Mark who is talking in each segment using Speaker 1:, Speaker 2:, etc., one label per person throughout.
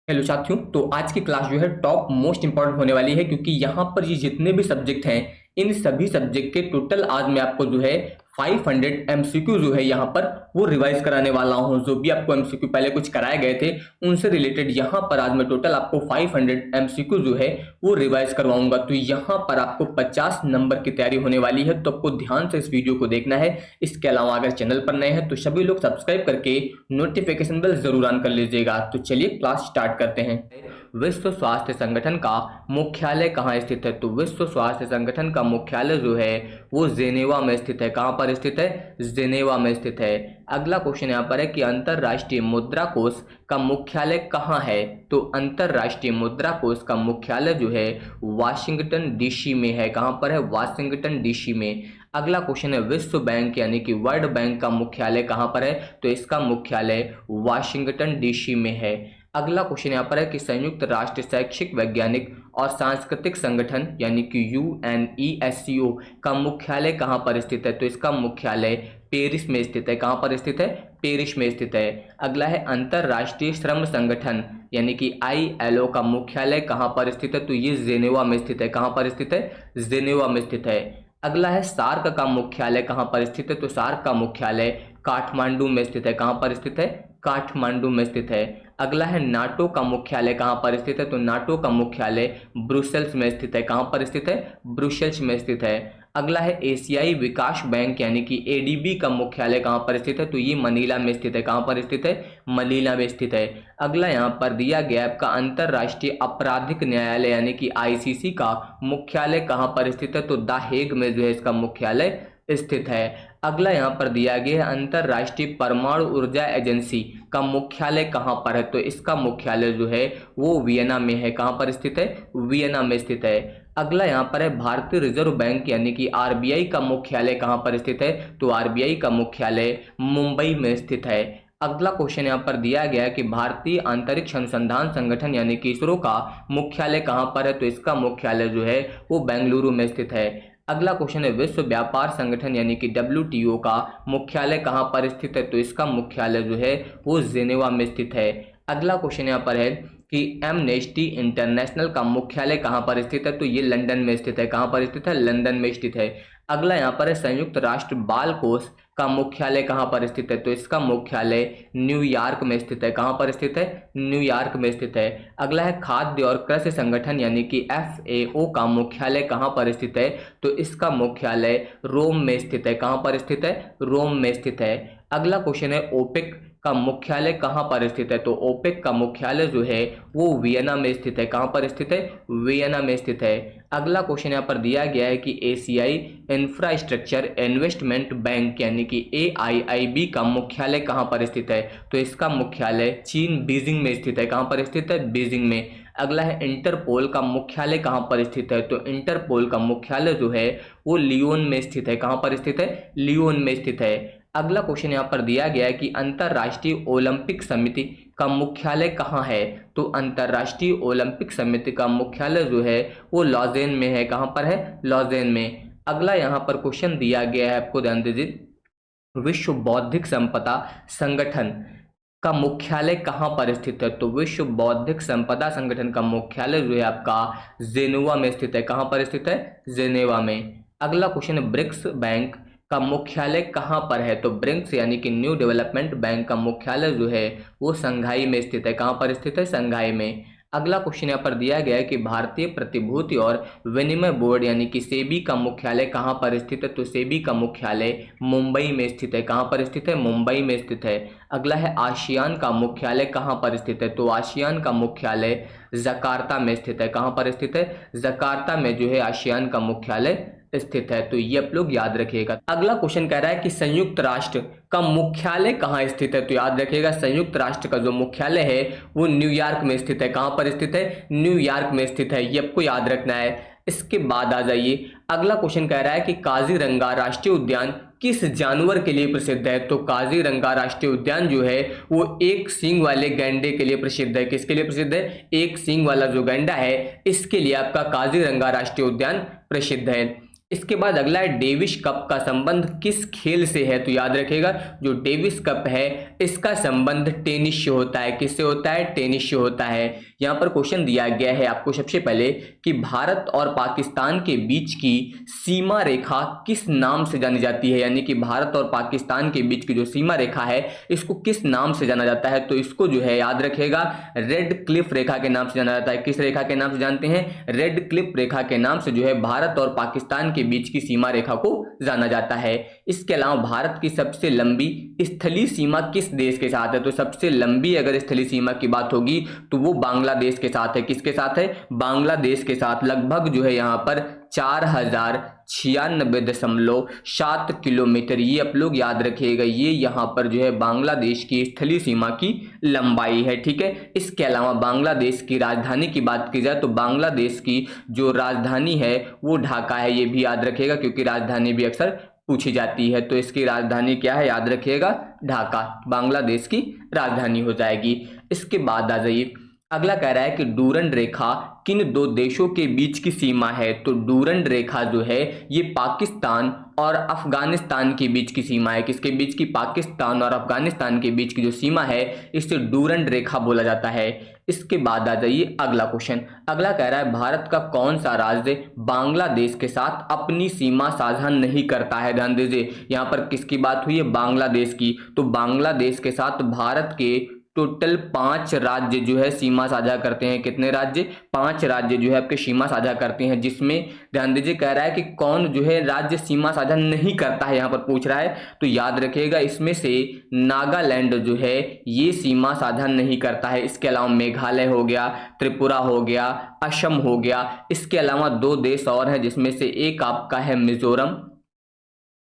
Speaker 1: Hello साथियों। तो आज की क्लास जो है टॉप मोस्ट इंपॉर्टेंट होने वाली है, क्योंकि यहाँ पर ये जितने भी सब्जेक्ट हैं इन सभी सब्जेक्ट के टोटल आज मैं आपको जो है 500 एमसीक्यू जो है यहाँ पर वो रिवाइज कराने वाला हूँ। जो भी आपको एमसीक्यू पहले कुछ कराए गए थे उनसे रिलेटेड यहाँ पर आज मैं टोटल आपको 500 एमसीक्यू जो है वो रिवाइज करवाऊंगा। तो यहाँ पर आपको 50 नंबर की तैयारी होने वाली है, तो आपको ध्यान से इस वीडियो को देखना है। इसके अलावा अगर चैनल पर नए हैं तो सभी लोग सब्सक्राइब करके नोटिफिकेशन बेल जरूर ऑन कर लीजिएगा। तो चलिए क्लास स्टार्ट करते हैं। विश्व स्वास्थ्य संगठन का मुख्यालय कहाँ स्थित है? तो विश्व स्वास्थ्य संगठन का मुख्यालय जो है वो जेनेवा में स्थित है। कहाँ पर स्थित है? जेनेवा में स्थित है। अगला क्वेश्चन यहाँ पर है कि अंतरराष्ट्रीय मुद्रा कोष का मुख्यालय कहाँ है? तो अंतरराष्ट्रीय मुद्रा कोष का मुख्यालय जो है वाशिंगटन डीसी में है। कहाँ पर है? वाशिंगटन डीसी में। अगला क्वेश्चन है विश्व बैंक यानी कि वर्ल्ड बैंक का मुख्यालय कहाँ पर है? तो इसका मुख्यालय वाशिंगटन डीसी में है। अगला क्वेश्चन यहाँ पर है कि संयुक्त राष्ट्र शैक्षिक वैज्ञानिक और सांस्कृतिक संगठन यानी कि यूएनईएससीओ का मुख्यालय कहाँ पर स्थित है? तो इसका मुख्यालय पेरिस में स्थित है। कहाँ पर स्थित है? पेरिस में स्थित है। अगला है अंतरराष्ट्रीय श्रम संगठन यानी कि आईएलओ का मुख्यालय कहाँ पर स्थित है? तो ये जेनेवा में स्थित है। कहाँ पर स्थित है? जेनेवा में स्थित है। अगला है सार्क का मुख्यालय कहाँ पर स्थित है? तो सार्क का मुख्यालय काठमांडू में स्थित है। कहाँ पर स्थित है? काठमांडू में स्थित है। अगला है नाटो का मुख्यालय कहाँ पर स्थित है? तो नाटो का मुख्यालय ब्रुसेल्स में स्थित है। कहाँ पर स्थित है? ब्रुसेल्स में स्थित है। अगला है एशियाई विकास बैंक यानी कि एडीबी का मुख्यालय कहाँ पर स्थित है? तो ये मनीला में स्थित है। कहाँ पर स्थित है? मनीला में स्थित है। अगला यहाँ पर दिया गया आपका अंतरराष्ट्रीय आपराधिक न्यायालय यानी कि आईसीसी का मुख्यालय कहाँ पर स्थित है? तो द हेग में जो है इसका मुख्यालय स्थित है। अगला यहाँ पर दिया गया है अंतरराष्ट्रीय परमाणु ऊर्जा एजेंसी का मुख्यालय कहाँ पर है? तो इसका मुख्यालय जो है वो वियना में है। कहाँ पर स्थित है? वियना में स्थित है। अगला यहाँ पर है भारतीय रिजर्व बैंक यानी कि आरबीआई का मुख्यालय कहाँ पर स्थित है? तो आरबीआई का मुख्यालय मुंबई में स्थित है। अगला क्वेश्चन यहाँ पर दिया गया है कि भारतीय अंतरिक्ष अनुसंधान संगठन यानी कि इसरो का मुख्यालय कहाँ पर है? तो इसका मुख्यालय जो है वो बेंगलुरु में स्थित है। अगला क्वेश्चन है विश्व व्यापार संगठन यानी कि डब्ल्यूटीओ का मुख्यालय कहाँ पर स्थित है? तो इसका मुख्यालय जो है वो जेनेवा में स्थित है। अगला क्वेश्चन यहाँ पर है कि एमनेस्टी इंटरनेशनल का मुख्यालय कहाँ पर स्थित है? तो ये लंदन में स्थित है। कहाँ पर स्थित है? लंदन में स्थित है। अगला यहाँ पर है संयुक्त राष्ट्र बाल कोष का मुख्यालय कहाँ पर स्थित है? तो इसका मुख्यालय न्यूयॉर्क में स्थित है। कहाँ पर स्थित है? न्यूयॉर्क में स्थित है। अगला है खाद्य और कृषि संगठन यानी कि एफएओ का मुख्यालय कहाँ पर स्थित है? तो इसका मुख्यालय रोम में स्थित है। कहाँ पर स्थित है? रोम में स्थित है। अगला क्वेश्चन है ओपेक का मुख्यालय कहाँ पर स्थित है? तो ओपेक का मुख्यालय जो है वो वियना में स्थित है। कहाँ पर स्थित है? वियना में स्थित है। अगला क्वेश्चन यहाँ पर दिया गया है कि एशियाई इंफ्रास्ट्रक्चर इन्वेस्टमेंट बैंक यानी कि एआईआईबी का मुख्यालय कहाँ पर स्थित है? तो इसका मुख्यालय चीन बीजिंग में स्थित है। कहाँ पर स्थित है? बीजिंग में। अगला है इंटरपोल का मुख्यालय कहाँ पर स्थित है? तो इंटरपोल का मुख्यालय जो है वो लियोन में स्थित है। कहाँ पर स्थित है? लियोन में स्थित है। अगला क्वेश्चन यहाँ पर दिया गया है कि अंतरराष्ट्रीय ओलंपिक समिति का मुख्यालय कहाँ है? तो अंतरराष्ट्रीय ओलंपिक समिति का मुख्यालय जो है वो लॉजेन में है। कहाँ पर है? लॉजेन में। अगला यहाँ पर क्वेश्चन दिया गया है, आपको ध्यान दीजिए, विश्व बौद्धिक संपदा संगठन का मुख्यालय कहाँ पर स्थित है? तो विश्व बौद्धिक संपदा संगठन का मुख्यालय जो है आपका जेनेवा में स्थित है। कहाँ पर स्थित है? जेनेवा में। अगला क्वेश्चन है ब्रिक्स बैंक का मुख्यालय कहाँ पर है? तो ब्रिक्स यानी कि न्यू डेवलपमेंट बैंक का मुख्यालय जो है वो संघाई में स्थित है। कहाँ पर स्थित है? संघाई में। अगला क्वेश्चन यहाँ पर दिया गया है कि भारतीय प्रतिभूति और विनिमय बोर्ड यानी कि सेबी का मुख्यालय कहाँ पर स्थित है? तो सेबी का मुख्यालय मुंबई में स्थित है। कहाँ पर स्थित है? मुंबई में स्थित है। अगला है आसियान का मुख्यालय कहाँ पर स्थित है? तो आसियान का मुख्यालय जकार्ता में स्थित है। कहाँ पर स्थित है? जकार्ता में जो है आसियान का मुख्यालय स्थित है। तो ये आप लोग याद रखिएगा। अगला क्वेश्चन कह रहा है कि संयुक्त राष्ट्र का मुख्यालय कहाँ स्थित है? तो याद रखिएगा संयुक्त राष्ट्र का जो मुख्यालय है वो न्यूयॉर्क में स्थित है। कहाँ पर स्थित है? न्यूयॉर्क में स्थित है। ये आपको याद रखना है। इसके बाद आ जाइए, अगला क्वेश्चन कह रहा है कि काजीरंगा राष्ट्रीय उद्यान किस जानवर के लिए प्रसिद्ध है? तो काजीरंगा राष्ट्रीय उद्यान जो है वो एक सींग वाले गैंडे के लिए प्रसिद्ध है। किसके लिए प्रसिद्ध है? एक सींग वाला जो गैंडा है इसके लिए आपका काजीरंगा राष्ट्रीय उद्यान प्रसिद्ध है। इसके बाद अगला है डेविस कप का संबंध किस खेल से है? तो याद रखिएगा जो डेविस कप है इसका संबंध टेनिस से होता है। किससे होता है? टेनिस से होता है। यहाँ पर क्वेश्चन दिया गया है आपको सबसे पहले कि भारत और पाकिस्तान के बीच की सीमा रेखा किस नाम से जानी जाती है, यानी कि भारत और पाकिस्तान के बीच की जो सीमा रेखा है इसको किस नाम से जाना जाता है? तो इसको जो है याद रखिएगा रेड क्लिफ रेखा के नाम से जाना जाता है। किस रेखा के नाम से जानते हैं? रेड क्लिफ रेखा के नाम से जो है भारत और पाकिस्तान के बीच की सीमा रेखा को जाना जाता है। इसके अलावा भारत की सबसे लंबी स्थलीय सीमा किस देश के साथ है? तो सबसे लंबी अगर स्थलीय सीमा की बात होगी तो वो बांग्लादेश के साथ है। किसके साथ है? बांग्लादेश के साथ। लगभग जो है यहाँ पर 4096.7 किलोमीटर, ये आप लोग याद रखिएगा, ये यहाँ पर जो है बांग्लादेश की स्थलीय सीमा की लंबाई है। ठीक है। इसके अलावा बांग्लादेश की राजधानी की बात की जाए तो बांग्लादेश की जो राजधानी है वो ढाका है। ये भी याद रखिएगा क्योंकि राजधानी भी अक्सर पूछी जाती है। तो इसकी राजधानी क्या है? याद रखिएगा ढाका बांग्लादेश की राजधानी हो जाएगी। इसके बाद आ जाइए, अगला कह रहा है कि डूरंड रेखा किन दो देशों के बीच की सीमा है? तो डूरंड रेखा जो है ये पाकिस्तान और अफगानिस्तान के बीच की सीमा है। किसके बीच की? पाकिस्तान और अफगानिस्तान के बीच की जो सीमा है इसे डूरंड रेखा बोला जाता है। इसके बाद आ जाइए अगला क्वेश्चन। अगला कह रहा है भारत का कौन सा राज्य बांग्लादेश के साथ अपनी सीमा साझा नहीं करता है? ध्यान दीजिए यहाँ पर किसकी बात हुई है? बांग्लादेश की। तो बांग्लादेश के साथ भारत के टोटल 5 राज्य जो है सीमा साझा करते हैं। कितने राज्य? 5 राज्य जो है आपके सीमा साझा करते हैं, जिसमें ध्यान दीजिए कह रहा है कि कौन जो है राज्य सीमा साझा नहीं करता है, यहाँ पर पूछ रहा है। तो याद रखिएगा इसमें से नागालैंड जो है ये सीमा साझा नहीं करता है। इसके अलावा मेघालय हो गया, त्रिपुरा हो गया, असम हो गया। इसके अलावा 2 देश और हैं जिसमें से एक आपका है मिजोरम।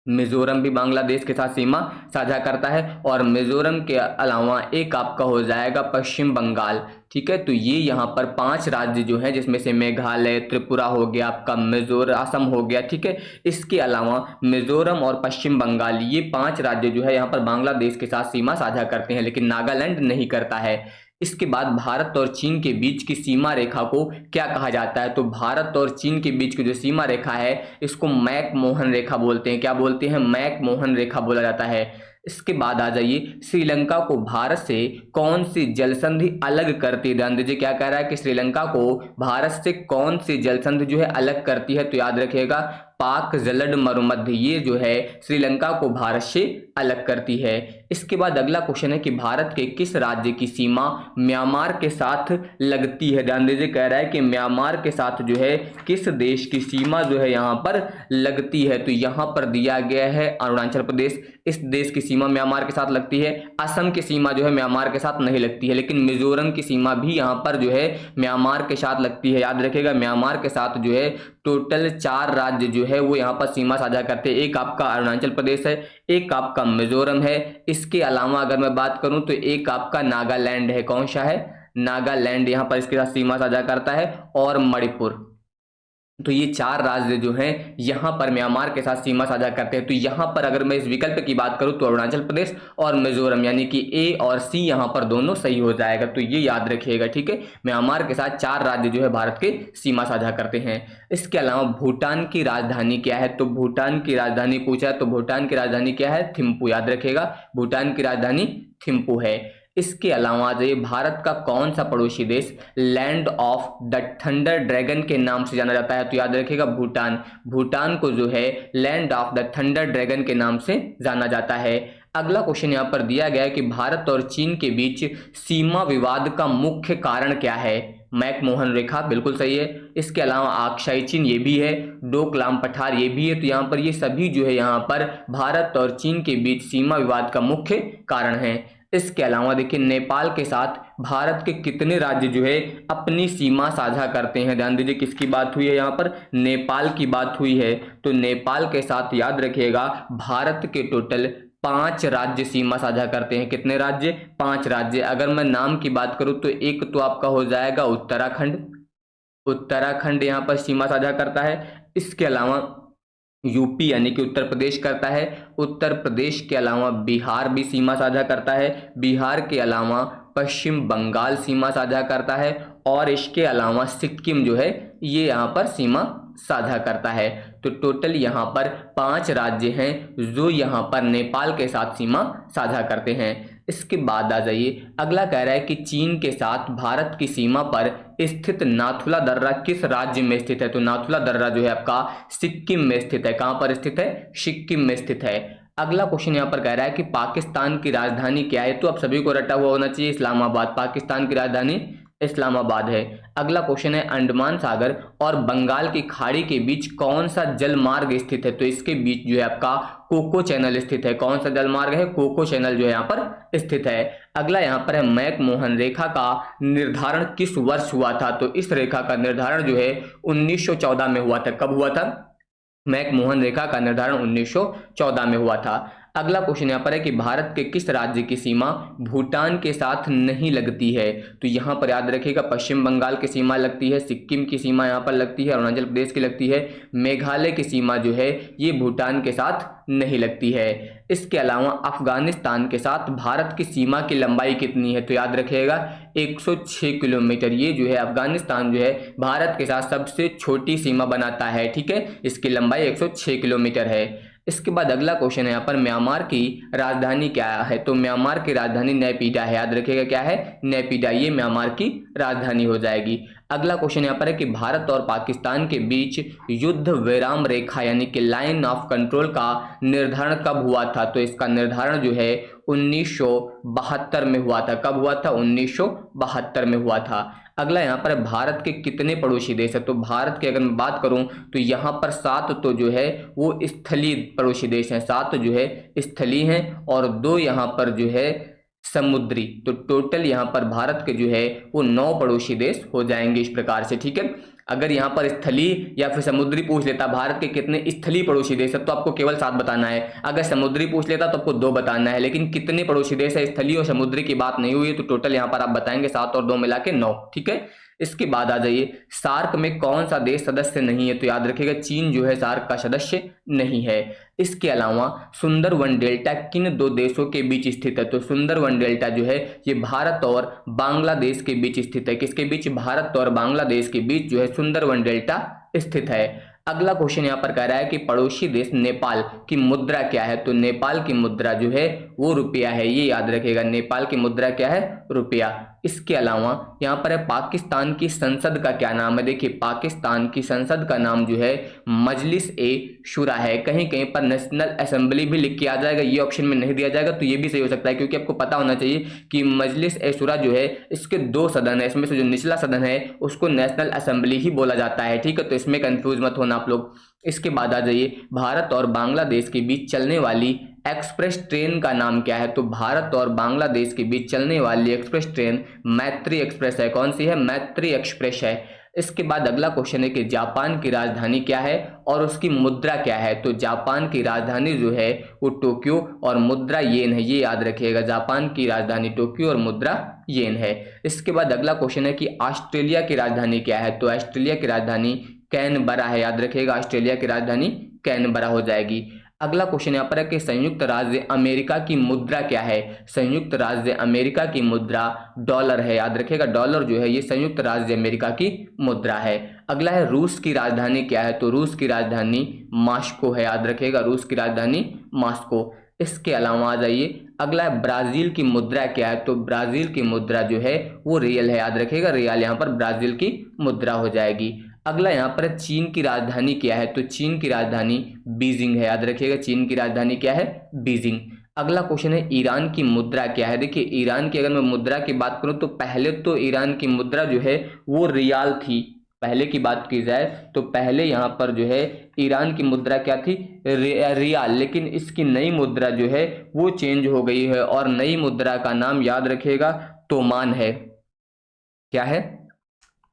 Speaker 1: मिजोरम भी बांग्लादेश के साथ सीमा साझा करता है, और मिजोरम के अलावा एक आपका हो जाएगा पश्चिम बंगाल। ठीक है। तो ये यहाँ पर 5 राज्य जो हैं जिसमें से मेघालय, त्रिपुरा हो गया, आपका मिजोरम, असम हो गया। ठीक है। इसके अलावा मिजोरम और पश्चिम बंगाल ये 5 राज्य जो है यहाँ पर बांग्लादेश के साथ सीमा साझा करते हैं, लेकिन नागालैंड नहीं करता है। इसके बाद भारत और चीन के बीच की सीमा रेखा को क्या कहा जाता है? तो भारत और चीन के बीच की जो सीमा रेखा है इसको मैक-मोहन रेखा बोलते हैं। क्या बोलते हैं? मैक-मोहन रेखा बोला जाता है। इसके बाद आ जाइए, श्रीलंका को भारत से कौन सी जल संधि अलग करती है? ध्यान दीजिए क्या कह रहा है कि श्रीलंका को भारत से कौन सी जल संधि जो है अलग करती है? तो याद रखिएगा पाक जलड मरुमध्य, ये जो है श्रीलंका को भारत से अलग करती है। इसके बाद अगला क्वेश्चन है कि भारत के किस राज्य की सीमा म्यांमार के साथ लगती है? ध्यान दीजिए कह रहा है कि म्यांमार के साथ जो है किस देश की सीमा जो है यहाँ पर लगती है? तो यहाँ पर दिया गया है अरुणाचल प्रदेश, इस देश की सीमा म्यांमार के साथ लगती है। असम की सीमा जो है म्यांमार के साथ नहीं लगती है, लेकिन मिजोरम की सीमा भी यहाँ पर जो है म्यांमार के साथ लगती है। याद रखिएगा म्यांमार के साथ जो है टोटल 4 राज्य जो है वो यहाँ पर सीमा साझा करते हैं। एक आपका अरुणाचल प्रदेश है, एक आपका मिजोरम है। इसके अलावा अगर मैं बात करूं तो एक आपका नागालैंड है। कौन सा है? नागालैंड यहाँ पर इसके साथ सीमा साझा करता है, और मणिपुर। तो ये 4 राज्य जो हैं यहाँ पर म्यांमार के साथ सीमा साझा करते हैं। तो यहाँ पर अगर मैं इस विकल्प की बात करूँ तो अरुणाचल प्रदेश और मिजोरम यानी कि ए और सी यहाँ पर दोनों सही हो जाएगा। तो ये याद रखिएगा। ठीक है। म्यांमार के साथ 4 राज्य जो है भारत के सीमा साझा करते हैं। इसके अलावा भूटान की राजधानी क्या है? तो भूटान की राजधानी पूछा है, तो भूटान की राजधानी क्या है? थिम्पू। याद रखिएगा भूटान की राजधानी थिम्पू है। इसके अलावा जो भारत का कौन सा पड़ोसी देश land of the thunder dragon के नाम से जाना जाता है? तो याद रखिएगा भूटान। भूटान को जो है land of the thunder dragon के नाम से जाना जाता है। अगला क्वेश्चन यहाँ पर दिया गया है कि भारत और चीन के बीच सीमा विवाद का मुख्य कारण क्या है? मैक-मोहन रेखा बिल्कुल सही है। इसके अलावा आक्साई चीन ये भी है, डोकलाम पठार ये भी है। तो यहाँ पर ये सभी जो है यहाँ पर भारत और चीन के बीच सीमा विवाद का मुख्य कारण है। इसके अलावा देखिए नेपाल के साथ भारत के कितने राज्य जो है अपनी सीमा साझा करते हैं? ध्यान दीजिए किसकी बात हुई है? यहाँ पर नेपाल की बात हुई है। तो नेपाल के साथ याद रखिएगा भारत के टोटल 5 राज्य सीमा साझा करते हैं। कितने राज्य? 5 राज्य। अगर मैं नाम की बात करूं तो एक तो आपका हो जाएगा उत्तराखंड, उत्तराखंड यहाँ पर सीमा साझा करता है। इसके अलावा यूपी यानी कि उत्तर प्रदेश करता है। उत्तर प्रदेश के अलावा बिहार भी सीमा साझा करता है। बिहार के अलावा पश्चिम बंगाल सीमा साझा करता है, और इसके अलावा सिक्किम जो है ये यहाँ पर सीमा साझा करता है। तो टोटल यहाँ पर 5 राज्य हैं जो यहाँ पर नेपाल के साथ सीमा साझा करते हैं। इसके बाद आ जाइए, अगला कह रहा है कि चीन के साथ भारत की सीमा पर स्थित नाथुला दर्रा किस राज्य में स्थित है? तो नाथुला दर्रा जो है आपका सिक्किम में स्थित है। कहाँ पर स्थित है? सिक्किम में स्थित है। अगला क्वेश्चन यहाँ पर कह रहा है कि पाकिस्तान की राजधानी क्या है? तो आप सभी को रटा हुआ होना चाहिए, इस्लामाबाद। पाकिस्तान की राजधानी इस्लामाबाद है। अगला क्वेश्चन है, अंडमान सागर और बंगाल की खाड़ी के बीच कौन सा जल मार्ग स्थित है? तो इसके बीच जो है आपका कोको चैनल स्थित है। कौन सा जल मार्ग है? कोको चैनल जो है यहाँ पर स्थित है। अगला यहाँ पर है, मैक-मोहन रेखा का निर्धारण किस वर्ष हुआ था? तो इस रेखा का निर्धारण जो है 1914 में हुआ था। कब हुआ था? मैक-मोहन रेखा का निर्धारण 1914 में हुआ था। अगला क्वेश्चन यहाँ पर है कि भारत के किस राज्य की सीमा भूटान के साथ नहीं लगती है? तो यहाँ पर याद रखिएगा, पश्चिम बंगाल की सीमा लगती है, सिक्किम की सीमा यहाँ पर लगती है, अरुणाचल प्रदेश की लगती है, मेघालय की सीमा जो है ये भूटान के साथ नहीं लगती है। इसके अलावा अफगानिस्तान के साथ भारत की सीमा की लंबाई कितनी है? तो याद रखिएगा 106 किलोमीटर। ये जो है अफगानिस्तान जो है भारत के साथ सबसे छोटी सीमा बनाता है, ठीक है। इसकी लंबाई 106 किलोमीटर है। इसके बाद अगला क्वेश्चन है यहाँ पर, म्यांमार की राजधानी क्या है? तो म्यांमार की राजधानी नेपिडा है। याद रखिएगा क्या है? नेपिडा। ये म्यांमार की राजधानी हो जाएगी। अगला क्वेश्चन यहाँ पर है कि भारत और पाकिस्तान के बीच युद्ध विराम रेखा यानी कि लाइन ऑफ कंट्रोल का निर्धारण कब हुआ था? तो इसका निर्धारण जो है 1972 में हुआ था। कब हुआ था? 1972 में हुआ था। अगला यहाँ पर भारत के कितने पड़ोसी देश है? तो भारत की अगर मैं बात करूं तो यहाँ पर 7 तो जो है वो स्थलीय पड़ोसी देश हैं, 7 जो है स्थलीय हैं और 2 यहाँ पर जो है समुद्री। तो टोटल यहाँ पर भारत के जो है वो 9 पड़ोसी देश हो जाएंगे इस प्रकार से, ठीक है। अगर यहाँ पर स्थलीय या फिर समुद्री पूछ लेता भारत के कितने स्थलीय पड़ोसी देश है तो आपको केवल 7 बताना है। अगर समुद्री पूछ लेता तो आपको 2 बताना है, लेकिन कितने पड़ोसी देश है, स्थलीय और समुद्री की बात नहीं हुई है, तो टोटल यहाँ पर आप बताएंगे 7 और 2 मिला के 9, ठीक है। इसके बाद आ जाइए, सार्क में कौन सा देश सदस्य नहीं है? तो याद रखिएगा चीन जो है सार्क का सदस्य नहीं है। इसके अलावा सुंदरवन डेल्टा किन 2 देशों के बीच स्थित है? तो सुंदरवन डेल्टा जो है ये भारत और बांग्लादेश के बीच स्थित है। किसके बीच? भारत और बांग्लादेश के बीच जो है सुंदरवन डेल्टा स्थित है। अगला क्वेश्चन यहाँ पर कह रहा है कि पड़ोसी देश नेपाल की मुद्रा क्या है? तो नेपाल की मुद्रा जो है वो रुपया है। ये याद रखिएगा, नेपाल की मुद्रा क्या है? रुपया। इसके अलावा यहाँ पर है, पाकिस्तान की संसद का क्या नाम है? देखिए पाकिस्तान की संसद का नाम जो है मजलिस ए शुरा है। कहीं कहीं पर नेशनल असेंबली भी लिख के आ जाएगा, ये ऑप्शन में नहीं दिया जाएगा, तो ये भी सही हो सकता है, क्योंकि आपको पता होना चाहिए कि मजलिस ए शुरा जो है इसके 2 सदन है, इसमें से जो निचला सदन है उसको नेशनल असेंबली ही बोला जाता है, ठीक है। तो इसमें कंफ्यूज मत होना आप लोग। इसके बाद आ जाइए, भारत और बांग्लादेश के बीच चलने वाली एक्सप्रेस ट्रेन का नाम क्या है? तो भारत और बांग्लादेश के बीच चलने वाली एक्सप्रेस ट्रेन मैत्री एक्सप्रेस है। कौन सी है? मैत्री एक्सप्रेस है। इसके बाद अगला क्वेश्चन है कि जापान की राजधानी क्या है और उसकी मुद्रा क्या है? तो जापान की राजधानी जो है वो टोक्यो और मुद्रा येन है। ये याद रखिएगा, जापान की राजधानी टोक्यो और मुद्रा येन है। इसके बाद अगला क्वेश्चन है कि ऑस्ट्रेलिया की राजधानी क्या है? तो ऑस्ट्रेलिया की राजधानी कैनबरा है। याद रखिएगा, ऑस्ट्रेलिया की राजधानी कैनबरा हो जाएगी। अगला क्वेश्चन यहाँ पर है कि संयुक्त राज्य अमेरिका की मुद्रा क्या है? संयुक्त राज्य अमेरिका की मुद्रा डॉलर है। याद रखिएगा, डॉलर जो है ये संयुक्त राज्य अमेरिका की मुद्रा है। अगला है, रूस की राजधानी क्या है? तो रूस की राजधानी मॉस्को है। याद रखिएगा, रूस की राजधानी मॉस्को। इसके अलावा आ जाइए, अगला है, ब्राजील की मुद्रा क्या है? तो ब्राजील की मुद्रा जो है वो रियल है। याद रखिएगा, रियल यहाँ पर ब्राजील की मुद्रा हो जाएगी। अगला यहाँ पर चीन की राजधानी क्या है? तो चीन की राजधानी बीजिंग है। याद रखिएगा, चीन की राजधानी क्या है? बीजिंग। अगला क्वेश्चन है, ईरान की मुद्रा क्या है? देखिए ईरान की अगर मैं मुद्रा की बात करूं तो पहले तो ईरान की मुद्रा जो है वो रियाल थी। पहले की बात की जाए तो पहले यहाँ पर जो है ईरान की मुद्रा क्या थी? रियाल। लेकिन इसकी नई मुद्रा जो है वो चेंज हो गई है और नई मुद्रा का नाम याद रखिएगा तोमान है। क्या है?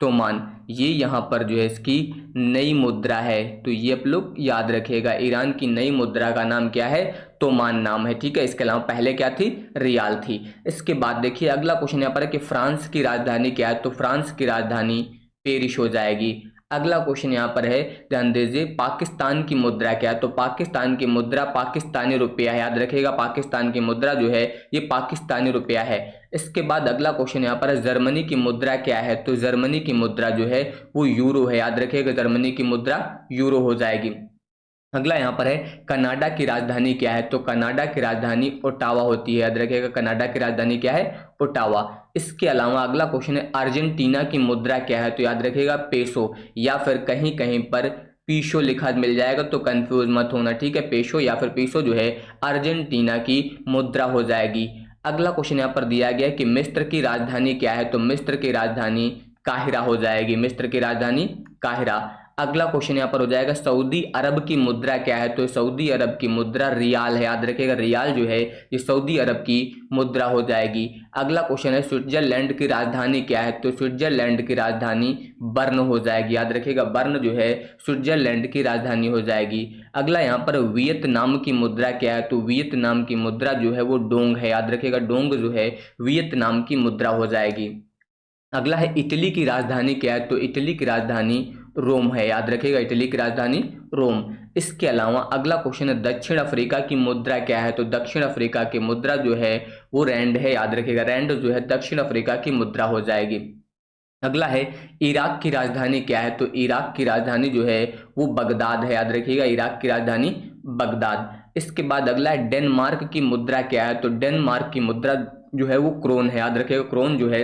Speaker 1: तोमान। ये यहाँ पर जो है इसकी नई मुद्रा है, तो ये आप लोग याद रखिएगा, ईरान की नई मुद्रा का नाम क्या है? तोमान नाम है, ठीक है। इसके अलावा पहले क्या थी? रियाल थी। इसके बाद देखिए अगला क्वेश्चन यहाँ पर है कि फ्रांस की राजधानी क्या है? तो फ्रांस की राजधानी पेरिस हो जाएगी। अगला क्वेश्चन यहाँ पर है, ध्यान दीजिए, पाकिस्तान की मुद्रा क्या है? तो पाकिस्तान की मुद्रा पाकिस्तानी रुपया है। याद रखिएगा, पाकिस्तान की मुद्रा जो है ये पाकिस्तानी रुपया है। इसके बाद अगला क्वेश्चन यहाँ पर है, जर्मनी की मुद्रा क्या है? तो जर्मनी की मुद्रा जो है वो यूरो है। याद रखिएगा, जर्मनी की मुद्रा यूरो हो जाएगी। अगला यहाँ पर है कनाडा की राजधानी क्या है, तो कनाडा की राजधानी ओटावा होती है, याद रखिएगा कनाडा की राजधानी क्या है, ओटावा। इसके अलावा अगला क्वेश्चन है अर्जेंटीना की मुद्रा क्या है, तो याद रखिएगा पेसो, या फिर कहीं कहीं पर पीशो लिखा मिल जाएगा, तो कंफ्यूज मत होना, ठीक है। पेशो या फिर पीसो जो है अर्जेंटीना की मुद्रा हो जाएगी। अगला क्वेश्चन यहाँ पर दिया गया है कि मिस्र की राजधानी क्या है, तो मिस्र की राजधानी काहिरा हो जाएगी, मिस्र की राजधानी काहिरा। अगला क्वेश्चन यहाँ पर हो जाएगा सऊदी अरब की मुद्रा क्या है, तो सऊदी अरब की मुद्रा रियाल है, याद रखिएगा रियाल जो है ये सऊदी अरब की मुद्रा हो जाएगी। अगला क्वेश्चन है स्विट्जरलैंड की राजधानी क्या है, तो स्विट्जरलैंड की राजधानी बर्न हो जाएगी, याद रखिएगा बर्न जो है स्विट्जरलैंड की राजधानी हो जाएगी। अगला यहाँ पर वियतनाम की मुद्रा क्या है, तो वियतनाम की मुद्रा जो है वो डोंग है, याद रखिएगा डोंग जो है वियतनाम की मुद्रा हो जाएगी। अगला है इटली की राजधानी क्या है, तो इटली की राजधानी रोम है, याद रखिएगा इटली की राजधानी रोम। इसके अलावा अगला क्वेश्चन है दक्षिण अफ्रीका की मुद्रा क्या है, तो दक्षिण अफ्रीका की मुद्रा जो है वो रैंड है, याद रखिएगा रैंड जो है दक्षिण अफ्रीका की मुद्रा हो जाएगी। अगला है इराक की राजधानी क्या है, तो इराक की राजधानी जो है वो बगदाद है, याद रखिएगा इराक की राजधानी बगदाद। इसके बाद अगला है डेनमार्क की मुद्रा क्या है, तो डेनमार्क की मुद्रा जो है वो क्रोन है, याद रखिएगा क्रोन जो है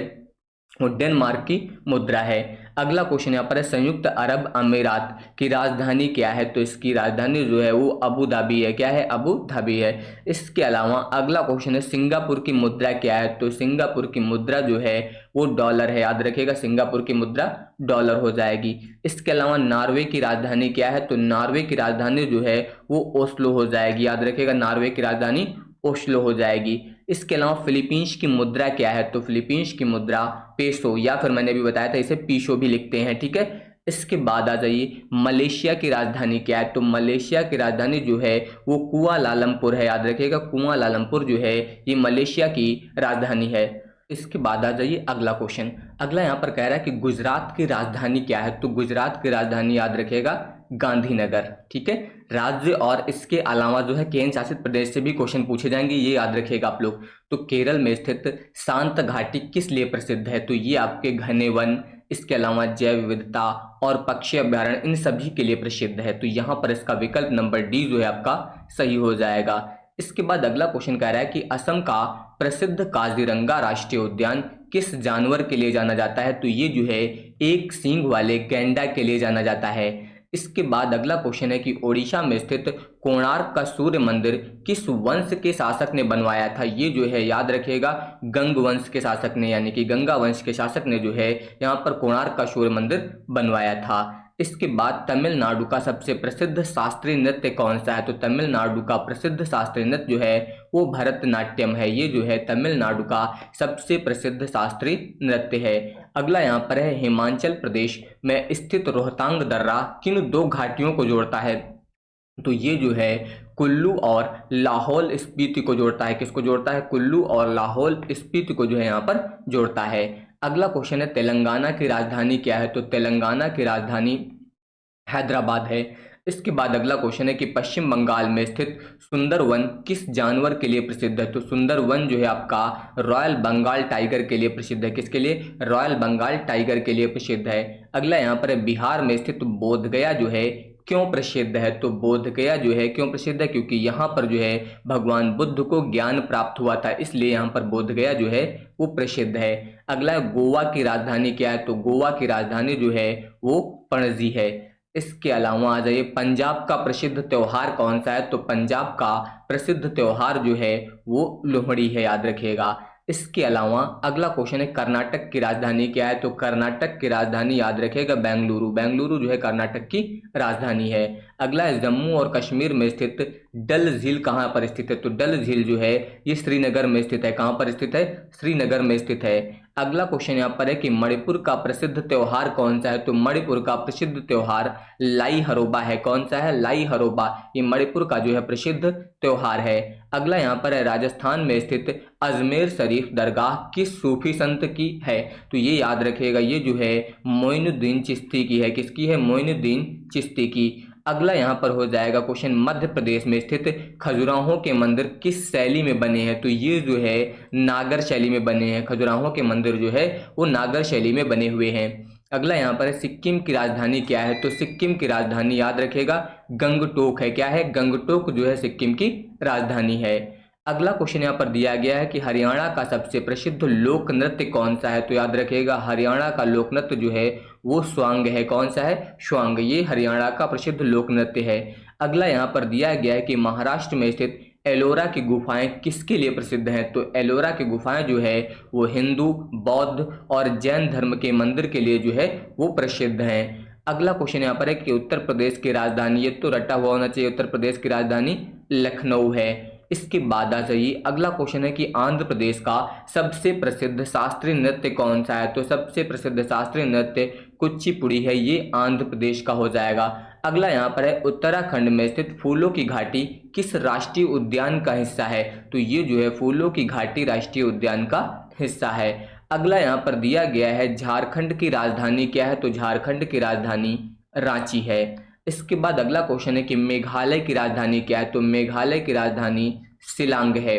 Speaker 1: वो डेनमार्क की मुद्रा है। अगला क्वेश्चन यहाँ पर है संयुक्त अरब अमीरात की राजधानी क्या है, तो इसकी राजधानी जो है वो अबू धाबी है, क्या है अबू धाबी है। इसके अलावा अगला क्वेश्चन है सिंगापुर की मुद्रा क्या है, तो सिंगापुर की मुद्रा जो है वो डॉलर है, याद रखिएगा सिंगापुर की मुद्रा डॉलर हो जाएगी। इसके अलावा नॉर्वे की राजधानी क्या है, तो नॉर्वे की राजधानी जो है वो ओस्लो हो जाएगी, याद रखिएगा नॉर्वे की राजधानी ओस्लो हो जाएगी। इसके अलावा फिलीपींस की मुद्रा क्या है, तो फिलीपींस की मुद्रा पेसो, या फिर मैंने अभी बताया था इसे पीशो भी लिखते हैं, ठीक है। इसके बाद आ जाइए मलेशिया की राजधानी क्या है, तो मलेशिया की राजधानी जो है वो कुआलालंपुर है, याद रखिएगा कुआलालंपुर जो है ये मलेशिया की राजधानी है। इसके बाद आ जाइए अगला क्वेश्चन। अगला यहाँ पर कह रहा है कि गुजरात की राजधानी क्या है, तो गुजरात की राजधानी याद रखिएगा गांधीनगर, ठीक है। राज्य और इसके अलावा जो है केंद्र शासित प्रदेश से भी क्वेश्चन पूछे जाएंगे, ये याद रखिएगा आप लोग। तो केरल में स्थित शांत घाटी किस लिए प्रसिद्ध है, तो ये आपके घने वन, इसके अलावा जैव विविधता और पक्षी अभ्यारण्य इन सभी के लिए प्रसिद्ध है। तो यहाँ पर इसका विकल्प नंबर डी जो है आपका सही हो जाएगा। इसके बाद अगला क्वेश्चन कह रहा है कि असम का प्रसिद्ध काजीरंगा राष्ट्रीय उद्यान किस जानवर के लिए जाना जाता है, तो ये जो है एक सींग वाले गैंडा के लिए जाना जाता है। इसके बाद अगला क्वेश्चन है कि ओडिशा में स्थित कोणार्क का सूर्य मंदिर किस वंश के शासक ने बनवाया था, ये जो है याद रखिएगा गंग वंश के शासक ने, यानी कि गंगा वंश के शासक ने जो है यहाँ पर कोणार्क का सूर्य मंदिर बनवाया था। इसके बाद तमिलनाडु का सबसे प्रसिद्ध शास्त्रीय नृत्य कौन सा है, तो तमिलनाडु का प्रसिद्ध शास्त्रीय नृत्य जो है वो भरतनाट्यम है, ये जो है तमिलनाडु का सबसे प्रसिद्ध शास्त्रीय नृत्य है। अगला यहाँ पर है हिमाचल प्रदेश में स्थित रोहतांग दर्रा किन दो घाटियों को जोड़ता है, तो ये जो है कुल्लू और लाहौल स्पीति को जोड़ता है, किसको जोड़ता है, कुल्लू और लाहौल स्पीति को जो है यहाँ पर जोड़ता है। अगला क्वेश्चन है तेलंगाना की राजधानी क्या है, तो तेलंगाना की राजधानी हैदराबाद है। इसके बाद अगला क्वेश्चन है कि पश्चिम बंगाल में स्थित सुंदरवन किस जानवर के लिए प्रसिद्ध है, तो सुंदरवन जो है आपका रॉयल बंगाल टाइगर के लिए प्रसिद्ध है, किसके लिए, रॉयल बंगाल टाइगर के लिए प्रसिद्ध है। अगला यहाँ पर है बिहार में स्थित बोधगया जो है क्यों प्रसिद्ध है, तो बोधगया जो है क्यों प्रसिद्ध है, क्योंकि यहाँ पर जो है भगवान बुद्ध को ज्ञान प्राप्त हुआ था, इसलिए यहाँ पर बोधगया जो है वो प्रसिद्ध है। अगला है गोवा की राजधानी क्या है, तो गोवा की राजधानी जो है वो पणजी है। इसके अलावा आ जाइए पंजाब का प्रसिद्ध त्योहार कौन सा है, तो पंजाब का प्रसिद्ध त्योहार जो है वो लोहड़ी है, याद रखिएगा। इसके अलावा अगला क्वेश्चन है कर्नाटक की राजधानी क्या है, तो कर्नाटक की राजधानी याद रखिएगा बेंगलुरु, बेंगलुरु जो है कर्नाटक की राजधानी है। अगला है जम्मू और कश्मीर में स्थित डल झील कहाँ पर स्थित है, तो डल झील जो है ये श्रीनगर में स्थित है, कहाँ पर स्थित है, श्रीनगर में स्थित है। अगला क्वेश्चन यहाँ पर है कि मणिपुर का प्रसिद्ध त्योहार कौन सा है, तो मणिपुर का प्रसिद्ध त्योहार लाई हरोबा है, कौन सा है, लाई हरोबा, ये मणिपुर का जो है प्रसिद्ध त्योहार है। अगला यहाँ पर है राजस्थान में स्थित अजमेर शरीफ दरगाह किस सूफी संत की है, तो ये याद रखिएगा ये जो है मोइनुद्दीन चिश्ती की है, किसकी है, मोइनुद्दीन चिश्ती की। अगला यहाँ पर हो जाएगा क्वेश्चन मध्य प्रदेश में स्थित खजुराहो के मंदिर किस शैली में बने हैं, तो ये जो है नागर शैली में बने हैं, खजुराहो के मंदिर जो है वो नागर शैली में बने हुए हैं। अगला यहाँ पर है सिक्किम की राजधानी क्या है, तो सिक्किम की राजधानी याद रखिएगा गंगटोक है। क्या है, गंगटोक जो है सिक्किम की राजधानी है। अगला क्वेश्चन यहाँ पर दिया गया है कि हरियाणा का सबसे प्रसिद्ध लोक नृत्य कौन सा है, तो याद रखिएगा हरियाणा का लोक नृत्य जो है वो स्वांग है। कौन सा है, स्वांग, ये हरियाणा का प्रसिद्ध लोक नृत्य है। अगला यहाँ पर दिया गया है कि महाराष्ट्र में स्थित एलोरा की गुफाएं किसके लिए प्रसिद्ध हैं, तो एलोरा की गुफाएं जो है वो हिंदू, बौद्ध और जैन धर्म के मंदिर के लिए जो है वो प्रसिद्ध हैं। अगला क्वेश्चन यहाँ पर है कि उत्तर प्रदेश की राजधानी, ये तो रटा हुआ होना चाहिए, उत्तर प्रदेश की राजधानी लखनऊ है। इसके बाद आ जाइए अगला क्वेश्चन है कि आंध्र प्रदेश का सबसे प्रसिद्ध शास्त्रीय नृत्य कौन सा है, तो सबसे प्रसिद्ध शास्त्रीय नृत्य कुचिपुड़ी है, ये आंध्र प्रदेश का हो जाएगा। अगला यहाँ पर है उत्तराखंड में स्थित फूलों की घाटी किस राष्ट्रीय उद्यान का हिस्सा है, तो ये जो है फूलों की घाटी राष्ट्रीय उद्यान का हिस्सा है। अगला यहाँ पर दिया गया है झारखंड की राजधानी क्या है, तो झारखंड की राजधानी रांची है। इसके बाद अगला क्वेश्चन है कि मेघालय की राजधानी क्या है, तो मेघालय की राजधानी शिलांग है।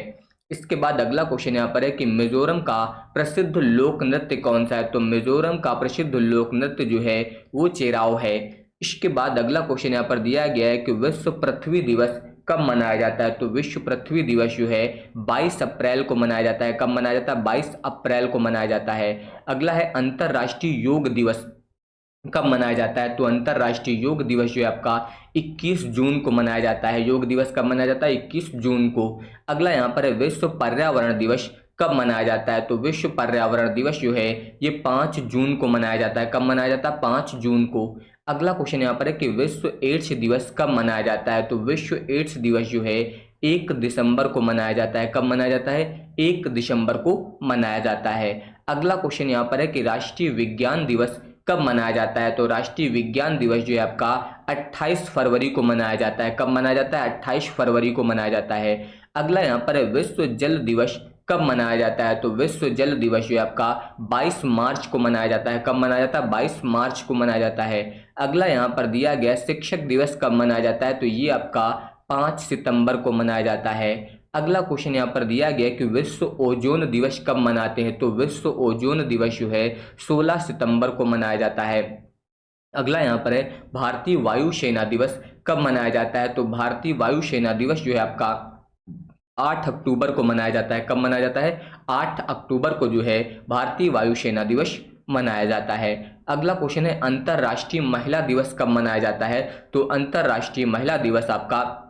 Speaker 1: इसके बाद अगला क्वेश्चन यहाँ पर है कि मिजोरम का प्रसिद्ध लोक नृत्य कौन सा है, तो मिजोरम का प्रसिद्ध लोक नृत्य जो है वो चेराव है। इसके बाद अगला क्वेश्चन यहाँ पर दिया गया है कि विश्व पृथ्वी दिवस कब मनाया जाता है, तो विश्व पृथ्वी दिवस जो है 22 अप्रैल को मनाया जाता है। कब मनाया जाता है, 22 अप्रैल को मनाया जाता है। अगला है अंतर्राष्ट्रीय योग दिवस कब मनाया जाता है, तो अंतर्राष्ट्रीय योग दिवस जो है आपका 21 जून को मनाया जाता है। योग दिवस कब मनाया जाता है, 21 जून को। अगला यहाँ पर है विश्व पर्यावरण दिवस कब मनाया जाता है, तो विश्व पर्यावरण दिवस जो है ये 5 जून को मनाया जाता है। कब मनाया जाता है, 5 जून को। अगला क्वेश्चन यहाँ पर है कि विश्व एड्स दिवस कब मनाया जाता है, तो विश्व एड्स दिवस जो है 1 दिसंबर को मनाया जाता है। कब मनाया जाता है, 1 दिसंबर को मनाया जाता है। अगला क्वेश्चन यहाँ पर है कि राष्ट्रीय विज्ञान दिवस कब मनाया जाता है, तो राष्ट्रीय विज्ञान दिवस जो है आपका 28 फरवरी को मनाया जाता है। कब मनाया जाता है, 28 फरवरी को मनाया जाता है। अगला यहाँ पर है विश्व जल दिवस कब मनाया जाता है, तो विश्व जल दिवस जो है आपका 22 मार्च को मनाया जाता है। कब मनाया जाता है, 22 मार्च को मनाया जाता है। अगला यहाँ पर दिया गया शिक्षक दिवस कब मनाया जाता है, तो ये आपका 5 सितंबर को मनाया जाता है। अगला क्वेश्चन यहाँ पर दिया गया कि विश्व ओजोन दिवस कब मनाते हैं, तो विश्व ओजोन दिवस जो है 16 सितंबर को मनाया जाता है। अगला यहाँ पर है भारतीय वायुसेना दिवस कब मनाया जाता है, तो भारतीय वायुसेना दिवस जो है आपका 8 अक्टूबर को मनाया जाता है। कब मनाया जाता है, 8 अक्टूबर को जो है भारतीय वायुसेना दिवस मनाया जाता है। अगला क्वेश्चन है अंतर्राष्ट्रीय महिला दिवस कब मनाया जाता है, तो अंतर्राष्ट्रीय महिला दिवस आपका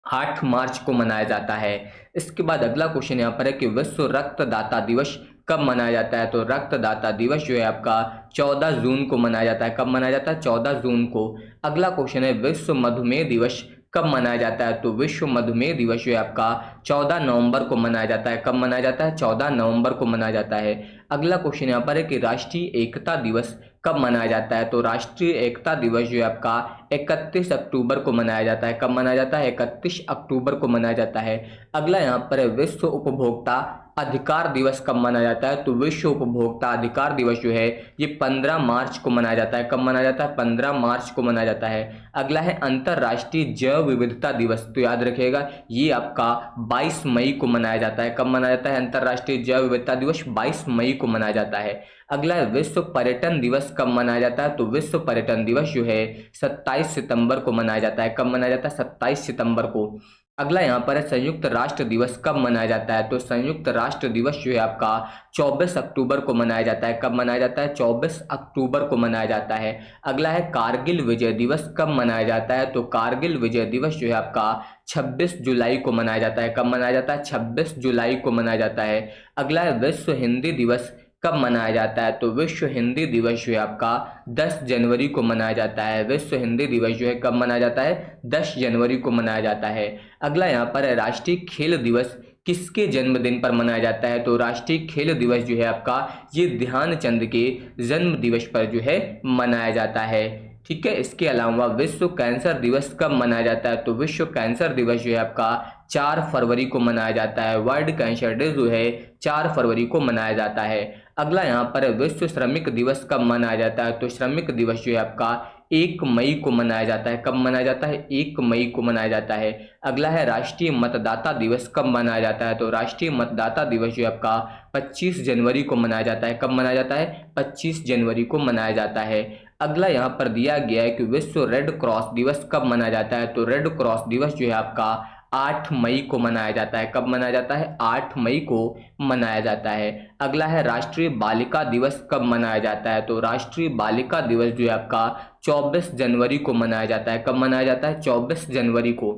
Speaker 1: 8 मार्च को मनाया जाता है। इसके बाद अगला क्वेश्चन यहाँ पर है कि विश्व रक्तदाता दिवस कब मनाया जाता है, तो रक्तदाता दिवस जो है आपका 14 जून को मनाया जाता है। कब मनाया जाता है, 14 जून को। अगला क्वेश्चन है विश्व मधुमेह दिवस कब मनाया जाता है, तो विश्व मधुमेह दिवस जो है आपका 14 नवंबर को मनाया जाता है। कब मनाया जाता है, 14 नवंबर को मनाया जाता है। अगला क्वेश्चन यहाँ पर है कि राष्ट्रीय एकता दिवस कब मनाया जाता है, तो राष्ट्रीय एकता दिवस जो है आपका 31 अक्टूबर को मनाया जाता है। कब मनाया जाता है, 31 अक्टूबर को मनाया जाता है। अगला यहाँ पर है विश्व उपभोक्ता अधिकार दिवस कब मनाया जाता है, तो विश्व उपभोक्ता अधिकार दिवस जो है ये 15 मार्च को मनाया जाता है। कब मनाया जाता है, 15 मार्च को मनाया जाता है। अगला है अंतर्राष्ट्रीय जैव विविधता दिवस, तो याद रखिएगा ये आपका 22 मई को मनाया जाता है। कब मनाया जाता है, अंतर्राष्ट्रीय जैव विविधता दिवस 22 मई को मनाया जाता है। अगला है विश्व पर्यटन दिवस कब मनाया जाता है, तो विश्व पर्यटन दिवस जो है 27 सितंबर को मनाया जाता है। कब मनाया जाता है, 27 सितंबर को। अगला यहाँ पर है संयुक्त राष्ट्र दिवस कब मनाया जाता है, तो संयुक्त राष्ट्र दिवस जो है आपका 24 अक्टूबर को मनाया जाता है। कब मनाया जाता है, 24 अक्टूबर को मनाया जाता है। अगला है कारगिल विजय दिवस कब मनाया जाता है, तो कारगिल विजय दिवस जो है आपका 26 जुलाई को मनाया जाता है। कब मनाया जाता है, 26 जुलाई को मनाया जाता है। अगला है विश्व हिंदी दिवस कब मनाया जाता है, तो विश्व हिंदी दिवस जो है आपका 10 जनवरी को मनाया जाता है। विश्व हिंदी दिवस जो है कब मनाया जाता है, 10 जनवरी को मनाया जाता है। अगला यहाँ पर है राष्ट्रीय खेल दिवस किसके जन्मदिन पर मनाया जाता है, तो राष्ट्रीय खेल दिवस जो है आपका ये ध्यानचंद के जन्म दिवस पर जो है मनाया जाता है। ठीक है। इसके अलावा विश्व कैंसर दिवस कब मनाया जाता है, तो विश्व कैंसर दिवस जो है आपका 4 फरवरी को मनाया जाता है। वर्ल्ड कैंसर डे जो है 4 फरवरी को मनाया जाता है। अगला यहाँ पर विश्व श्रमिक दिवस कब मनाया जाता है, तो श्रमिक दिवस जो है आपका 1 मई को मनाया जाता है। कब मनाया जाता है? 1 मई को मनाया जाता है। अगला है राष्ट्रीय मतदाता दिवस कब मनाया जाता है? तो राष्ट्रीय मतदाता दिवस जो है आपका 25 जनवरी को मनाया जाता है। कब मनाया जाता है? 25 जनवरी को मनाया जाता है। अगला यहाँ पर दिया गया है कि विश्व रेड क्रॉस दिवस कब मनाया जाता है? तो रेड क्रॉस दिवस जो है आपका 8 मई को मनाया जाता है। कब मनाया जाता है? 8 मई को मनाया जाता है। अगला है राष्ट्रीय बालिका दिवस कब मनाया जाता है? तो राष्ट्रीय बालिका दिवस जो है आपका 24 जनवरी को मनाया जाता है। कब मनाया जाता है? 24 जनवरी को।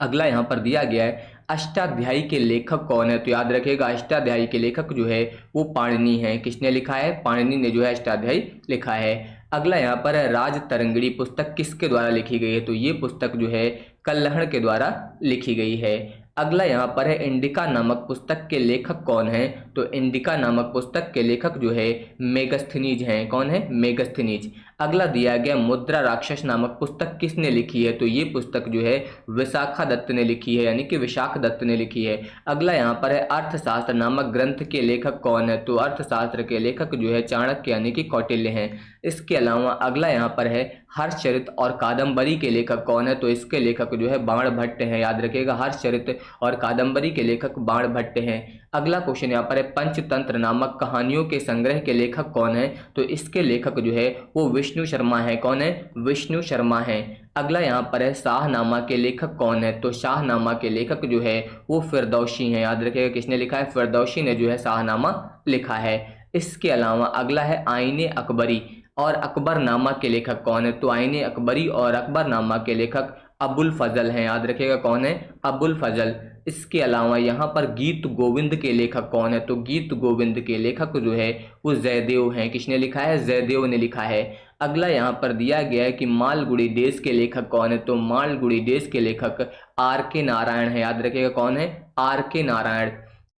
Speaker 1: अगला यहाँ पर दिया गया है अष्टाध्यायी के लेखक कौन है? तो याद रखिएगा अष्टाध्यायी के लेखक जो है वो पाणिनि है। किसने लिखा है? पाणिनि ने जो है अष्टाध्यायी लिखा है। अगला यहाँ पर है राज तरंगिणी पुस्तक किसके द्वारा लिखी गई है? तो ये पुस्तक जो है कल्हड़ के द्वारा लिखी गई है। अगला यहाँ पर है इंडिका नामक पुस्तक के लेखक कौन है? तो इंडिका नामक पुस्तक के लेखक जो है मेगस्थनीज हैं। कौन है? मेगस्थनीज। अगला दिया गया मुद्रा राक्षस नामक पुस्तक किसने लिखी है? तो ये पुस्तक जो है विशाखा दत्त ने लिखी है, यानी कि विशाख दत्त ने लिखी है। अगला यहाँ पर है अर्थशास्त्र नामक ग्रंथ के लेखक कौन है? तो अर्थशास्त्र के लेखक जो है चाणक्य यानी कि कौटिल्य हैं। इसके अलावा अगला यहाँ पर है हर्षचरित और कादम्बरी के लेखक कौन है? तो इसके लेखक जो है बाण भट्ट हैं। याद रखिएगा हर्षचरित और कादम्बरी के लेखक बाण भट्ट हैं। अगला क्वेश्चन यहाँ पर है पंचतंत्र नामक कहानियों के संग्रह के लेखक कौन है? तो इसके लेखक जो है वो विष्णु शर्मा है। कौन है? विष्णु शर्मा है। अगला यहाँ पर है शाहनामा के लेखक कौन है? तो शाहनामा के लेखक जो है वो फिरदौसी हैं। याद रखिएगा किसने लिखा है? फिरदौसी ने जो है शाहनामा लिखा है। इसके अलावा अगला है आईने अकबरी और अकबरनामा के लेखक कौन है? तो आईने अकबरी और अकबरनामा के लेखक अबुल फजल हैं। याद रखिएगा कौन है? अबुल फजल। इसके अलावा यहाँ पर गीत गोविंद के लेखक कौन है? तो गीत गोविंद के लेखक जो है वो जयदेव हैं। किसने लिखा है? जयदेव ने लिखा है। अगला यहाँ पर दिया गया है कि मालगुडी डेज के लेखक कौन है? तो मालगुडी डेज के लेखक R.K. नारायण है। याद रखिएगा कौन है? R.K. नारायण।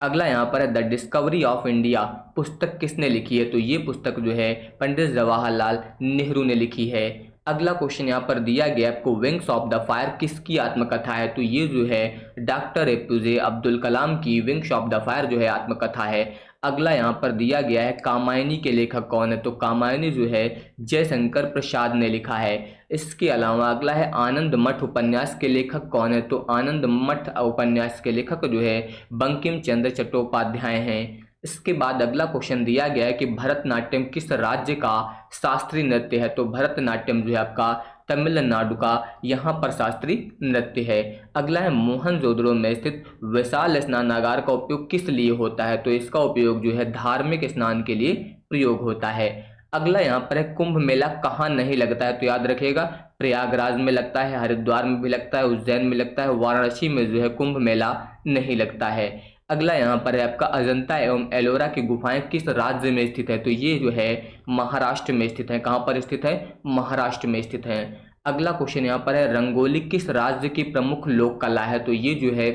Speaker 1: अगला यहाँ पर है द डिस्कवरी ऑफ इंडिया पुस्तक किसने लिखी है? तो ये पुस्तक जो है पंडित जवाहरलाल नेहरू ने लिखी है। अगला क्वेश्चन यहाँ पर दिया गया आपको विंग्स ऑफ द फायर किसकी आत्मकथा है? तो ये जो है डॉक्टर APJ अब्दुल कलाम की विंग्स ऑफ द फायर जो है आत्मकथा है। अगला यहाँ पर दिया गया है कामायनी के लेखक कौन है? तो कामायनी जो है जयशंकर प्रसाद ने लिखा है। इसके अलावा अगला है आनंद मठ उपन्यास के लेखक कौन है? तो आनंद मठ उपन्यास के लेखक जो है बंकिम चंद्र चट्टोपाध्याय हैं। इसके बाद अगला क्वेश्चन दिया गया है कि भरतनाट्यम किस राज्य का शास्त्रीय नृत्य है? तो भरतनाट्यम जो है आपका तमिलनाडु का यहाँ पर शास्त्रीय नृत्य है। अगला है मोहनजोदड़ो में स्थित विशाल स्नानागार का उपयोग किस लिए होता है? तो इसका उपयोग जो है धार्मिक स्नान के लिए प्रयोग होता है। अगला यहाँ पर है कुंभ मेला कहाँ नहीं लगता है? तो याद रखिएगा प्रयागराज में लगता है, हरिद्वार में भी लगता है, उज्जैन में लगता है, वाराणसी में जो है कुंभ मेला नहीं लगता है। अगला यहाँ पर है आपका अजंता एवं एलोरा की गुफाएं किस राज्य में स्थित है? तो ये जो है महाराष्ट्र में स्थित है। कहाँ पर स्थित है? महाराष्ट्र में स्थित है। अगला क्वेश्चन यहाँ पर है रंगोली किस राज्य की प्रमुख लोक कला है? तो ये जो है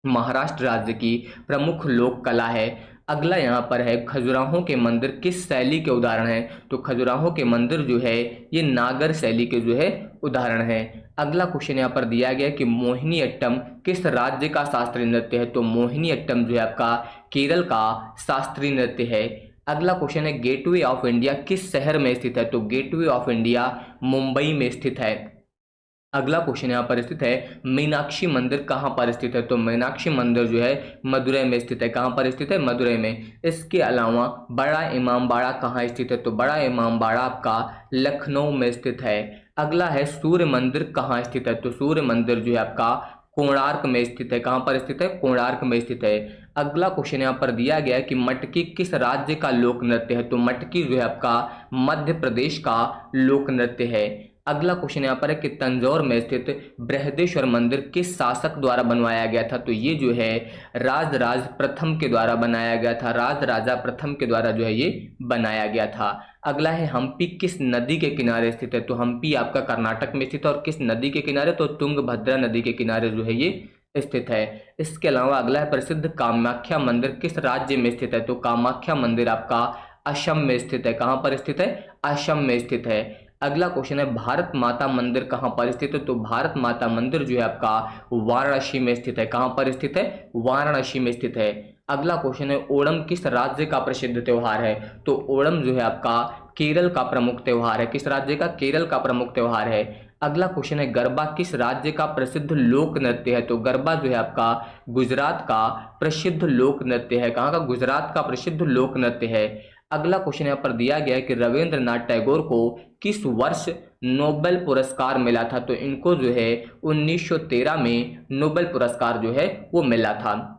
Speaker 1: महाराष्ट्र राज्य की प्रमुख लोक कला है। अगला यहाँ पर है खजुराहो के मंदिर किस शैली के उदाहरण हैं? तो खजुराहो के मंदिर जो है ये नागर शैली के जो है उदाहरण है। अगला क्वेश्चन यहाँ पर दिया गया कि मोहिनी अट्टम किस राज्य का शास्त्रीय नृत्य है? तो मोहिनी अट्टम जो है आपका केरल का शास्त्रीय नृत्य है। अगला क्वेश्चन है गेटवे ऑफ इंडिया किस शहर में स्थित है? तो गेटवे ऑफ इंडिया मुंबई में स्थित है। अगला क्वेश्चन यहाँ पर स्थित है मीनाक्षी मंदिर कहाँ पर स्थित है? तो मीनाक्षी मंदिर जो है मदुरई में स्थित है। कहाँ पर स्थित है? मदुरई में। इसके अलावा बड़ा इमामबाड़ा कहाँ स्थित है? तो बड़ा इमामबाड़ा आपका लखनऊ में स्थित है। अगला है सूर्य मंदिर कहाँ स्थित है? तो सूर्य मंदिर जो है आपका कोणार्क में स्थित है। कहाँ पर स्थित है? कोणार्क में स्थित है। अगला क्वेश्चन यहाँ पर दिया गया है कि मटकी किस राज्य का लोक नृत्य है? तो मटकी जो है आपका मध्य प्रदेश का लोक नृत्य है। अगला क्वेश्चन यहाँ पर है कि तंजौर में स्थित बृहदेश्वर मंदिर किस शासक द्वारा बनवाया गया था? तो ये जो है राजराज प्रथम के द्वारा बनाया गया था। राजराजा प्रथम के द्वारा जो है ये बनाया गया था। अगला है हम्पी किस नदी के किनारे स्थित है? तो हम्पी आपका कर्नाटक में स्थित है। और किस नदी के किनारे? तो तुंगभद्रा नदी के किनारे जो है ये स्थित है। इसके अलावा अगला है प्रसिद्ध कामाख्या मंदिर किस राज्य में स्थित है? तो कामाख्या मंदिर आपका असम में स्थित है। कहाँ पर स्थित है? असम में स्थित है। अगला क्वेश्चन है भारत माता मंदिर कहाँ पर स्थित है? तो भारत माता मंदिर जो है आपका वाराणसी में स्थित है। कहाँ पर स्थित है? वाराणसी में स्थित है। अगला क्वेश्चन है ओणम किस राज्य का प्रसिद्ध त्योहार है? तो ओणम जो है आपका केरल का प्रमुख त्योहार है। किस राज्य का? केरल का प्रमुख त्योहार है। अगला क्वेश्चन है गरबा किस राज्य का प्रसिद्ध लोक नृत्य है? तो गरबा जो है आपका गुजरात का प्रसिद्ध लोक नृत्य है। कहाँ का? गुजरात का प्रसिद्ध लोक नृत्य है। अगला क्वेश्चन यहाँ पर दिया गया है कि रविंद्रनाथ टैगोर को किस वर्ष नोबेल पुरस्कार मिला था? तो इनको जो है 1913 में नोबेल पुरस्कार जो है वो मिला था।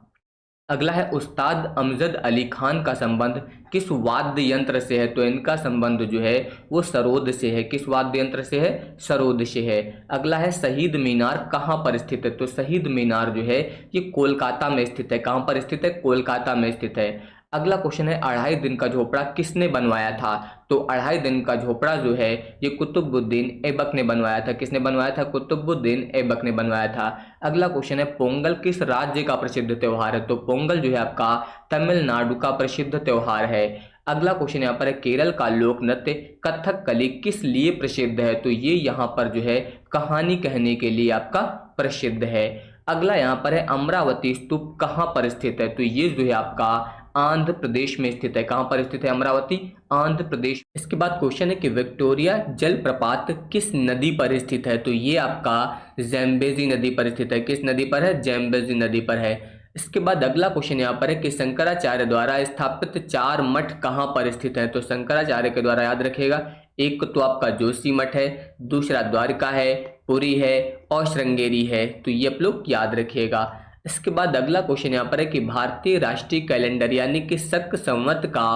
Speaker 1: अगला है उस्ताद अमजद अली खान का संबंध किस वाद्य यंत्र से है? तो इनका संबंध जो है वो सरोद से है। किस वाद्य यंत्र से है? सरोद से है। अगला है शहीद मीनार कहाँ पर स्थित है? तो शहीद मीनार जो है ये कोलकाता में स्थित है। कहाँ पर स्थित है? कोलकाता में स्थित है। अगला क्वेश्चन है अढ़ाई दिन का झोपड़ा किसने बनवाया था? तो अढ़ाई दिन का झोपड़ा जो है ये कुतुबुद्दीन ऐबक ने बनवाया था। किसने बनवाया था? कुतुबुद्दीन ऐबक ने बनवाया था। अगला क्वेश्चन है पोंगल किस राज्य का प्रसिद्ध त्योहार है? तो पोंगल जो है आपका तमिलनाडु का प्रसिद्ध त्योहार है। अगला क्वेश्चन यहाँ पर है केरल का लोक नृत्य कथकली किस लिए प्रसिद्ध है? तो ये यहाँ पर जो है कहानी कहने के लिए आपका प्रसिद्ध है। अगला यहाँ पर है अमरावती स्तूप कहाँ पर स्थित है? तो ये जो है आपका आंध्र प्रदेश में स्थित है। कहाँ पर स्थित है? अमरावती, आंध्र प्रदेश। इसके बाद क्वेश्चन है कि विक्टोरिया जलप्रपात किस नदी पर स्थित है? तो ये आपका ज़ैम्बेज़ी नदी पर स्थित है। किस नदी पर है? ज़ैम्बेज़ी नदी पर है। इसके बाद अगला क्वेश्चन यहाँ पर है कि शंकराचार्य द्वारा स्थापित 4 मठ कहाँ पर स्थित है? तो शंकराचार्य के द्वारा याद रखिएगा, एक तो आपका जोशी मठ है, दूसरा द्वारका है, पुरी है और श्रृंगेरी है। तो ये आप लोग याद रखिएगा। इसके बाद अगला क्वेश्चन यहाँ पर है कि भारतीय राष्ट्रीय कैलेंडर यानी कि शक संवत का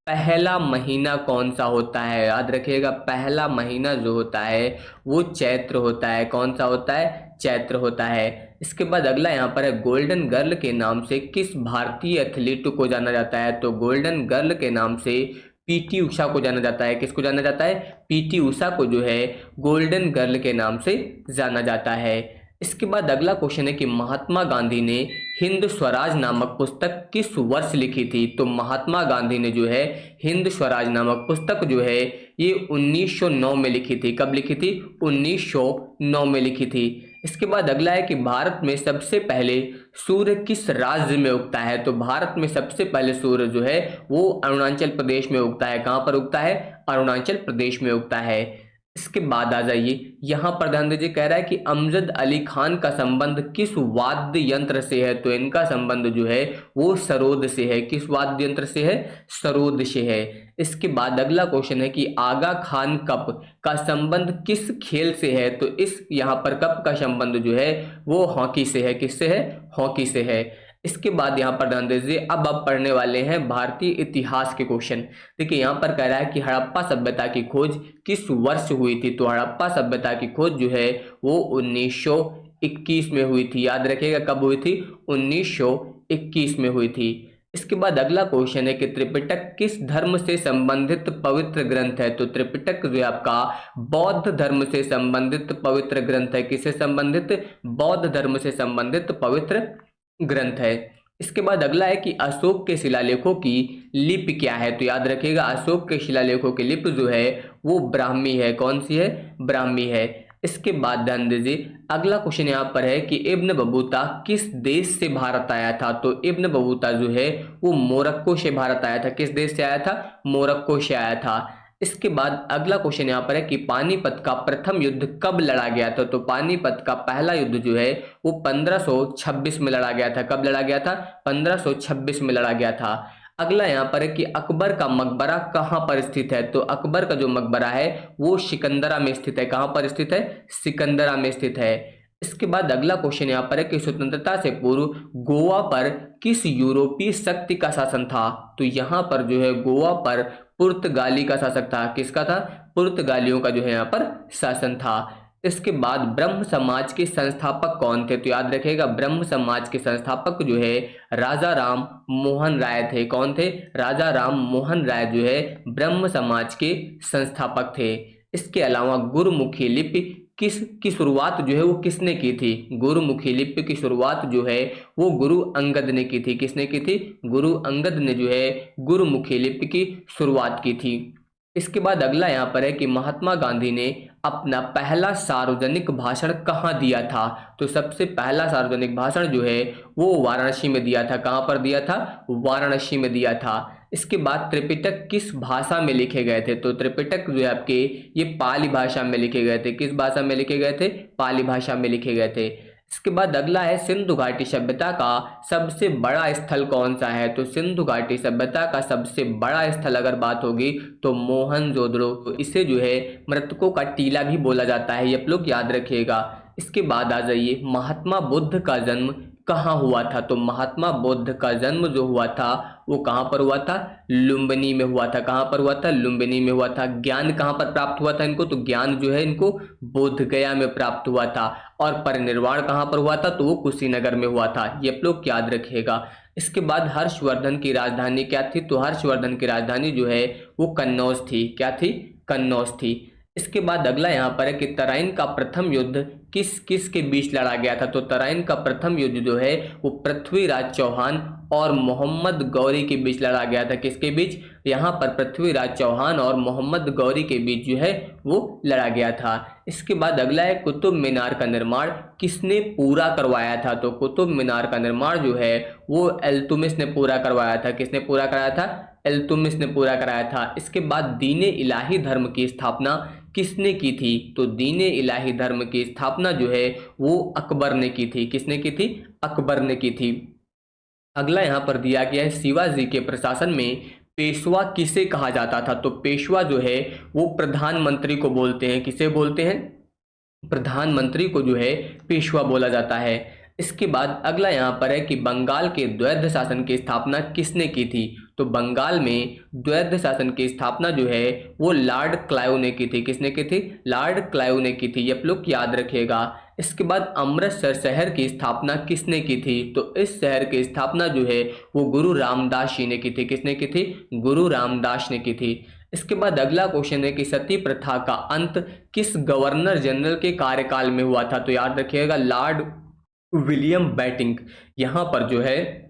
Speaker 1: पहला महीना कौन सा होता है? याद रखिएगा, पहला महीना जो होता है वो चैत्र होता है। कौन सा होता है? चैत्र होता है। इसके बाद अगला यहाँ पर है गोल्डन गर्ल के नाम से किस भारतीय एथलीट को जाना जाता है? तो गोल्डन गर्ल के नाम से पीटी उषा को जाना जाता है। किसको जाना जाता है? पीटी उषा को जो है गोल्डन गर्ल के नाम से जाना जाता है। इसके बाद अगला क्वेश्चन है कि महात्मा गांधी ने हिंद स्वराज नामक पुस्तक किस वर्ष लिखी थी? तो महात्मा गांधी ने जो है हिंद स्वराज नामक पुस्तक जो है ये 1909 में लिखी थी। कब लिखी थी? 1909 में लिखी थी। इसके बाद अगला है कि भारत में सबसे पहले सूर्य किस राज्य में उगता है? तो भारत में सबसे पहले सूर्य जो है वो अरुणाचल प्रदेश में उगता है। कहाँ पर उगता है? अरुणाचल प्रदेश में उगता है। इसके बाद आ जाइए, यहाँ पर ध्यान दीजिए, कह रहा है कि अमजद अली खान का संबंध किस वाद्य यंत्र से है? तो इनका संबंध जो है वो सरोद से है। किस वाद्य यंत्र से है? सरोद से है। इसके बाद अगला क्वेश्चन है कि आगा खान कप का संबंध किस खेल से है? तो इस यहाँ पर कप का संबंध जो है वो हॉकी से है। किससे है? हॉकी से है। इसके बाद यहाँ पर ध्यान दीजिए, अब आप पढ़ने वाले हैं भारतीय इतिहास के क्वेश्चन। देखिए यहाँ पर कह रहा है कि हड़प्पा सभ्यता की खोज किस वर्ष हुई थी? तो हड़प्पा सभ्यता की खोज जो है वो 1921 में हुई थी। याद रखिएगा, कब हुई थी? 1921 में हुई थी। इसके बाद अगला क्वेश्चन है कि त्रिपिटक किस धर्म से संबंधित पवित्र ग्रंथ है? तो त्रिपिटक जो है आपका बौद्ध धर्म से संबंधित पवित्र ग्रंथ है। किससे संबंधित? बौद्ध धर्म से संबंधित पवित्र ग्रंथ है। इसके बाद अगला है कि अशोक के शिलालेखों की लिपि क्या है? तो याद रखिएगा, अशोक के शिलालेखों की लिपि जो है वो ब्राह्मी है। कौन सी है? ब्राह्मी है। इसके बाद ध्यान दीजिए, अगला क्वेश्चन यहाँ पर है कि इब्न बतूता किस देश से भारत आया था? तो इब्न बतूता जो है वो मोरक्को से भारत आया था। किस देश से आया था? मोरक्को से आया था। इसके बाद अगला क्वेश्चन यहाँ पर है कि पानीपत का प्रथम युद्ध कब लड़ा गया था? तो पानीपत का पहला युद्ध जो है वो 1526 में लड़ा गया था। कब लड़ा गया था? 1526 में लड़ा गया था। अगला यहाँ पर है कि अकबर का मकबरा कहाँ पर स्थित है? तो अकबर का जो मकबरा है वो सिकंदरा में स्थित है। कहाँ पर स्थित है? सिकंदरा में स्थित है। इसके बाद अगला क्वेश्चन यहाँ पर है कि स्वतंत्रता से पूर्व गोवा पर किस यूरोपीय शक्ति का शासन था? तो यहाँ पर जो है गोवा पर पुर्तगाली का शासक था। किसका था? पुर्तगालियों का जो है यहाँ पर शासन था। इसके बाद ब्रह्म समाज के संस्थापक कौन थे? तो याद रखिएगा, ब्रह्म समाज के संस्थापक जो है राजा राम मोहन राय थे। कौन थे? राजा राम मोहन राय जो है ब्रह्म समाज के संस्थापक थे। इसके अलावा गुरुमुखी लिपि किसकी शुरुआत जो है वो किसने की थी? गुरुमुखी लिपि की शुरुआत जो है वो गुरु अंगद ने की थी। किसने की थी? गुरु अंगद ने जो है गुरुमुखी लिपि की शुरुआत की थी। इसके बाद अगला यहाँ पर है कि महात्मा गांधी ने अपना पहला सार्वजनिक भाषण कहाँ दिया था? तो सबसे पहला सार्वजनिक भाषण जो है वो वाराणसी में दिया था। कहाँ पर दिया था? वाराणसी में दिया था। इसके बाद त्रिपिटक किस भाषा में लिखे गए थे? तो त्रिपिटक जो है आपके ये पाली भाषा में लिखे गए थे। किस भाषा में लिखे गए थे? पाली भाषा में लिखे गए थे। इसके बाद अगला है सिंधु घाटी सभ्यता का सबसे बड़ा स्थल कौन सा है? तो सिंधु घाटी सभ्यता का सबसे बड़ा स्थल अगर बात होगी तो मोहनजोदड़ो। तो इसे जो है मृतकों का टीला भी बोला जाता है, ये आप लोग याद रखिएगा। इसके बाद आ जाइए, महात्मा बुद्ध का जन्म कहाँ हुआ था? तो महात्मा बुद्ध का जन्म जो हुआ था वो कहाँ पर हुआ था? लुम्बिनी में हुआ था। कहाँ पर हुआ था? लुम्बिनी में हुआ था। ज्ञान कहाँ पर प्राप्त हुआ था इनको? तो ज्ञान जो है इनको बोध गया में प्राप्त हुआ था। और परिनिर्वाण कहाँ पर हुआ था? तो वो कुशीनगर में हुआ था, ये आप लोग याद रखिएगा। इसके बाद हर्षवर्धन की राजधानी क्या थी? तो हर्षवर्धन की राजधानी जो है वो कन्नौज थी। क्या थी? कन्नौज थी। इसके बाद अगला यहाँ पर है कि तराइन का प्रथम युद्ध किस किस के बीच लड़ा गया था? तो तराइन का प्रथम युद्ध जो है वो पृथ्वीराज चौहान और मोहम्मद गौरी के बीच लड़ा गया था। किसके बीच? यहाँ पर पृथ्वीराज चौहान और मोहम्मद गौरी के बीच जो है वो लड़ा गया था। इसके बाद अगला है कुतुब मीनार का निर्माण किसने पूरा करवाया था? तो कुतुब मीनार का निर्माण जो है वो इल्तुतमिश ने पूरा करवाया था। किसने पूरा कराया था? इल्तुतमिश ने पूरा कराया था। इसके बाद दीने इलाही धर्म की स्थापना किसने की थी? तो दीने इलाही धर्म की स्थापना जो है वो अकबर ने की थी। किसने की थी? अकबर ने की थी। अगला यहाँ पर दिया गया है शिवाजी के प्रशासन में पेशवा किसे कहा जाता था? तो पेशवा जो है वो प्रधानमंत्री को बोलते हैं। किसे बोलते हैं? प्रधानमंत्री को जो है पेशवा बोला जाता है। इसके बाद अगला यहाँ पर है कि बंगाल के द्वैध शासन की स्थापना किसने की थी? तो बंगाल में द्वैध शासन की स्थापना जो है वो लॉर्ड क्लाइव ने की थी। किसने की थी? लॉर्ड क्लाइव ने की थी, ये आप लोग याद रखिएगा। इसके बाद अमृतसर शहर की स्थापना किसने की थी? तो इस शहर की स्थापना जो है वो गुरु रामदास जी ने की थी। किसने की थी? गुरु रामदास ने की थी। इसके बाद अगला क्वेश्चन है कि सती प्रथा का अंत किस गवर्नर जनरल के कार्यकाल में हुआ था? तो याद रखिएगा लॉर्ड विलियम बेटिंक। यहाँ पर जो है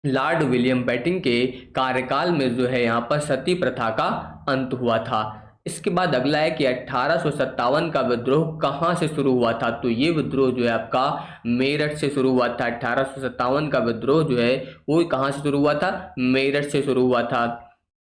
Speaker 1: लॉर्ड विलियम बेटिंक के कार्यकाल में जो है यहाँ पर सती प्रथा का अंत हुआ था। इसके बाद अगला है कि 1857 का विद्रोह कहाँ से शुरू हुआ था? तो ये विद्रोह जो है आपका मेरठ से शुरू हुआ था। 1857 का विद्रोह जो है वो कहाँ से शुरू हुआ था? मेरठ से शुरू हुआ था।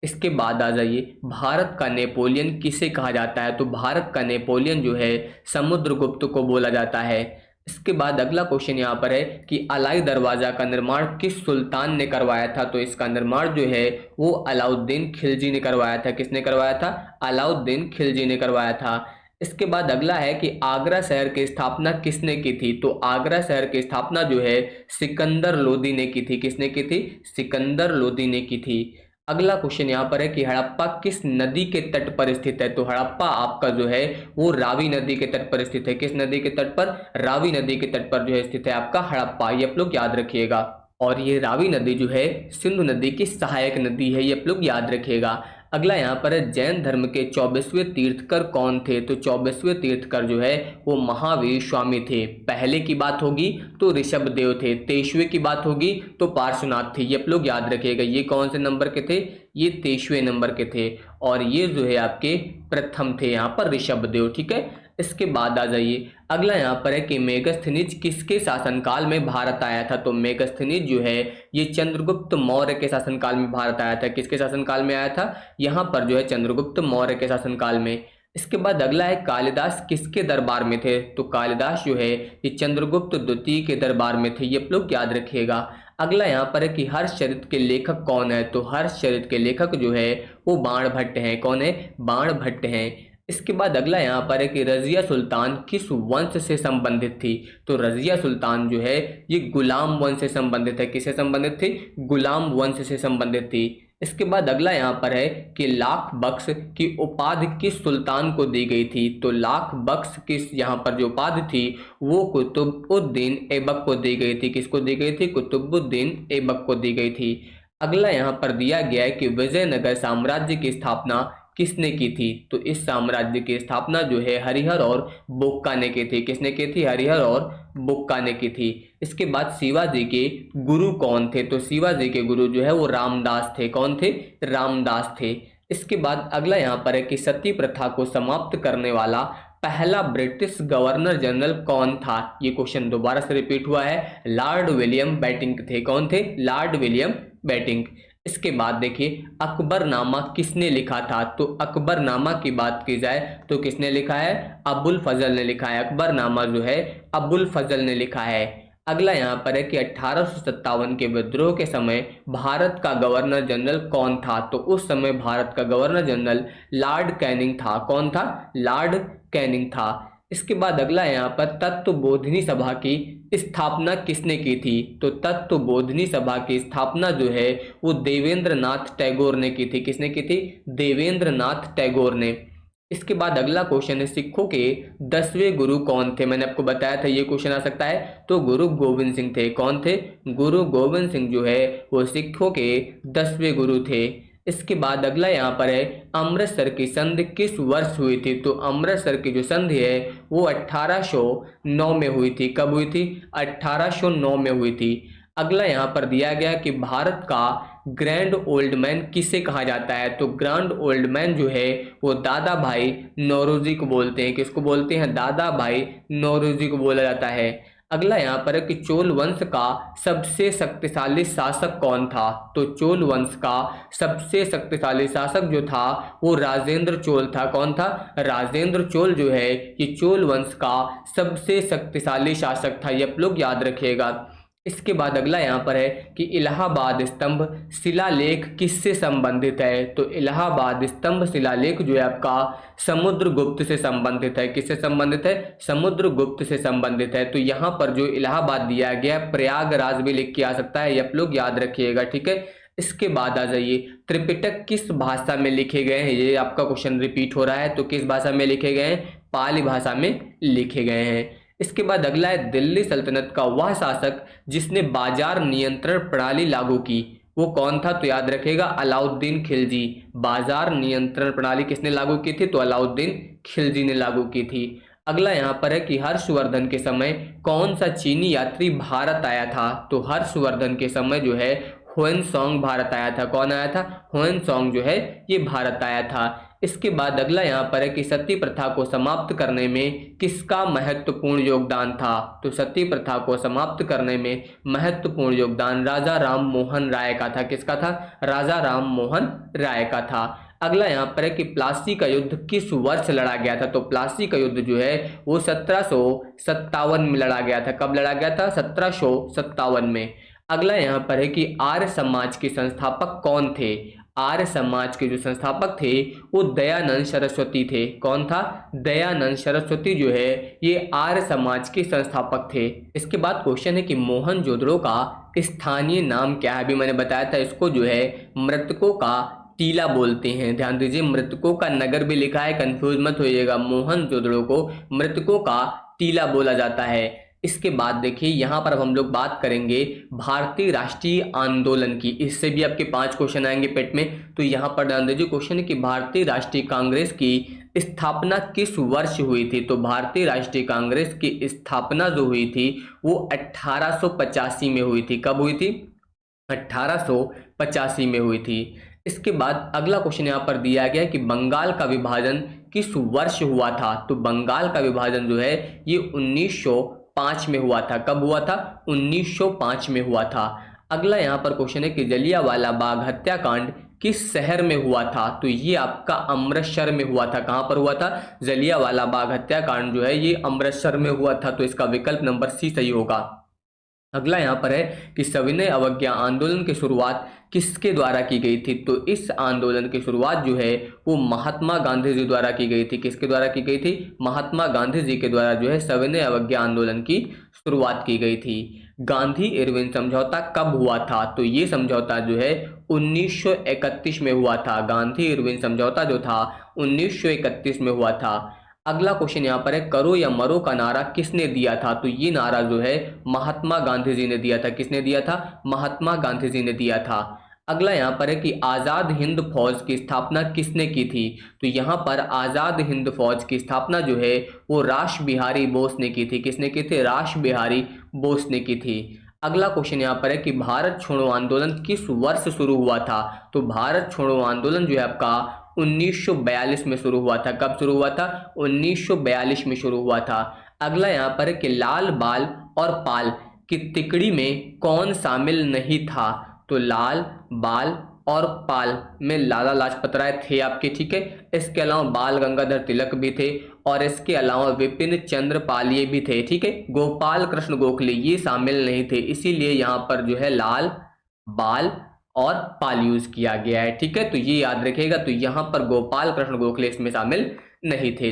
Speaker 1: इसके बाद आ जाइए, भारत का नेपोलियन किसे कहा जाता है? तो भारत का नेपोलियन जो है समुद्रगुप्त को बोला जाता है। इसके बाद अगला क्वेश्चन यहाँ पर है कि अलाई दरवाजा का निर्माण किस सुल्तान ने करवाया था? तो इसका निर्माण जो है वो अलाउद्दीन खिलजी ने करवाया था। किसने करवाया था? अलाउद्दीन खिलजी ने करवाया था। इसके बाद अगला है कि आगरा शहर की स्थापना किसने की थी? तो आगरा शहर की स्थापना जो है सिकंदर लोदी ने की थी। किसने की थी? सिकंदर लोदी ने की थी। अगला क्वेश्चन यहाँ पर है कि हड़प्पा किस नदी के तट पर स्थित है? तो हड़प्पा आपका जो है वो रावी नदी के तट पर स्थित है। किस नदी के तट पर? रावी नदी के तट पर जो है स्थित है आपका हड़प्पा, ये आप लोग याद रखिएगा। और ये रावी नदी जो है सिंधु नदी की सहायक नदी है, ये आप लोग याद रखिएगा। अगला यहाँ पर है जैन धर्म के 24वें तीर्थकर कौन थे? तो 24वें तीर्थकर जो है वो महावीर स्वामी थे। पहले की बात होगी तो ऋषभदेव थे, 23वें की बात होगी तो पार्श्वनाथ थे, ये आप लोग याद रखिएगा। ये कौन से नंबर के थे? ये 23वें नंबर के थे। और ये जो है आपके प्रथम थे यहाँ पर ऋषभदेव, ठीक है। इसके बाद आ जाइए, अगला यहाँ पर है कि मेगस्थनीज किसके शासनकाल में भारत आया था? तो मेगस्थनीज जो है ये चंद्रगुप्त मौर्य के शासनकाल में भारत आया था। किसके शासनकाल में आया था? यहाँ पर जो है चंद्रगुप्त मौर्य के शासनकाल में। इसके बाद अगला है कालिदास किसके दरबार में थे? तो कालिदास जो है ये चंद्रगुप्त द्वितीय के दरबार में थे, ये आप लोग याद रखिएगा। अगला यहाँ पर है कि हर्षचरित के लेखक कौन है? तो हर्षचरित के लेखक जो है वो बाणभट्ट हैं। कौन है? बाणभट्ट हैं। इसके बाद अगला यहाँ पर है कि रजिया सुल्तान किस वंश से संबंधित थी? तो रजिया सुल्तान जो है ये गुलाम वंश से संबंधित है। किससे संबंधित थी? गुलाम वंश से संबंधित थी। इसके बाद अगला यहाँ पर है कि लाख बख्श की उपाधि किस सुल्तान को दी गई थी? तो लाख बख्श किस यहाँ पर जो उपाधि थी वो कुतुबुद्दीन ऐबक को दी गई थी। किसको दी गई थी? कुतुबुद्दीन ऐबक को दी गई थी। अगला यहाँ पर दिया गया है कि विजयनगर साम्राज्य की स्थापना किसने की थी? तो इस साम्राज्य की स्थापना जो है हरिहर और बुक्का ने की थी। किसने की थी? हरिहर और बुक्का ने की थी। इसके बाद शिवाजी के गुरु कौन थे? तो शिवाजी के गुरु जो है वो रामदास थे। कौन थे? रामदास थे। इसके बाद अगला यहाँ पर है कि सती प्रथा को समाप्त करने वाला पहला ब्रिटिश गवर्नर जनरल कौन था? ये क्वेश्चन दोबारा से रिपीट हुआ है, लॉर्ड विलियम बेटिंक थे। कौन थे? Lord William Bentinck. इसके बाद देखिए अकबरनामा किसने लिखा था? तो अकबरनामा की बात की जाए तो किसने लिखा है? अबुल फजल ने लिखा है। अकबरनामा जो है अबुल फजल ने लिखा है। अगला यहाँ पर है कि 1857 के विद्रोह के समय भारत का गवर्नर जनरल कौन था? तो उस समय भारत का गवर्नर जनरल लॉर्ड कैनिंग था। कौन था? लॉर्ड कैनिंग था। इसके बाद अगला यहाँ पर तत्वबोधिनी सभा की स्थापना किसने की थी? तो तत्वबोधिनी सभा की स्थापना जो है वो देवेंद्र नाथ टैगोर ने की थी। किसने की थी? देवेंद्र नाथ टैगोर ने। इसके बाद अगला क्वेश्चन है सिखों के 10वें गुरु कौन थे? मैंने आपको बताया था ये क्वेश्चन आ सकता है, तो गुरु गोविंद सिंह थे। कौन थे? गुरु गोविंद सिंह जो है वो सिखों के 10वें गुरु थे। इसके बाद अगला यहाँ पर है अमृतसर की संधि किस वर्ष हुई थी? तो अमृतसर की जो संधि है वो 1809 में हुई थी। कब हुई थी? 1809 में हुई थी। अगला यहाँ पर दिया गया कि भारत का ग्रैंड ओल्ड मैन किसे कहा जाता है? तो ग्रैंड ओल्ड मैन जो है वो दादा भाई नौरोजी को बोलते हैं। किसको बोलते हैं? दादा भाई नौरोजी को बोला जाता है। अगला यहाँ पर है कि चोल वंश का सबसे शक्तिशाली शासक कौन था? तो चोल वंश का सबसे शक्तिशाली शासक जो था वो राजेंद्र चोल था। कौन था? राजेंद्र चोल जो है ये चोल वंश का सबसे शक्तिशाली शासक था। ये आप लोग याद रखिएगा। इसके बाद अगला यहाँ पर है कि इलाहाबाद स्तंभ शिलालेख किससे संबंधित है? तो इलाहाबाद स्तंभ शिलालेख जो है आपका समुद्रगुप्त से संबंधित है। किससे संबंधित है? समुद्रगुप्त से संबंधित है। तो यहाँ पर जो इलाहाबाद दिया गया प्रयागराज भी लिख के आ सकता है, ये आप लोग याद रखिएगा। ठीक है। इसके बाद आ जाइए त्रिपिटक किस भाषा में लिखे गए हैं? ये आपका क्वेश्चन रिपीट हो रहा है, तो किस भाषा में लिखे गए हैं? पाली भाषा में लिखे गए हैं। इसके बाद अगला है दिल्ली सल्तनत का वह शासक जिसने बाजार नियंत्रण प्रणाली लागू की, वो कौन था? तो याद रखिएगा अलाउद्दीन खिलजी। बाजार नियंत्रण प्रणाली किसने लागू की थी? तो अलाउद्दीन खिलजी ने लागू की थी। अगला यहाँ पर है कि हर्षवर्धन के समय कौन सा चीनी यात्री भारत आया था? तो हर्षवर्धन के समय जो है ह्वेनसांग भारत आया था। कौन आया था? ह्वेनसांग जो है ये भारत आया था। इसके बाद अगला यहाँ पर है कि सती प्रथा को समाप्त करने में किसका महत्वपूर्ण योगदान था? तो सती प्रथा को समाप्त करने में महत्वपूर्ण योगदान राजा राम मोहन राय का था। किसका था? राजा राम मोहन राय का था। अगला यहाँ पर है कि प्लासी का युद्ध किस वर्ष लड़ा गया था? तो प्लासी का युद्ध जो है वो 1757 में लड़ा गया था। कब लड़ा गया था? 1757 में। अगला यहाँ पर है कि आर्य समाज के संस्थापक कौन थे? आर्य समाज के जो संस्थापक थे वो दयानंद सरस्वती थे। कौन था? दयानंद सरस्वती जो है ये आर्य समाज के संस्थापक थे। इसके बाद क्वेश्चन है कि मोहनजोदड़ो का स्थानीय नाम क्या है? अभी मैंने बताया था इसको जो है मृतकों का टीला बोलते हैं। ध्यान दीजिए मृतकों का नगर भी लिखा है, कंफ्यूज मत होइएगा। मोहनजोदड़ो को मृतकों का टीला बोला जाता है। इसके बाद देखिए यहाँ पर अब हम लोग बात करेंगे भारतीय राष्ट्रीय आंदोलन की। इससे भी आपके 5 क्वेश्चन आएंगे पेट में। तो यहाँ पर ध्यान दीजिए क्वेश्चन है कि भारतीय राष्ट्रीय कांग्रेस की स्थापना किस वर्ष हुई थी? तो भारतीय राष्ट्रीय कांग्रेस की स्थापना जो हुई थी वो 1885 में हुई थी। कब हुई थी? 1885 में हुई थी। इसके बाद अगला क्वेश्चन यहाँ पर दिया गया है कि बंगाल का विभाजन किस वर्ष हुआ था? तो बंगाल का विभाजन जो है ये 1905 में हुआ था। कब हुआ था? 1905 में हुआ था। अगला यहाँ पर क्वेश्चन है कि जलियांवाला बाग हत्याकांड किस शहर में हुआ था? तो ये आपका अमृतसर में हुआ था। कहाँ पर हुआ था? जलियांवाला बाग हत्याकांड जो है ये अमृतसर में हुआ था। तो इसका विकल्प नंबर सी सही होगा। अगला यहाँ पर है कि सविनय अवज्ञा आंदोलन की शुरुआत किसके द्वारा की गई थी? तो इस आंदोलन की शुरुआत जो है वो महात्मा गांधी जी द्वारा की गई थी। किसके द्वारा की गई थी? महात्मा गांधी जी के द्वारा जो है सविनय अवज्ञा आंदोलन की शुरुआत की गई थी। गांधी इरविन समझौता कब हुआ था? तो ये समझौता जो है 1931 में हुआ था। गांधी इरविन समझौता जो था 1931 में हुआ था। अगला क्वेश्चन यहाँ पर है करो या मरो का नारा किसने दिया था? तो ये नारा जो है महात्मा गांधी जी ने दिया था। किसने दिया था? महात्मा गांधी जी ने दिया था। अगला यहाँ पर है कि आज़ाद हिंद फौज की स्थापना किसने की थी? तो यहाँ पर आज़ाद हिंद फौज की स्थापना जो है वो रास बिहारी बोस ने की थी। किसने की थी? रास बिहारी बोस ने की थी। अगला क्वेश्चन यहाँ पर है कि भारत छोड़ो आंदोलन किस वर्ष शुरू हुआ था? तो भारत छोड़ो आंदोलन जो है आपका 1942 में शुरू हुआ था। कब शुरू हुआ था? 1942 में शुरू हुआ था। अगला यहाँ पर है कि लाल बाल और पाल की तिकड़ी में कौन शामिल नहीं था? तो लाल बाल और पाल में लाला लाजपत राय थे आपके, ठीक है। इसके अलावा बाल गंगाधर तिलक भी थे और इसके अलावा विपिन चंद्र पाल ये भी थे, ठीक है। गोपाल कृष्ण गोखले ये शामिल नहीं थे, इसीलिए यहाँ पर जो है लाल बाल और पाल यूज किया गया है, ठीक है। तो ये याद रखिएगा। तो यहाँ पर गोपाल कृष्ण गोखले इसमें शामिल नहीं थे।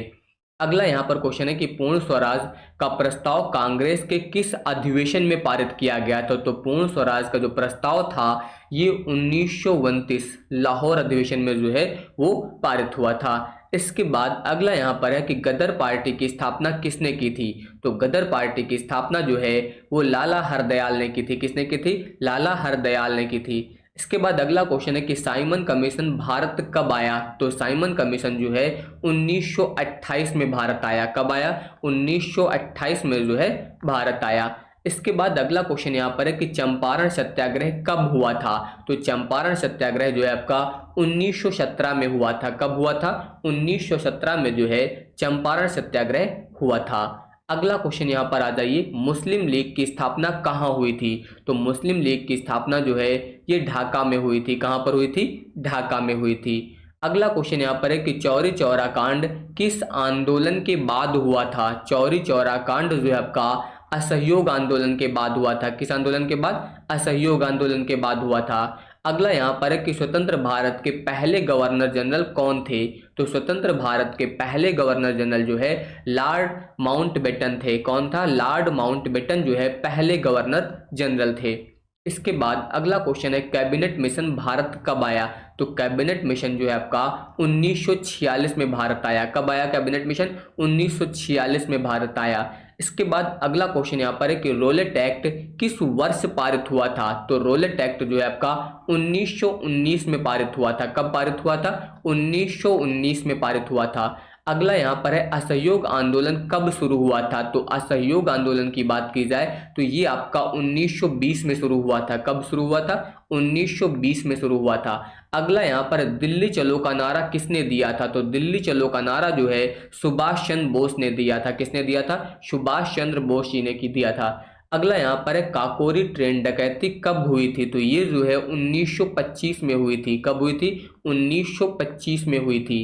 Speaker 1: अगला यहाँ पर क्वेश्चन है कि पूर्ण स्वराज का प्रस्ताव कांग्रेस के किस अधिवेशन में पारित किया गया था? तो पूर्ण स्वराज का जो प्रस्ताव था ये 1929 लाहौर अधिवेशन में जो है वो पारित हुआ था। इसके बाद अगला यहाँ पर है कि गदर पार्टी की स्थापना किसने की थी? तो गदर पार्टी की स्थापना जो है वो लाला हरदयाल ने की थी। किसने की थी? लाला हरदयाल ने की थी। इसके बाद अगला क्वेश्चन है कि साइमन कमीशन भारत कब आया? तो साइमन कमीशन जो है 1928 में भारत आया। कब आया? 1928 में जो है भारत आया। इसके बाद अगला क्वेश्चन यहाँ पर है कि चंपारण सत्याग्रह कब हुआ था? तो चंपारण सत्याग्रह जो है आपका 1917 में हुआ था। कब हुआ था? 1917 में जो है चंपारण सत्याग्रह हुआ था। अगला क्वेश्चन यहाँ पर आ जाइए, मुस्लिम लीग की स्थापना कहाँ हुई थी? तो मुस्लिम लीग की स्थापना जो है ये ढाका में हुई थी। कहाँ पर हुई थी? ढाका में हुई थी। अगला क्वेश्चन यहाँ पर है कि चौरी चौरा कांड किस आंदोलन के बाद हुआ था? चौरी चौरा कांड जो है आपका असहयोग आंदोलन के बाद हुआ था। किस आंदोलन के बाद? असहयोग आंदोलन के बाद हुआ था। अगला यहाँ पर है कि स्वतंत्र भारत के पहले गवर्नर जनरल कौन थे? तो स्वतंत्र भारत के पहले गवर्नर जनरल जो है लॉर्ड माउंटबेटन थे। कौन था? लॉर्ड माउंटबेटन जो है पहले गवर्नर जनरल थे। इसके बाद अगला क्वेश्चन है कैबिनेट मिशन भारत कब आया? तो कैबिनेट मिशन जो है आपका 1946 में भारत आया। कब आया कैबिनेट मिशन? 1946 में भारत आया। इसके बाद अगला क्वेश्चन यहाँ पर है कि रोलेट एक्ट किस वर्ष पारित हुआ था? तो रोलेट एक्ट जो है आपका 1919 में पारित हुआ था। कब पारित हुआ था? 1919 में पारित हुआ था। अगला यहाँ पर है असहयोग आंदोलन कब शुरू हुआ था? तो असहयोग आंदोलन की बात की जाए तो ये आपका 1920 में शुरू हुआ था। कब शुरू हुआ था? 1920 में शुरू हुआ था। अगला यहाँ पर दिल्ली चलो का नारा किसने दिया था? तो दिल्ली चलो का नारा जो है सुभाष चंद्र बोस ने दिया था। किसने दिया था? सुभाष चंद्र बोस जी ने दिया था। अगला यहाँ पर है काकोरी ट्रेन डकैती कब हुई थी? तो ये जो है 1925 में हुई थी। कब हुई थी? 1925 में हुई थी।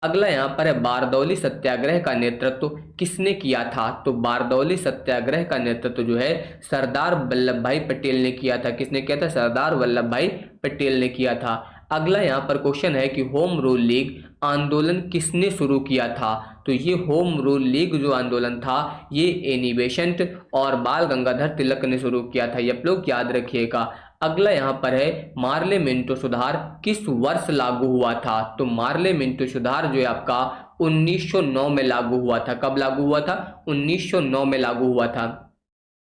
Speaker 1: अगला यहाँ पर है बारदौली सत्याग्रह का नेतृत्व किसने किया था? तो बारदौली सत्याग्रह का नेतृत्व जो है सरदार वल्लभ भाई पटेल ने किया था। किसने किया था? सरदार वल्लभ भाई पटेल ने किया था। अगला यहाँ पर क्वेश्चन है कि होम रूल लीग आंदोलन किसने शुरू किया था? तो ये होम रूल लीग जो आंदोलन था ये एनी बेसेंट और बाल गंगाधर तिलक ने शुरू किया था। ये आप लोग याद रखिएगा। अगला यहाँ पर है मार्ले मिंटो सुधार किस वर्ष लागू हुआ था? तो मार्ले मिंटो सुधार जो है आपका 1909 में लागू हुआ था। कब लागू हुआ था? 1909 में लागू हुआ था।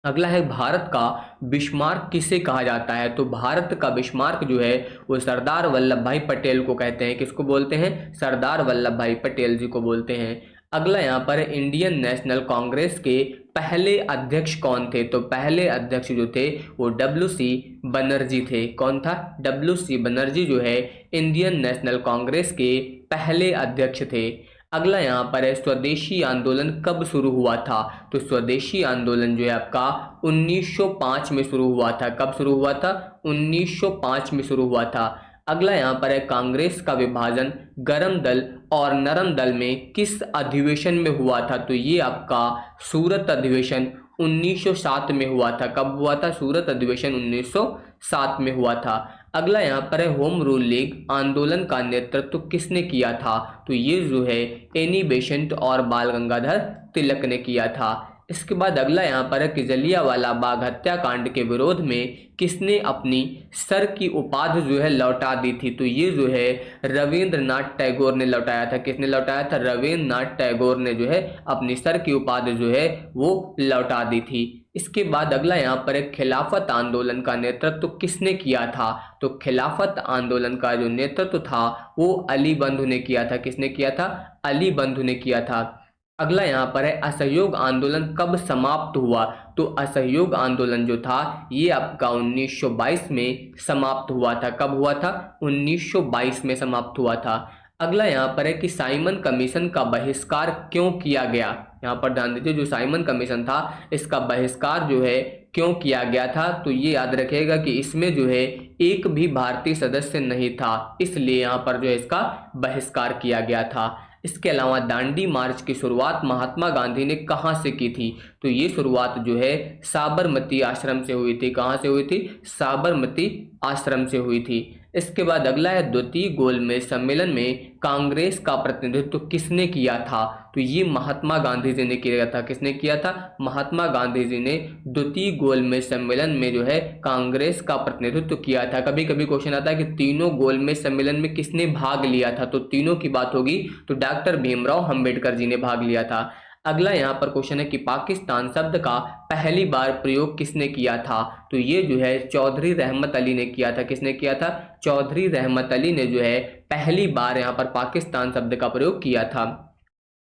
Speaker 1: अगला है भारत का बिस्मार्क किसे कहा जाता है? तो भारत का बिस्मार्क जो है वो सरदार वल्लभ भाई पटेल को कहते हैं। किसको बोलते हैं? सरदार वल्लभ भाई पटेल जी को बोलते हैं। अगला यहाँ पर इंडियन नेशनल कांग्रेस के पहले अध्यक्ष कौन थे? तो पहले अध्यक्ष जो थे वो WC बनर्जी थे। कौन था? WC बनर्जी जो है इंडियन नेशनल कांग्रेस के पहले अध्यक्ष थे। अगला यहाँ पर है स्वदेशी आंदोलन कब शुरू हुआ था? तो स्वदेशी आंदोलन जो है आपका 1905 में शुरू हुआ था। कब शुरू हुआ था? 1905 में शुरू हुआ था। अगला यहाँ पर है कांग्रेस का विभाजन गर्म दल और नरम दल में किस अधिवेशन में हुआ था? तो ये आपका सूरत अधिवेशन 1907 में हुआ था। कब हुआ था? सूरत अधिवेशन 1907 में हुआ था। अगला यहाँ पर है होम रूल लीग आंदोलन का नेतृत्व किसने किया था? तो ये जो है एनी बेसेंट और बाल गंगाधर तिलक ने किया था। इसके बाद अगला यहाँ पर है कि जलियांवाला बाग हत्याकांड के विरोध में किसने अपनी सर की उपाधि जो है लौटा दी थी? तो ये जो है रविंद्रनाथ टैगोर ने लौटाया था। किसने लौटाया था? रविंद्रनाथ टैगोर ने जो है अपनी सर की उपाधि जो है वो लौटा दी थी। इसके बाद अगला यहाँ पर एक खिलाफत आंदोलन का नेतृत्व किसने किया था? तो खिलाफत आंदोलन का जो नेतृत्व था वो अली बंधु ने किया था। किसने किया था? अली बंधु ने किया था। अगला यहाँ पर है असहयोग आंदोलन कब समाप्त हुआ? तो असहयोग आंदोलन जो था ये आपका 1922 में समाप्त हुआ था। कब हुआ था? 1922 में समाप्त हुआ था। अगला यहाँ पर है कि साइमन कमीशन का बहिष्कार क्यों किया गया। यहाँ पर ध्यान दीजिए, जो साइमन कमीशन था इसका बहिष्कार जो है क्यों किया गया था, तो ये याद रखिएगा कि इसमें जो है एक भी भारतीय सदस्य नहीं था, इसलिए यहाँ पर जो है इसका बहिष्कार किया गया था। इसके अलावा दांडी मार्च की शुरुआत महात्मा गांधी ने कहाँ से की थी, तो ये शुरुआत जो है साबरमती आश्रम से हुई थी। कहाँ से हुई थी? साबरमती आश्रम से हुई थी। इसके बाद अगला है द्वितीय गोलमेज सम्मेलन में कांग्रेस का प्रतिनिधित्व किसने किया था, तो ये महात्मा गांधी जी ने किया था। किसने किया था? महात्मा गांधी जी ने द्वितीय गोलमेज सम्मेलन में जो है कांग्रेस का प्रतिनिधित्व किया था। कभी कभी क्वेश्चन आता है कि तीनों गोलमेज सम्मेलन में किसने भाग लिया था, तो तीनों की बात होगी तो डॉक्टर भीमराव अंबेडकर जी ने भाग लिया था। अगला यहाँ पर क्वेश्चन है कि पाकिस्तान शब्द का पहली बार प्रयोग किसने किया था, तो ये जो है चौधरी रहमत अली ने किया था। किसने किया था? चौधरी रहमत अली ने जो है पहली बार यहाँ पर पाकिस्तान शब्द का प्रयोग किया था।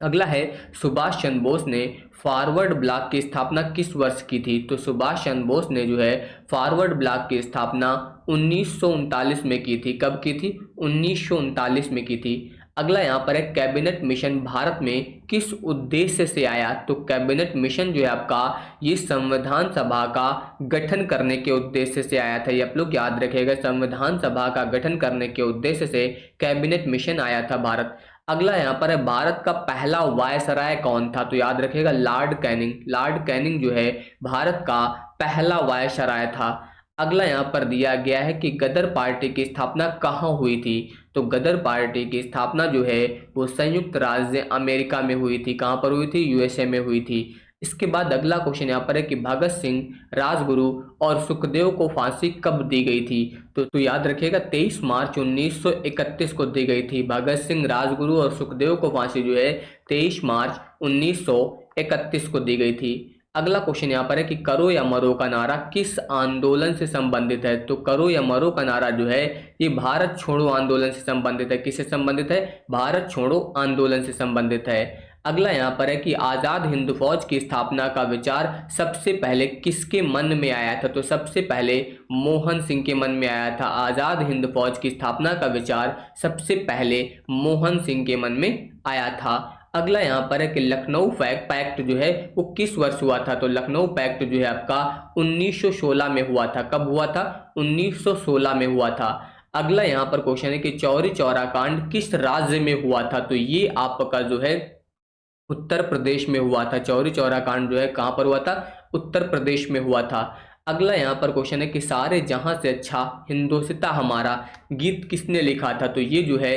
Speaker 1: अगला है सुभाष चंद्र बोस ने फॉरवर्ड ब्लॉक की स्थापना किस वर्ष की थी, तो सुभाष चंद्र बोस ने जो है फॉरवर्ड ब्लॉक की स्थापना 1939 में की थी। कब की थी? 1939 में की थी। अगला यहाँ पर है कैबिनेट मिशन भारत में किस उद्देश्य से आया, तो कैबिनेट मिशन जो है आपका ये संविधान सभा का गठन करने के उद्देश्य से आया था। ये आप लोग याद रखिएगा, संविधान सभा का गठन करने के उद्देश्य से कैबिनेट मिशन आया था भारत। अगला यहाँ पर है भारत का पहला वायसराय कौन था, तो याद रखिएगा लॉर्ड कैनिंग। लॉर्ड कैनिंग जो है भारत का पहला वायसराय था। अगला यहाँ पर दिया गया है कि गदर पार्टी की स्थापना कहाँ हुई थी, तो गदर पार्टी की स्थापना जो है वो संयुक्त राज्य अमेरिका में हुई थी। कहाँ पर हुई थी? यूएसए में हुई थी। इसके बाद अगला क्वेश्चन यहाँ पर है कि भगत सिंह, राजगुरु और सुखदेव को फांसी कब दी गई थी, तो याद रखिएगा 23 मार्च 1931 को दी गई थी। भगत सिंह, राजगुरु और सुखदेव को फांसी जो है 23 मार्च 1931 को दी गई थी। अगला क्वेश्चन यहाँ पर है कि करो या मरो का नारा किस आंदोलन से संबंधित है, तो करो या मरो का नारा जो है ये भारत छोड़ो आंदोलन से संबंधित है। किससे संबंधित है? भारत छोड़ो आंदोलन से संबंधित है। अगला यहाँ पर है कि आजाद हिंद फौज की स्थापना का विचार सबसे पहले किसके मन में आया था, तो सबसे पहले मोहन सिंह के मन में आया था। आजाद हिंद फौज की स्थापना का विचार सबसे पहले मोहन सिंह के मन में आया था। अगला यहाँ पर है कि लखनऊ पैक्ट जो है वो किस वर्ष हुआ था, तो लखनऊ पैक्ट जो है आपका 1916 में हुआ था। कब हुआ था? 1916 में हुआ था। अगला यहाँ पर क्वेश्चन है कि चौरी चौरा कांड किस राज्य में हुआ था, तो ये आपका जो है उत्तर प्रदेश में हुआ था। चौरी चौरा कांड जो है कहाँ पर हुआ था? उत्तर प्रदेश में हुआ था। अगला यहाँ पर क्वेश्चन है कि सारे जहां से अच्छा हिंदोसिता हमारा गीत किसने लिखा था, तो ये जो है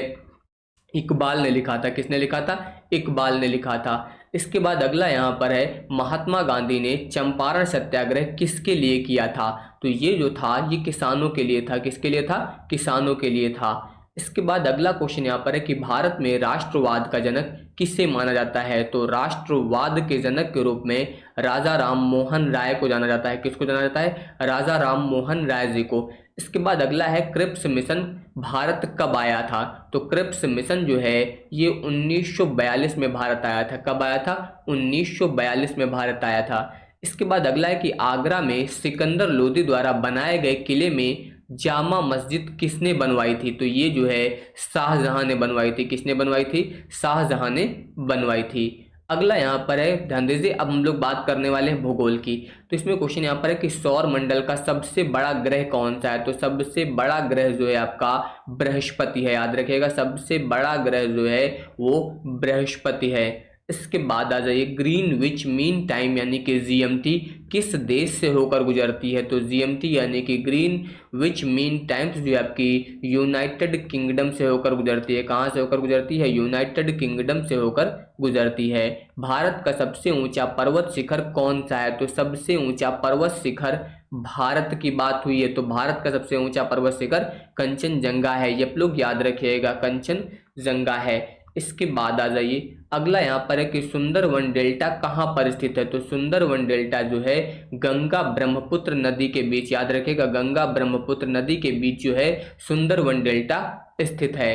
Speaker 1: इकबाल ने लिखा था। किसने लिखा था? इकबाल ने लिखा था। इसके बाद अगला यहाँ पर है महात्मा गांधी ने चंपारण सत्याग्रह किसके लिए किया था, तो ये जो था ये किसानों के लिए था। किसके लिए था? किसानों के लिए था। इसके बाद अगला क्वेश्चन यहाँ पर है कि भारत में राष्ट्रवाद का जनक किसे माना जाता है, तो राष्ट्रवाद के जनक के रूप में राजा राम मोहन राय को जाना जाता है। किसको जाना जाता है? राजा राम मोहन राय जी को। इसके बाद अगला है क्रिप्स मिशन भारत कब आया था, तो क्रिप्स मिशन जो है ये 1942 में भारत आया था। कब आया था? 1942 में भारत आया था। इसके बाद अगला है कि आगरा में सिकंदर लोदी द्वारा बनाए गए किले में जामा मस्जिद किसने बनवाई थी, तो ये जो है शाहजहां ने बनवाई थी। किसने बनवाई थी? शाहजहां ने बनवाई थी। अगला यहाँ पर है, ध्यान दीजिए, अब हम लोग बात करने वाले हैं भूगोल की। तो इसमें क्वेश्चन यहाँ पर है कि सौर मंडल का सबसे बड़ा ग्रह कौन सा है, तो सबसे बड़ा ग्रह जो है आपका बृहस्पति है। याद रखिएगा, सबसे बड़ा ग्रह जो है वो बृहस्पति है। इसके बाद आ जाइए ग्रीनविच मीन टाइम यानी कि जीएमटी किस देश से होकर गुजरती है, तो जीएमटी यानी कि ग्रीनविच मीन टाइम्स जो है आपकी यूनाइटेड किंगडम से होकर गुजरती है। कहाँ से होकर गुजरती है? यूनाइटेड किंगडम से होकर गुजरती है। भारत का सबसे ऊंचा पर्वत शिखर कौन सा है, तो सबसे ऊंचा पर्वत शिखर भारत की बात हुई है तो भारत का सबसे ऊंचा पर्वत शिखर कंचनजंगा है। ये आप लोग याद रखिएगा, कंचनजंगा है। इसके बाद आ जाइए अगला यहाँ पर है कि सुंदरवन डेल्टा कहाँ पर स्थित है, तो सुंदरवन डेल्टा जो है गंगा ब्रह्मपुत्र नदी के बीच, याद रखिएगा, गंगा ब्रह्मपुत्र नदी के बीच जो है सुंदरवन डेल्टा स्थित है।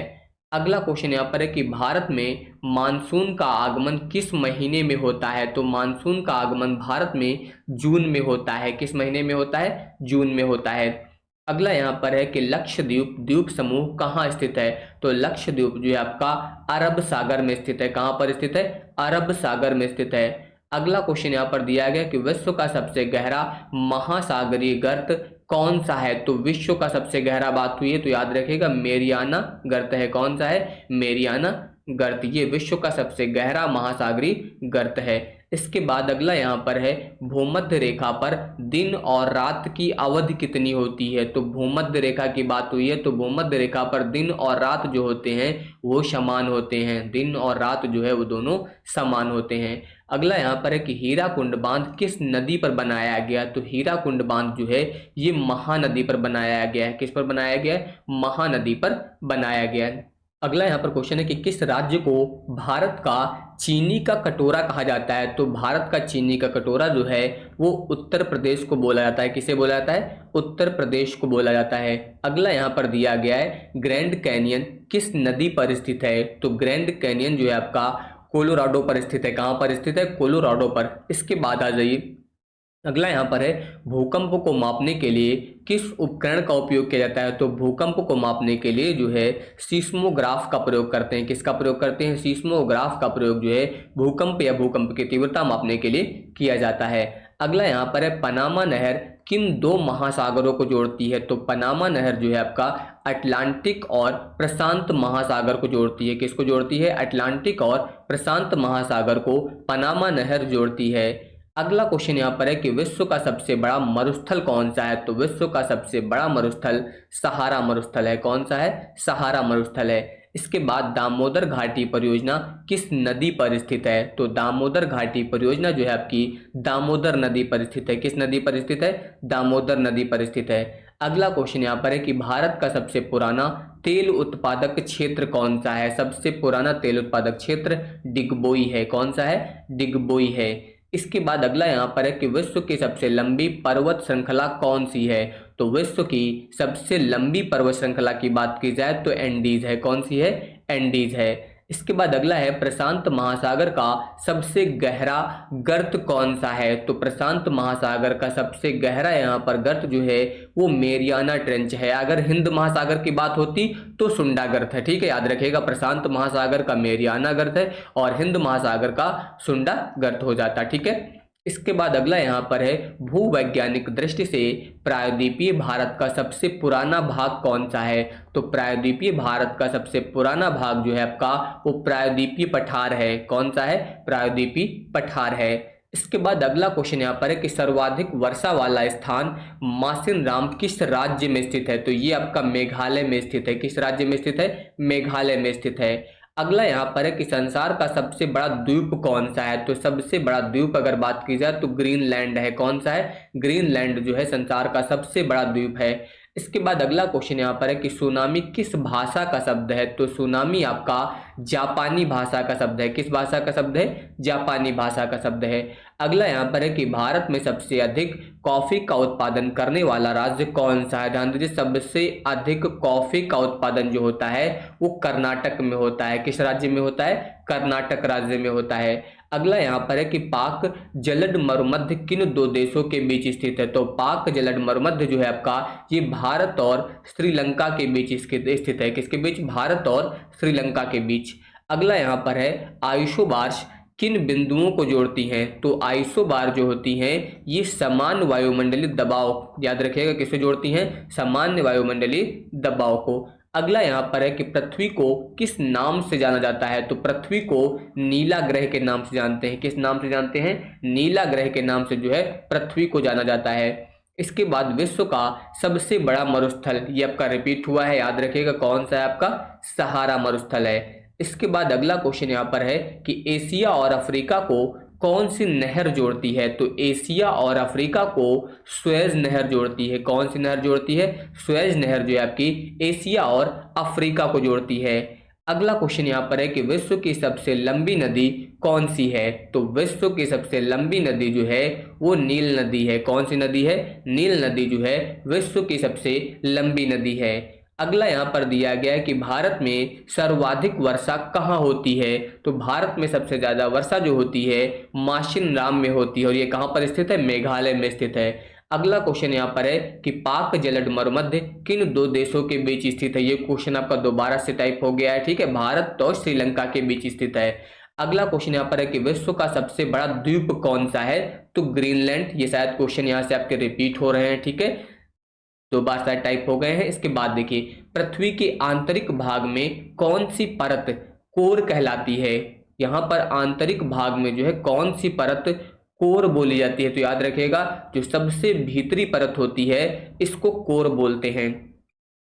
Speaker 1: अगला क्वेश्चन यहाँ पर है कि भारत में मानसून का आगमन किस महीने में होता है, तो मानसून का आगमन भारत में जून में होता है। किस महीने में होता है? जून में होता है। अगला यहाँ पर है कि लक्षद्वीप द्वीप समूह कहाँ स्थित है। तो लक्षद्वीप जो है आपका अरब सागर में स्थित है। कहाँ पर स्थित है? अरब सागर में स्थित है। अगला क्वेश्चन यहाँ पर दिया गया कि विश्व का सबसे गहरा महासागरीय गर्त कौन सा है। तो विश्व का सबसे गहरा बात हुई है तो याद रखिएगा मेरियाना गर्त है। कौन सा है? मेरियाना गर्त। ये विश्व का सबसे गहरा महासागरीय गर्त है। इसके बाद अगला यहाँ पर है भूमध्य रेखा पर दिन और रात की अवधि कितनी होती है। तो भूमध्य रेखा की बात हुई है तो भूमध्य रेखा पर दिन और रात जो होते हैं वो समान होते हैं। दिन और रात जो है वो दोनों समान होते हैं। अगला यहाँ पर है कि हीराकुंड बांध किस नदी पर बनाया गया। तो हीराकुंड बांध जो है ये महानदी पर बनाया गया है। किस पर बनाया गया है? महानदी पर बनाया गया है। अगला यहाँ पर क्वेश्चन है कि किस राज्य को भारत का चीनी का कटोरा कहा जाता है। तो भारत का चीनी का कटोरा जो है वो उत्तर प्रदेश को बोला जाता है। किसे बोला जाता है? उत्तर प्रदेश को बोला जाता है। अगला यहाँ पर दिया गया है ग्रैंड कैनियन किस नदी पर स्थित है। तो ग्रैंड कैनियन जो है आपका कोलोराडो पर स्थित है। कहाँ पर स्थित है? कोलोराडो पर। इसके बाद आ जाइए अगला यहाँ पर है भूकंप को मापने के लिए किस उपकरण का उपयोग किया जाता है। तो भूकंप को मापने के लिए जो है सीस्मोग्राफ का प्रयोग करते हैं। किसका प्रयोग करते हैं? सीस्मोग्राफ का प्रयोग जो है भूकंप या भूकंप की तीव्रता मापने के लिए किया जाता है। अगला यहाँ पर है पनामा नहर किन दो महासागरों को जोड़ती है। तो पनामा नहर जो है आपका अटलांटिक और प्रशांत महासागर को जोड़ती है। किसको जोड़ती है? अटलांटिक और प्रशांत महासागर को पनामा नहर जोड़ती है। अगला क्वेश्चन यहाँ पर है कि विश्व का सबसे बड़ा मरुस्थल कौन सा है। तो विश्व का सबसे बड़ा मरुस्थल सहारा मरुस्थल है। कौन सा है? सहारा मरुस्थल है। इसके बाद दामोदर घाटी परियोजना किस नदी पर स्थित है। तो दामोदर घाटी परियोजना जो है आपकी दामोदर नदी पर स्थित है। किस नदी पर स्थित है? दामोदर नदी पर स्थित है। अगला क्वेश्चन यहाँ पर है कि भारत का सबसे पुराना तेल उत्पादक क्षेत्र कौन सा है। सबसे पुराना तेल उत्पादक क्षेत्र डिगबोई है। कौन सा है? डिगबोई है। इसके बाद अगला यहाँ पर है कि विश्व की सबसे लंबी पर्वत श्रृंखला कौन सी है। तो विश्व की सबसे लंबी पर्वत श्रृंखला की बात की जाए तो एंडीज है। कौन सी है? एंडीज है। इसके बाद अगला है प्रशांत महासागर का सबसे गहरा गर्त कौन सा है। तो प्रशांत महासागर का सबसे गहरा यहाँ पर गर्त जो है वो मेरियाना ट्रेंच है। अगर हिंद महासागर की बात होती तो सुंडा गर्त है। ठीक है, याद रखिएगा प्रशांत महासागर का मेरियाना गर्त है और हिंद महासागर का सुंडा गर्त हो जाता। ठीक है। इसके बाद अगला यहाँ पर है भूवैज्ञानिक दृष्टि से प्रायद्वीपीय भारत का सबसे पुराना भाग कौन सा है। तो प्रायद्वीपीय भारत का सबसे पुराना भाग जो है आपका वो प्रायद्वीपीय पठार है। कौन सा है? प्रायद्वीपीय पठार है। इसके बाद अगला क्वेश्चन यहाँ पर है कि सर्वाधिक वर्षा वाला स्थान मासिन राम किस राज्य में स्थित है। तो ये आपका मेघालय में स्थित है। किस राज्य में स्थित है? मेघालय में स्थित है। अगला यहाँ पर है कि संसार का सबसे बड़ा द्वीप कौन सा है। तो सबसे बड़ा द्वीप अगर बात की जाए तो ग्रीनलैंड है। कौन सा है? ग्रीनलैंड जो है संसार का सबसे बड़ा द्वीप है। इसके बाद अगला क्वेश्चन यहाँ पर है कि सुनामी किस भाषा का शब्द है। तो सुनामी आपका जापानी भाषा का शब्द है। किस भाषा का शब्द है? जापानी भाषा का शब्द है। अगला यहाँ पर है कि भारत में सबसे अधिक कॉफी का उत्पादन करने वाला राज्य कौन सा है। ध्यान दीजिए, सबसे अधिक कॉफी का उत्पादन जो होता है वो कर्नाटक में होता है। किस राज्य में होता है? कर्नाटक राज्य में होता है। अगला यहाँ पर है कि पाक जलद मरुमध्य किन दो देशों के बीच स्थित है। तो पाक जलद मरुमध्य जो है आपका ये भारत और श्रीलंका के बीच स्थित है। किसके बीच? भारत और श्रीलंका के बीच। अगला यहाँ पर है आइसोबार्स किन बिंदुओं को जोड़ती हैं। तो आइसोबार जो होती हैं ये समान वायुमंडलीय दबाव, याद रखिएगा किसे जोड़ती हैं? सामान्य वायुमंडलीय दबाव को। अगला यहाँ पर है कि पृथ्वी को किस नाम से जाना जाता है। तो पृथ्वी को नीला ग्रह के नाम से जानते हैं। किस नाम से जानते हैं? नीला ग्रह के नाम से जो है पृथ्वी को जाना जाता है। इसके बाद विश्व का सबसे बड़ा मरुस्थल ये आपका रिपीट हुआ है, याद रखिएगा कौन सा है? आपका सहारा मरुस्थल है। इसके बाद अगला क्वेश्चन यहाँ पर है कि एशिया और अफ्रीका को कौन सी नहर जोड़ती है। तो एशिया और अफ्रीका को सुएज नहर जोड़ती है। कौन सी नहर जोड़ती है? सुएज नहर जो है आपकी एशिया और अफ्रीका को जोड़ती है। अगला क्वेश्चन यहाँ पर है कि विश्व की सबसे लंबी नदी कौन सी है। तो विश्व की सबसे लंबी नदी जो है वो नील नदी है। कौन सी नदी है? नील नदी जो है विश्व की सबसे लंबी नदी है। अगला यहाँ पर दिया गया है कि भारत में सर्वाधिक वर्षा कहाँ होती है। तो भारत में सबसे ज्यादा वर्षा जो होती है मासिन राम में होती है और ये कहाँ पर स्थित है? मेघालय में स्थित है। अगला क्वेश्चन यहाँ पर है कि पाक जलद मरुमध्य किन दो देशों के बीच स्थित है। ये क्वेश्चन आपका दोबारा से टाइप हो गया है, ठीक है, भारत और श्रीलंका के बीच स्थित है। अगला क्वेश्चन यहाँ पर है कि विश्व का सबसे बड़ा द्वीप कौन सा है, तो ग्रीनलैंड। ये शायद क्वेश्चन यहाँ से आपके रिपीट हो रहे हैं, ठीक है, दो बार शायद टाइप हो गए हैं। इसके बाद देखिए, पृथ्वी के आंतरिक भाग में कौन सी परत कोर कहलाती है। यहाँ पर आंतरिक भाग में जो है कौन सी परत कोर बोली जाती है, तो याद रखिएगा जो सबसे भीतरी परत होती है इसको कोर बोलते हैं।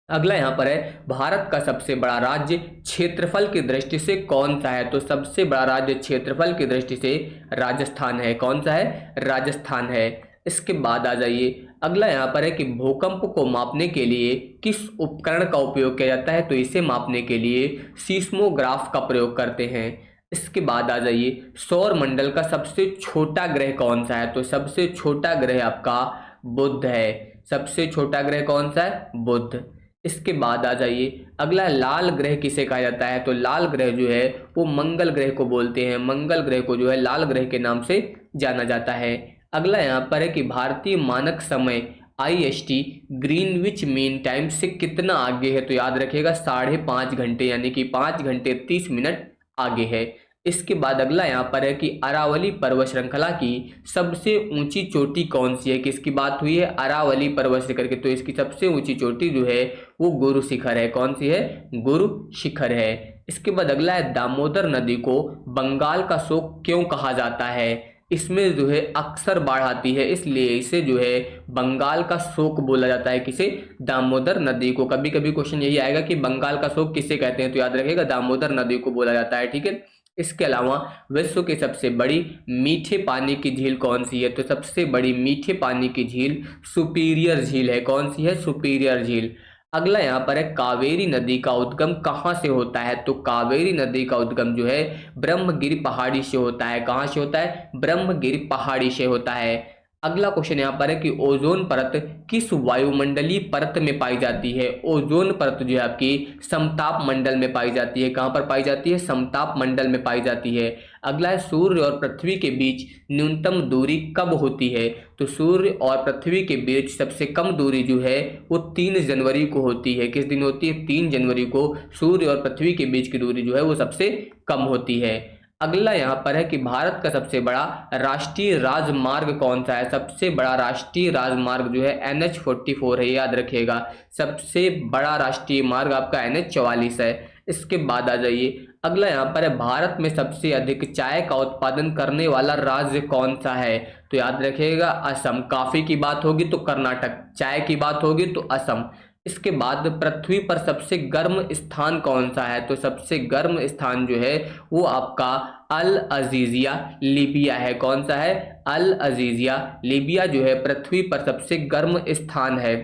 Speaker 1: अगला यहाँ पर है भारत का सबसे बड़ा राज्य क्षेत्रफल की दृष्टि से कौन सा है, तो सबसे बड़ा राज्य क्षेत्रफल की दृष्टि से राजस्थान है। कौन सा है, राजस्थान है। इसके बाद आ जाइए, अगला यहाँ पर है कि भूकंप को मापने के लिए किस उपकरण का उपयोग किया जाता है, तो इसे मापने के लिए सीस्मोग्राफ का प्रयोग करते हैं। इसके बाद आ जाइए, सौर मंडल का सबसे छोटा ग्रह कौन सा है, तो सबसे छोटा ग्रह आपका बुध है। सबसे छोटा ग्रह कौन सा है, बुध। इसके बाद आ जाइए, अगला लाल ग्रह किसे कहा जाता है, तो लाल ग्रह जो है वो मंगल ग्रह को बोलते हैं। मंगल ग्रह को जो है लाल ग्रह के नाम से जाना जाता है। अगला यहाँ पर है कि भारतीय मानक समय IST ग्रीनविच मीन टाइम से कितना आगे है, तो याद रखिएगा 5.5 घंटे, यानी कि 5 घंटे 30 मिनट आगे है। इसके बाद अगला यहाँ पर है कि अरावली पर्वत श्रृंखला की सबसे ऊंची चोटी कौन सी है। किसकी बात हुई है, अरावली पर्वत शिखर की, तो इसकी सबसे ऊंची चोटी जो है वो गुरु शिखर है। कौन सी है, गुरु शिखर है। इसके बाद अगला है दामोदर नदी को बंगाल का शोक क्यों कहा जाता है। इसमें जो है अक्सर बाढ़ आती है, इसलिए इसे जो है बंगाल का शोक बोला जाता है। किसे, दामोदर नदी को। कभी कभी क्वेश्चन यही आएगा कि बंगाल का शोक किसे कहते हैं, तो याद रखिएगा दामोदर नदी को बोला जाता है, ठीक है। इसके अलावा विश्व की सबसे बड़ी मीठे पानी की झील कौन सी है, तो सबसे बड़ी मीठे पानी की झील सुपीरियर झील है। कौन सी है, सुपीरियर झील। अगला यहाँ पर है कावेरी नदी का उद्गम कहाँ से होता है, तो कावेरी नदी का उद्गम जो है ब्रह्मगिरि पहाड़ी से होता है। कहाँ से होता है, ब्रह्मगिरि पहाड़ी से होता है। अगला क्वेश्चन यहाँ पर है कि ओजोन परत किस वायुमंडलीय परत में पाई जाती है। ओजोन परत जो है आपकी समताप मंडल में पाई जाती है। कहाँ पर पाई जाती है, समताप मंडल में पाई जाती है। अगला है सूर्य और पृथ्वी के बीच न्यूनतम दूरी कब होती है, तो सूर्य और पृथ्वी के बीच सबसे कम दूरी जो है वो 3 जनवरी को होती है। किस दिन होती है, 3 जनवरी को सूर्य और पृथ्वी के बीच की दूरी जो है वो सबसे कम होती है। अगला यहाँ पर है कि भारत का सबसे बड़ा राष्ट्रीय राजमार्ग कौन सा है। सबसे बड़ा राष्ट्रीय राजमार्ग जो है NH44 है, याद रखिएगा। सबसे बड़ा राष्ट्रीय मार्ग आपका NH44 है। इसके बाद आ जाइए, अगला यहाँ पर है भारत में सबसे अधिक चाय का उत्पादन करने वाला राज्य कौन सा है, तो याद रखिएगा असम। कॉफी की बात होगी तो कर्नाटक, चाय की बात होगी तो असम। इसके बाद पृथ्वी पर सबसे गर्म स्थान कौन सा है, तो सबसे गर्म स्थान जो है वो आपका अल अजीजिया लीबिया है। कौन सा है, अल अजीजिया लीबिया जो है पृथ्वी पर सबसे गर्म स्थान है।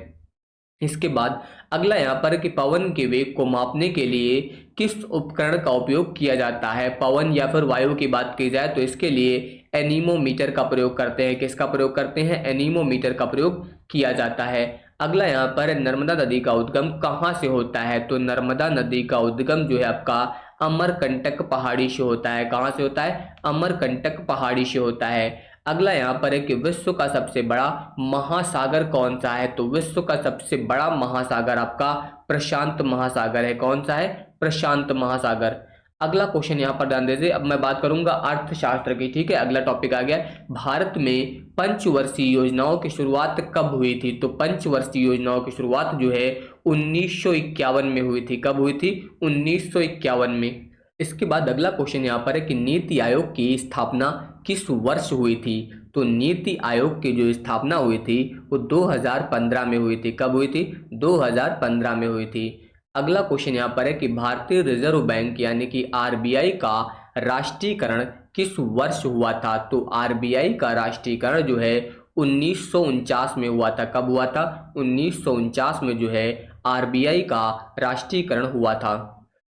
Speaker 1: इसके बाद अगला यहाँ पर कि पवन के वेग को मापने के लिए किस उपकरण का उपयोग किया जाता है। पवन या फिर वायु की बात की जाए तो इसके लिए एनीमोमीटर का प्रयोग करते हैं। किसका प्रयोग करते हैं, एनीमोमीटर का प्रयोग किया जाता है। अगला यहाँ पर नर्मदा नदी का उद्गम कहाँ से होता है, तो नर्मदा नदी का उद्गम जो है आपका अमरकंटक पहाड़ी से होता है। कहाँ से होता है, अमरकंटक पहाड़ी से होता है। अगला यहाँ पर है कि विश्व का सबसे बड़ा महासागर कौन सा है, तो विश्व का सबसे बड़ा महासागर आपका प्रशांत महासागर है। कौन सा है, प्रशांत महासागर। अगला क्वेश्चन यहाँ पर ध्यान दीजिए, अब मैं बात करूंगा अर्थशास्त्र की, ठीक है। अगला टॉपिक आ गया, भारत में पंचवर्षीय योजनाओं की शुरुआत कब हुई थी, तो पंचवर्षीय योजनाओं की शुरुआत जो है 1951 में हुई थी। कब हुई थी, 1951 में। इसके बाद अगला क्वेश्चन यहाँ पर है कि नीति आयोग की स्थापना किस वर्ष हुई थी, तो नीति आयोग की जो स्थापना हुई थी वो 2015 में हुई थी। कब हुई थी, 2015 में हुई थी। अगला क्वेश्चन यहाँ पर है कि भारतीय रिजर्व बैंक यानी कि RBI का राष्ट्रीयकरण किस वर्ष हुआ था, तो RBI का राष्ट्रीयकरण जो है 1949 में हुआ था। कब हुआ था, 1949 में जो है RBI का राष्ट्रीयकरण हुआ था।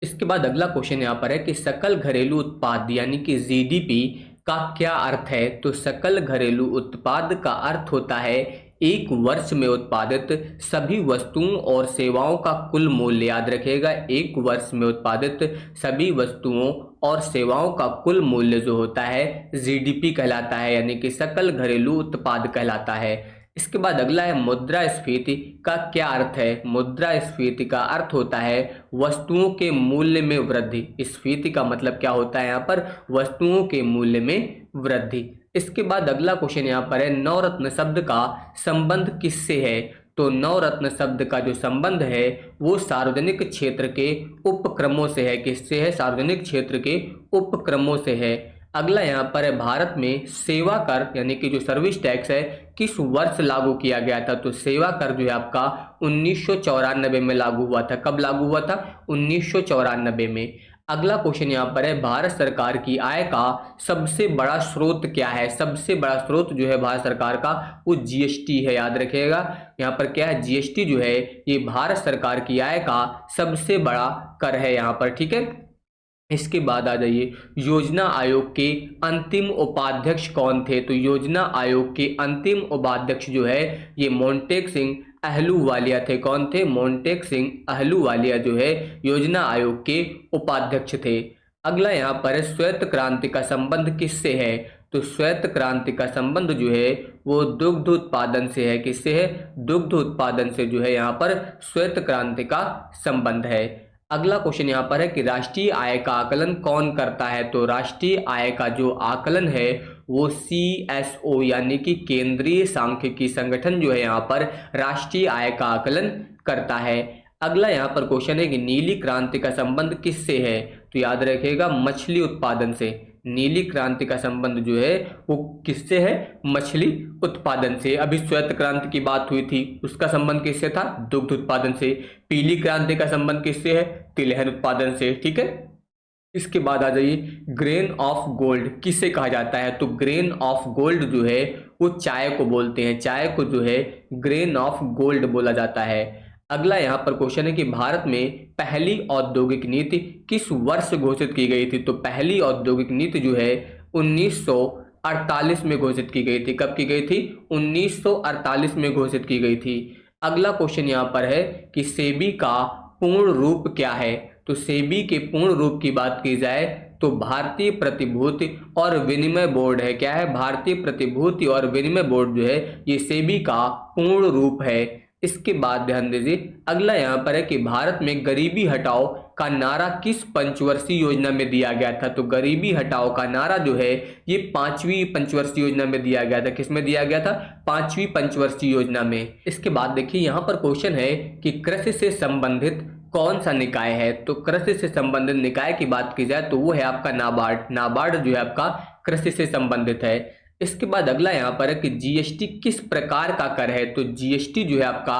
Speaker 1: इसके बाद अगला क्वेश्चन यहाँ पर है कि सकल घरेलू उत्पाद यानी कि GDP का क्या अर्थ है, तो सकल घरेलू उत्पाद का अर्थ होता है एक वर्ष में उत्पादित सभी वस्तुओं और सेवाओं का कुल मूल्य। याद रखिएगा, एक वर्ष में उत्पादित सभी वस्तुओं और सेवाओं का कुल मूल्य जो होता है GDP कहलाता है, यानी कि सकल घरेलू उत्पाद कहलाता है। इसके बाद अगला है मुद्रास्फीति का क्या अर्थ है। मुद्रास्फीति का अर्थ होता है वस्तुओं के मूल्य में वृद्धि। स्फीति का मतलब क्या होता है यहाँ पर, वस्तुओं के मूल्य में वृद्धि। इसके बाद अगला क्वेश्चन यहाँ पर है नवरत्न शब्द का संबंध किससे है। तो नवरत्न शब्द का जो संबंध है वो सार्वजनिक क्षेत्र के उपक्रमों से है। किससे है, सार्वजनिक क्षेत्र के उपक्रमों से है। अगला यहाँ पर है भारत में सेवा कर यानी कि जो सर्विस टैक्स है किस वर्ष लागू किया गया था। तो सेवा कर जो है आपका 1994 में लागू हुआ था। कब लागू हुआ था, 1994 में। अगला क्वेश्चन यहाँ पर है भारत सरकार की आय का सबसे बड़ा स्रोत क्या है। सबसे बड़ा स्रोत जो है भारत सरकार का वो जीएसटी है, याद रखिएगा। यहाँ पर क्या है, जीएसटी जो है ये भारत सरकार की आय का सबसे बड़ा कर है यहाँ पर, ठीक है। इसके बाद आ जाइए योजना आयोग के अंतिम उपाध्यक्ष कौन थे। तो योजना आयोग के अंतिम उपाध्यक्ष जो है ये मोंटेक सिंह अहलूवालिया थे। कौन थे, मोंटेक सिंह अहलूवालिया जो है योजना आयोग के उपाध्यक्ष थे। अगला यहाँ पर श्वेत क्रांति का संबंध किससे है। तो श्वेत क्रांति का संबंध जो है वो दुग्ध उत्पादन से है। किससे है, दुग्ध उत्पादन से जो है यहाँ पर श्वेत क्रांति का संबंध है। अगला क्वेश्चन यहाँ पर है कि राष्ट्रीय आय का आकलन कौन करता है। तो राष्ट्रीय आय का जो आकलन है वो CSO यानी कि केंद्रीय सांख्यिकी संगठन जो है यहाँ पर राष्ट्रीय आय का आकलन करता है। अगला यहाँ पर क्वेश्चन है कि नीली क्रांति का संबंध किससे है। तो याद रखिएगा मछली उत्पादन से। नीली क्रांति का संबंध जो है वो किससे है, मछली उत्पादन से। अभी श्वेत क्रांति की बात हुई थी, उसका संबंध किससे था, दुग्ध उत्पादन से। पीली क्रांति का संबंध किससे है, तिलहन उत्पादन से, ठीक है। इसके बाद आ जाइए ग्रेन ऑफ गोल्ड किसे कहा जाता है। तो ग्रेन ऑफ गोल्ड जो है वो चाय को बोलते हैं। चाय को जो है ग्रेन ऑफ गोल्ड बोला जाता है। अगला यहाँ पर क्वेश्चन है कि भारत में पहली औद्योगिक नीति किस वर्ष घोषित की गई थी। तो पहली औद्योगिक नीति जो है 1948 में घोषित की गई थी। कब की गई थी, 1948 में घोषित की गई थी। अगला क्वेश्चन यहाँ पर है कि सेबी का पूर्ण रूप क्या है। तो सेबी के पूर्ण रूप की बात की जाए तो भारतीय प्रतिभूति और विनिमय बोर्ड है। क्या है, भारतीय प्रतिभूति और विनिमय बोर्ड जो है ये सेबी का पूर्ण रूप है। इसके बाद ध्यान दीजिए अगला यहाँ पर है कि भारत में गरीबी हटाओ का नारा किस पंचवर्षीय योजना में दिया गया था। तो गरीबी हटाओ का नारा जो है ये 5वीं पंचवर्षीय योजना में दिया गया था। किसमें दिया गया था, 5वीं पंचवर्षीय योजना में। इसके बाद देखिए यहाँ पर क्वेश्चन है कि कृषि से संबंधित कौन सा निकाय है। तो कृषि से संबंधित निकाय की बात की जाए तो वो है आपका नाबार्ड। नाबार्ड जो है आपका कृषि से संबंधित है। इसके बाद अगला यहाँ पर है कि जीएसटी किस प्रकार का कर है। तो जीएसटी जो है आपका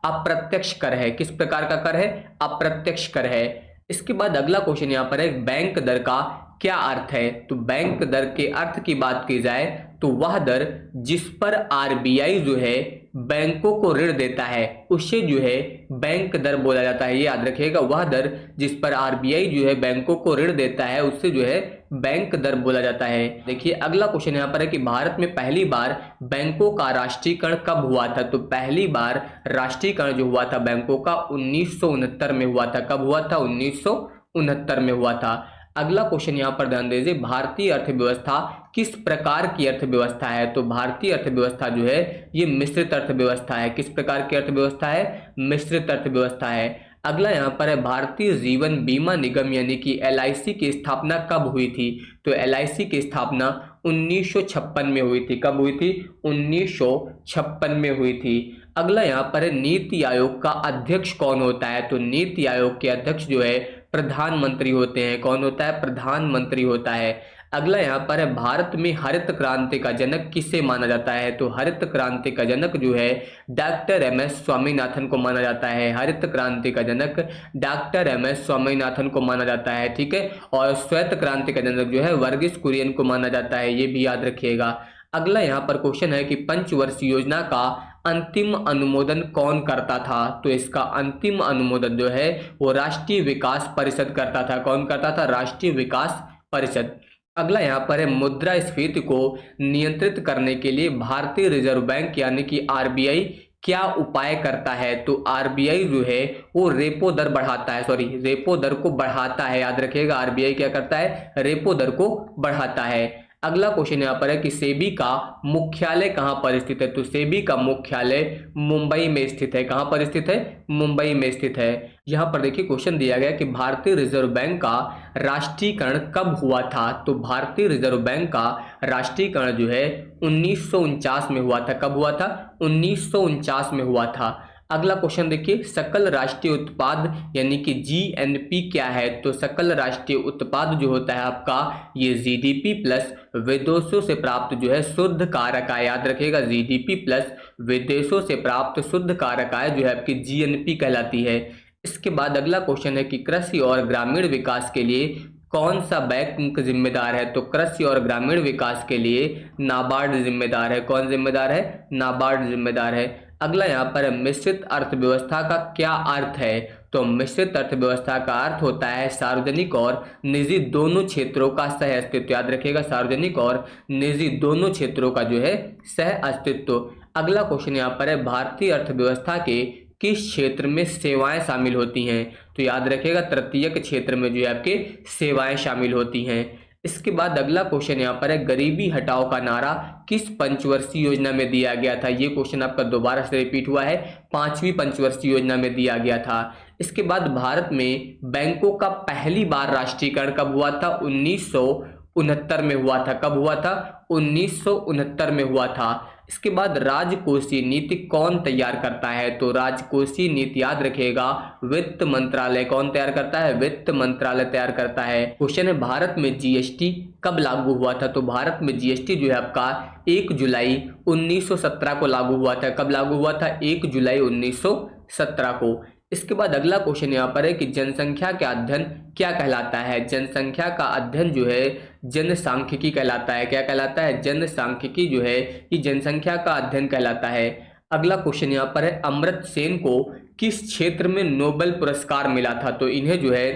Speaker 1: अप्रत्यक्ष कर है। किस प्रकार का कर है, अप्रत्यक्ष कर है। इसके बाद अगला क्वेश्चन यहाँ पर है बैंक दर का क्या अर्थ है। तो बैंक दर के अर्थ की बात की जाए तो वह दर जिस पर आरबीआई जो है बैंकों को ऋण देता है उसे जो है बैंक दर बोला जाता है। ये याद रखिएगा, वह दर जिस पर आरबीआई जो है बैंकों को ऋण देता है उससे जो है बैंक दर बोला जाता है। देखिए अगला क्वेश्चन यहाँ पर है कि भारत में पहली बार बैंकों का राष्ट्रीयकरण कब हुआ था। तो पहली बार राष्ट्रीयकरण जो हुआ था बैंकों का 1969 में हुआ था। कब हुआ था, 1969 में हुआ था। अगला क्वेश्चन यहाँ पर ध्यान दीजिए भारतीय अर्थव्यवस्था किस प्रकार की अर्थव्यवस्था है। तो भारतीय अर्थव्यवस्था जो है ये मिश्रित अर्थव्यवस्था है। किस प्रकार की अर्थव्यवस्था है, मिश्रित अर्थव्यवस्था है। अगला यहाँ पर है भारतीय जीवन बीमा निगम यानी कि LIC की स्थापना कब हुई थी। तो LIC की स्थापना 1956 में हुई थी। कब हुई थी, 1956 में हुई थी। अगला यहाँ पर है नीति आयोग का अध्यक्ष कौन होता है। तो नीति आयोग के अध्यक्ष जो है प्रधानमंत्री होते हैं। कौन होता है, प्रधानमंत्री होता है। अगला यहाँ पर है भारत में हरित क्रांति का जनक किसे माना जाता है। तो हरित क्रांति का जनक जो है डॉक्टर MS स्वामीनाथन को माना जाता है। हरित क्रांति का जनक डॉक्टर MS स्वामीनाथन को माना जाता है, ठीक है। और श्वेत क्रांति का जनक जो है वर्गीस कुरियन को माना जाता है, ये भी याद रखिएगा। अगला यहाँ पर क्वेश्चन है कि पंचवर्षीय योजना का अंतिम अनुमोदन कौन करता था। तो इसका अंतिम अनुमोदन जो है वो राष्ट्रीय विकास परिषद करता था। कौन करता था, राष्ट्रीय विकास परिषद। अगला यहाँ पर है मुद्रास्फीति को नियंत्रित करने के लिए भारतीय रिजर्व बैंक यानी कि RBI क्या उपाय करता है। तो RBI जो है वो रेपो दर बढ़ाता है, रेपो दर को बढ़ाता है। याद रखिएगा RBI क्या करता है, रेपो दर को बढ़ाता है। अगला क्वेश्चन यहाँ पर है कि सेबी का मुख्यालय कहाँ पर स्थित है। तो सेबी का मुख्यालय मुंबई में स्थित है। कहाँ पर स्थित है? मुंबई में स्थित है। यहाँ पर देखिए क्वेश्चन दिया गया कि भारतीय रिजर्व बैंक का राष्ट्रीयकरण कब हुआ था। तो भारतीय रिजर्व बैंक का राष्ट्रीयकरण जो है 1949 में हुआ था। कब हुआ था? 1949 में हुआ था। अगला क्वेश्चन देखिए, सकल राष्ट्रीय उत्पाद यानी कि जीएनपी क्या है। तो सकल राष्ट्रीय उत्पाद जो होता है आपका, ये जीडीपी प्लस विदेशों से प्राप्त जो है शुद्ध कारक आय। याद रखिएगा, जीडीपी प्लस विदेशों से प्राप्त शुद्ध कारक आय जो है आपकी जीएनपी कहलाती है। इसके बाद अगला क्वेश्चन है कि कृषि और ग्रामीण विकास के लिए कौन सा बैंक जिम्मेदार है। तो कृषि और ग्रामीण विकास के लिए नाबार्ड जिम्मेदार है। कौन जिम्मेदार है? नाबार्ड जिम्मेदार है। अगला यहाँ पर मिश्रित अर्थव्यवस्था का क्या अर्थ है। तो मिश्रित अर्थव्यवस्था का अर्थ होता है सार्वजनिक और निजी दोनों क्षेत्रों का सह अस्तित्व। याद रखिएगा, सार्वजनिक और निजी दोनों क्षेत्रों का जो है सह अस्तित्व। अगला क्वेश्चन यहाँ पर है, भारतीय अर्थव्यवस्था के किस क्षेत्र में सेवाएं शामिल होती हैं। तो याद रखिएगा, तृतीयक क्षेत्र में जो है आपके सेवाएं शामिल होती हैं। इसके बाद अगला क्वेश्चन यहाँ पर है, गरीबी हटाओ का नारा किस पंचवर्षीय योजना में दिया गया था। ये क्वेश्चन आपका दोबारा से रिपीट हुआ है, 5वीं पंचवर्षीय योजना में दिया गया था। इसके बाद भारत में बैंकों का पहली बार राष्ट्रीयकरण कब हुआ था? 1969 में हुआ था। कब हुआ था? 1969 में हुआ था। इसके बाद राजकोषीय नीति कौन तैयार करता है। तो राजकोषीय नीति याद रखिएगा वित्त मंत्रालय। कौन तैयार करता है? वित्त मंत्रालय तैयार करता है। क्वेश्चन है, भारत में जीएसटी कब लागू हुआ था। तो भारत में जीएसटी जो है आपका 1 जुलाई 1917 को लागू हुआ था। कब लागू हुआ था? 1 जुलाई 1917 को। इसके बाद अगला क्वेश्चन यहाँ पर है कि जनसंख्या का अध्ययन क्या कहलाता है। जनसंख्या का अध्ययन जो है जनसांख्यिकी कहलाता है। क्या कहलाता है? जनसांख्यिकी जो है ये जनसंख्या का अध्ययन कहलाता है। अगला क्वेश्चन यहाँ पर है, अमर्त्य सेन को किस क्षेत्र में नोबेल पुरस्कार मिला था। तो इन्हें जो है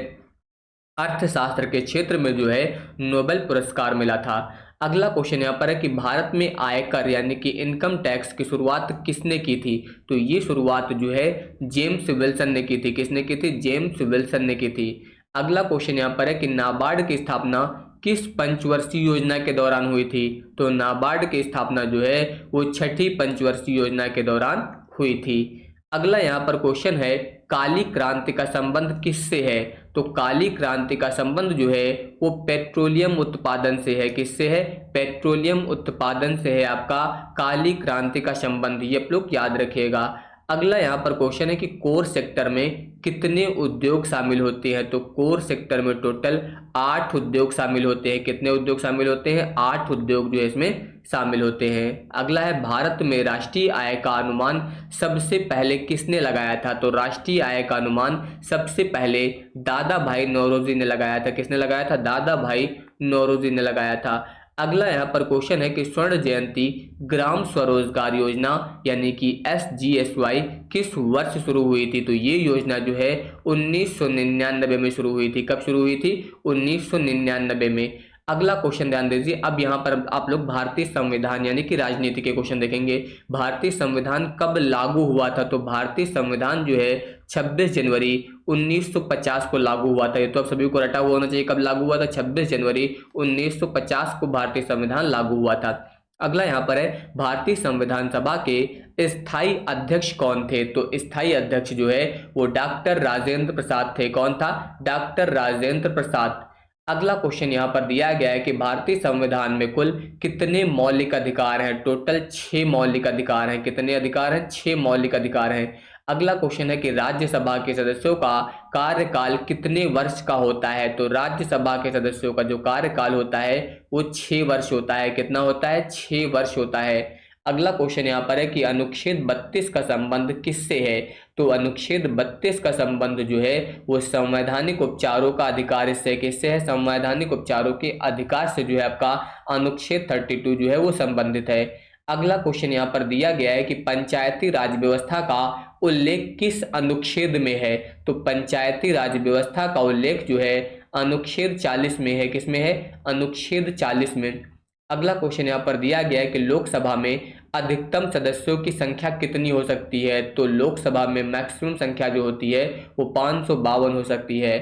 Speaker 1: अर्थशास्त्र के क्षेत्र में जो है नोबेल पुरस्कार मिला था। अगला क्वेश्चन यहाँ पर है कि भारत में आयकर यानी कि इनकम टैक्स की शुरुआत किसने की थी। तो ये शुरुआत जो है जेम्स विल्सन ने की थी। किसने की थी? जेम्स विल्सन ने की थी। अगला क्वेश्चन यहाँ पर है कि नाबार्ड की स्थापना किस पंचवर्षीय योजना के दौरान हुई थी। तो नाबार्ड की स्थापना जो है वो 6ठी पंचवर्षीय योजना के दौरान हुई थी। अगला यहाँ पर क्वेश्चन है, काली क्रांति का संबंध किससे है। तो काली क्रांति का संबंध जो है वो पेट्रोलियम उत्पादन से है। किससे है? पेट्रोलियम उत्पादन से है आपका काली क्रांति का संबंध। ये आप लोग याद रखिएगा। अगला यहाँ पर क्वेश्चन है कि कोर सेक्टर में कितने उद्योग शामिल होते हैं। तो कोर सेक्टर में टोटल 8 उद्योग शामिल होते हैं। कितने उद्योग शामिल होते हैं? 8 उद्योग जो है इसमें शामिल होते हैं। अगला है, भारत में राष्ट्रीय आय का अनुमान सबसे पहले किसने लगाया था। तो राष्ट्रीय आय का अनुमान सबसे पहले दादा भाई नौरोजी ने लगाया था। किसने लगाया था? दादा भाई नौरोजी ने लगाया था। अगला यहाँ पर क्वेश्चन है कि स्वर्ण जयंती ग्राम स्वरोजगार योजना यानी कि SGSY किस वर्ष शुरू हुई थी। तो ये योजना जो है 1999 में शुरू हुई थी। कब शुरू हुई थी? 1999 में। अगला क्वेश्चन ध्यान दीजिए, अब यहाँ पर आप लोग भारतीय संविधान यानी कि राजनीति के क्वेश्चन देखेंगे। भारतीय संविधान कब लागू हुआ था। तो भारतीय संविधान जो है 26 जनवरी 1950 को लागू हुआ था। ये तो आप सभी को रटा हुआ होना चाहिए। कब लागू हुआ था? 26 जनवरी 1950 को भारतीय संविधान लागू हुआ था। अगला यहाँ पर है, भारतीय संविधान सभा के स्थायी अध्यक्ष कौन थे। तो स्थायी अध्यक्ष जो है वो डॉक्टर राजेंद्र प्रसाद थे। कौन था? डॉक्टर राजेंद्र प्रसाद। अगला क्वेश्चन यहाँ पर दिया गया है कि भारतीय संविधान में कुल कितने मौलिक अधिकार हैं। टोटल 6 मौलिक अधिकार हैं। कितने अधिकार हैं? 6 मौलिक अधिकार हैं। अगला क्वेश्चन है कि राज्यसभा के सदस्यों का कार्यकाल कितने वर्ष का होता है। तो राज्यसभा के सदस्यों का जो कार्यकाल होता है वो 6 वर्ष होता है। कितना होता है? 6 वर्ष होता है। अगला क्वेश्चन यहाँ पर है कि अनुच्छेद 32 का संबंध किससे है। तो अनुच्छेद 32 का संबंध जो है वो संवैधानिक उपचारों का अधिकार से किससे है? संवैधानिक उपचारों के अधिकार से जो है आपका अनुच्छेद 32 जो है वो संबंधित है। अगला क्वेश्चन यहाँ पर दिया गया है कि पंचायती राज व्यवस्था का उल्लेख किस अनुच्छेद में है। तो पंचायती राज व्यवस्था का उल्लेख जो है अनुच्छेद 40 में है। किस में है? अनुच्छेद 40 में। अगला क्वेश्चन यहाँ पर दिया गया है कि लोकसभा में अधिकतम सदस्यों की संख्या कितनी हो सकती है। तो लोकसभा में मैक्सिमम संख्या जो होती है वो 552 हो सकती है।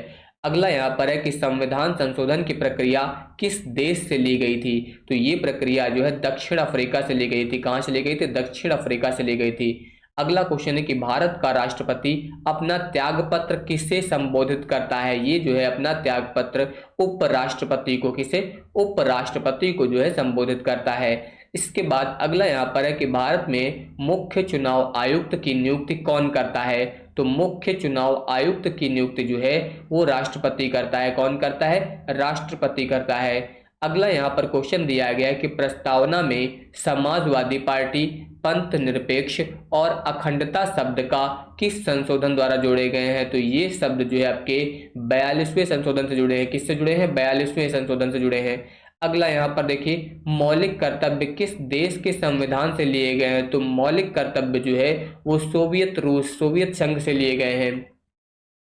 Speaker 1: अगला यहाँ पर है कि संविधान संशोधन की प्रक्रिया किस देश से ली गई थी? तो ये प्रक्रिया जो है दक्षिण अफ्रीका से ली गई थी। कहाँ से ली गई थी? दक्षिण अफ्रीका से ली गई थी। अगला क्वेश्चन है कि भारत का राष्ट्रपति अपना त्यागपत्र किसे संबोधित करता है? ये जो है अपना त्यागपत्र उपराष्ट्रपति को, किसे? उपराष्ट्रपति को जो है संबोधित करता है। इसके बाद अगला यहाँ पर है कि भारत में मुख्य चुनाव आयुक्त की नियुक्ति कौन करता है? तो मुख्य चुनाव आयुक्त की नियुक्ति जो है वो राष्ट्रपति करता है। कौन करता है? राष्ट्रपति करता है। अगला यहाँ पर क्वेश्चन दिया गया है कि प्रस्तावना में समाजवादी पार्टी, पंथ निरपेक्ष और अखंडता शब्द का किस संशोधन द्वारा जोड़े गए हैं? तो ये शब्द जो है आपके 42वें संशोधन से जुड़े हैं। किससे जुड़े हैं? 42वें संशोधन से जुड़े हैं। अगला यहाँ पर देखिए, मौलिक कर्तव्य किस देश के संविधान से लिए गए हैं? तो मौलिक कर्तव्य जो है वो सोवियत रूस, सोवियत संघ से लिए गए हैं।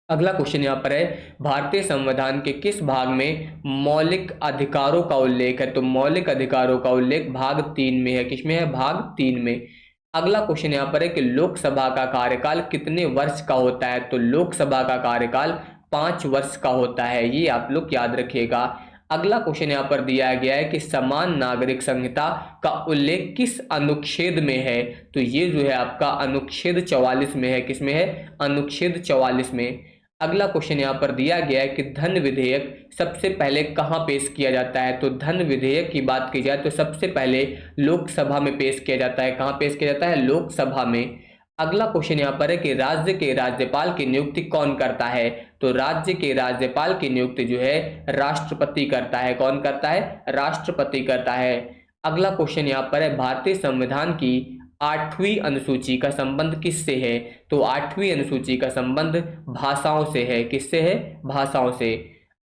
Speaker 1: अगला क्वेश्चन यहाँ पर है, भारतीय संविधान के किस भाग में मौलिक अधिकारों का उल्लेख है? तो मौलिक अधिकारों का उल्लेख भाग 3 में है। किसमें है? भाग 3 में। अगला क्वेश्चन यहाँ पर है कि लोकसभा का कार्यकाल कितने वर्ष का होता है? तो लोकसभा का कार्यकाल 5 वर्ष का होता है। ये आप लोग याद रखिएगा। अगला क्वेश्चन यहाँ पर दिया गया है कि समान नागरिक संहिता का उल्लेख किस अनुच्छेद में है? तो ये जो है आपका अनुच्छेद 44 में है। किसमें है? अनुच्छेद 44 में। अगला क्वेश्चन यहाँ पर दिया गया है कि धन विधेयक सबसे पहले कहाँ पेश किया जाता है? तो धन विधेयक की बात की जाए तो सबसे पहले लोकसभा में पेश किया जाता है। कहाँ पेश किया जाता है? लोकसभा में। अगला क्वेश्चन यहाँ पर है कि राज्य के राज्यपाल की नियुक्ति कौन करता है? तो राज्य के राज्यपाल की नियुक्ति जो है राष्ट्रपति करता है। कौन करता है? राष्ट्रपति करता है। अगला क्वेश्चन यहाँ पर है, भारतीय संविधान की 8वीं अनुसूची का संबंध किससे है? तो 8वीं अनुसूची का संबंध भाषाओं से है। किससे है? भाषाओं से।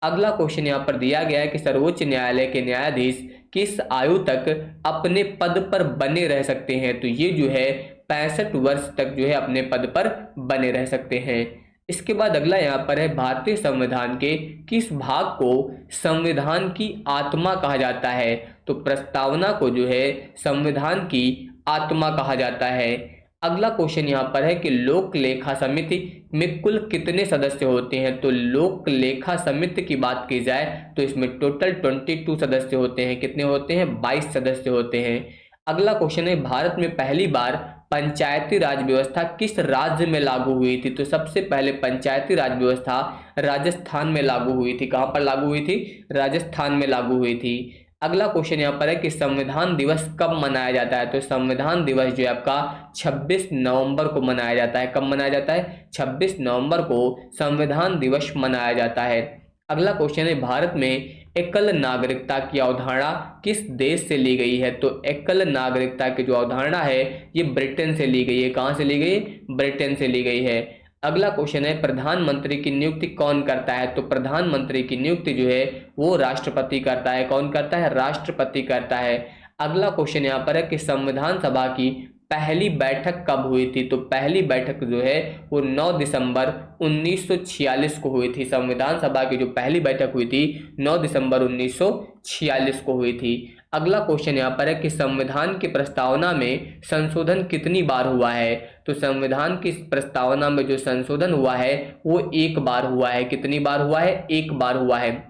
Speaker 1: अगला क्वेश्चन यहाँ पर दिया गया है कि सर्वोच्च न्यायालय के न्यायाधीश किस आयु तक अपने पद पर बने रह सकते हैं? तो ये जो है 65 वर्ष तक जो है अपने पद पर बने रह सकते हैं। इसके बाद अगला यहाँ पर है, भारतीय संविधान के किस भाग को संविधान की आत्मा कहा जाता है? तो प्रस्तावना को जो है संविधान की आत्मा कहा जाता है। अगला क्वेश्चन यहाँ पर है कि लोक लेखा समिति में कुल कितने सदस्य होते हैं? तो लोक लेखा समिति की बात की जाए तो इसमें टोटल 22 सदस्य होते हैं। कितने होते हैं? 22 सदस्य होते हैं। अगला क्वेश्चन है, भारत में पहली बार पंचायती राज व्यवस्था किस राज्य में लागू हुई थी? तो सबसे पहले पंचायती राज व्यवस्था राजस्थान में लागू हुई थी। कहां पर लागू हुई थी? राजस्थान में लागू हुई थी। अगला क्वेश्चन यहाँ पर है कि संविधान दिवस कब मनाया जाता है? तो संविधान दिवस जो है आपका 26 नवंबर को मनाया जाता है। कब मनाया जाता है? 26 नवंबर को संविधान दिवस मनाया जाता है। अगला क्वेश्चन है, भारत में एकल नागरिकता की अवधारणा किस देश से ली गई है? तो एकल नागरिकता की जो अवधारणा है ये ब्रिटेन से ली गई है। कहां से ली गई? ब्रिटेन से ली गई है। अगला क्वेश्चन है, प्रधानमंत्री की नियुक्ति कौन करता है? तो प्रधानमंत्री की नियुक्ति जो है वो राष्ट्रपति करता है। कौन करता है? राष्ट्रपति करता है। अगला क्वेश्चन यहाँ पर है कि संविधान सभा की पहली बैठक कब हुई थी? तो पहली बैठक जो है वो 9 दिसंबर 1946 को हुई थी। संविधान सभा की जो पहली बैठक हुई थी 9 दिसंबर 1946 को हुई थी। अगला क्वेश्चन यहाँ पर है कि संविधान की प्रस्तावना में संशोधन कितनी बार हुआ है? तो संविधान की प्रस्तावना में जो संशोधन हुआ है वो एक बार हुआ है। कितनी बार हुआ है? एक बार हुआ है।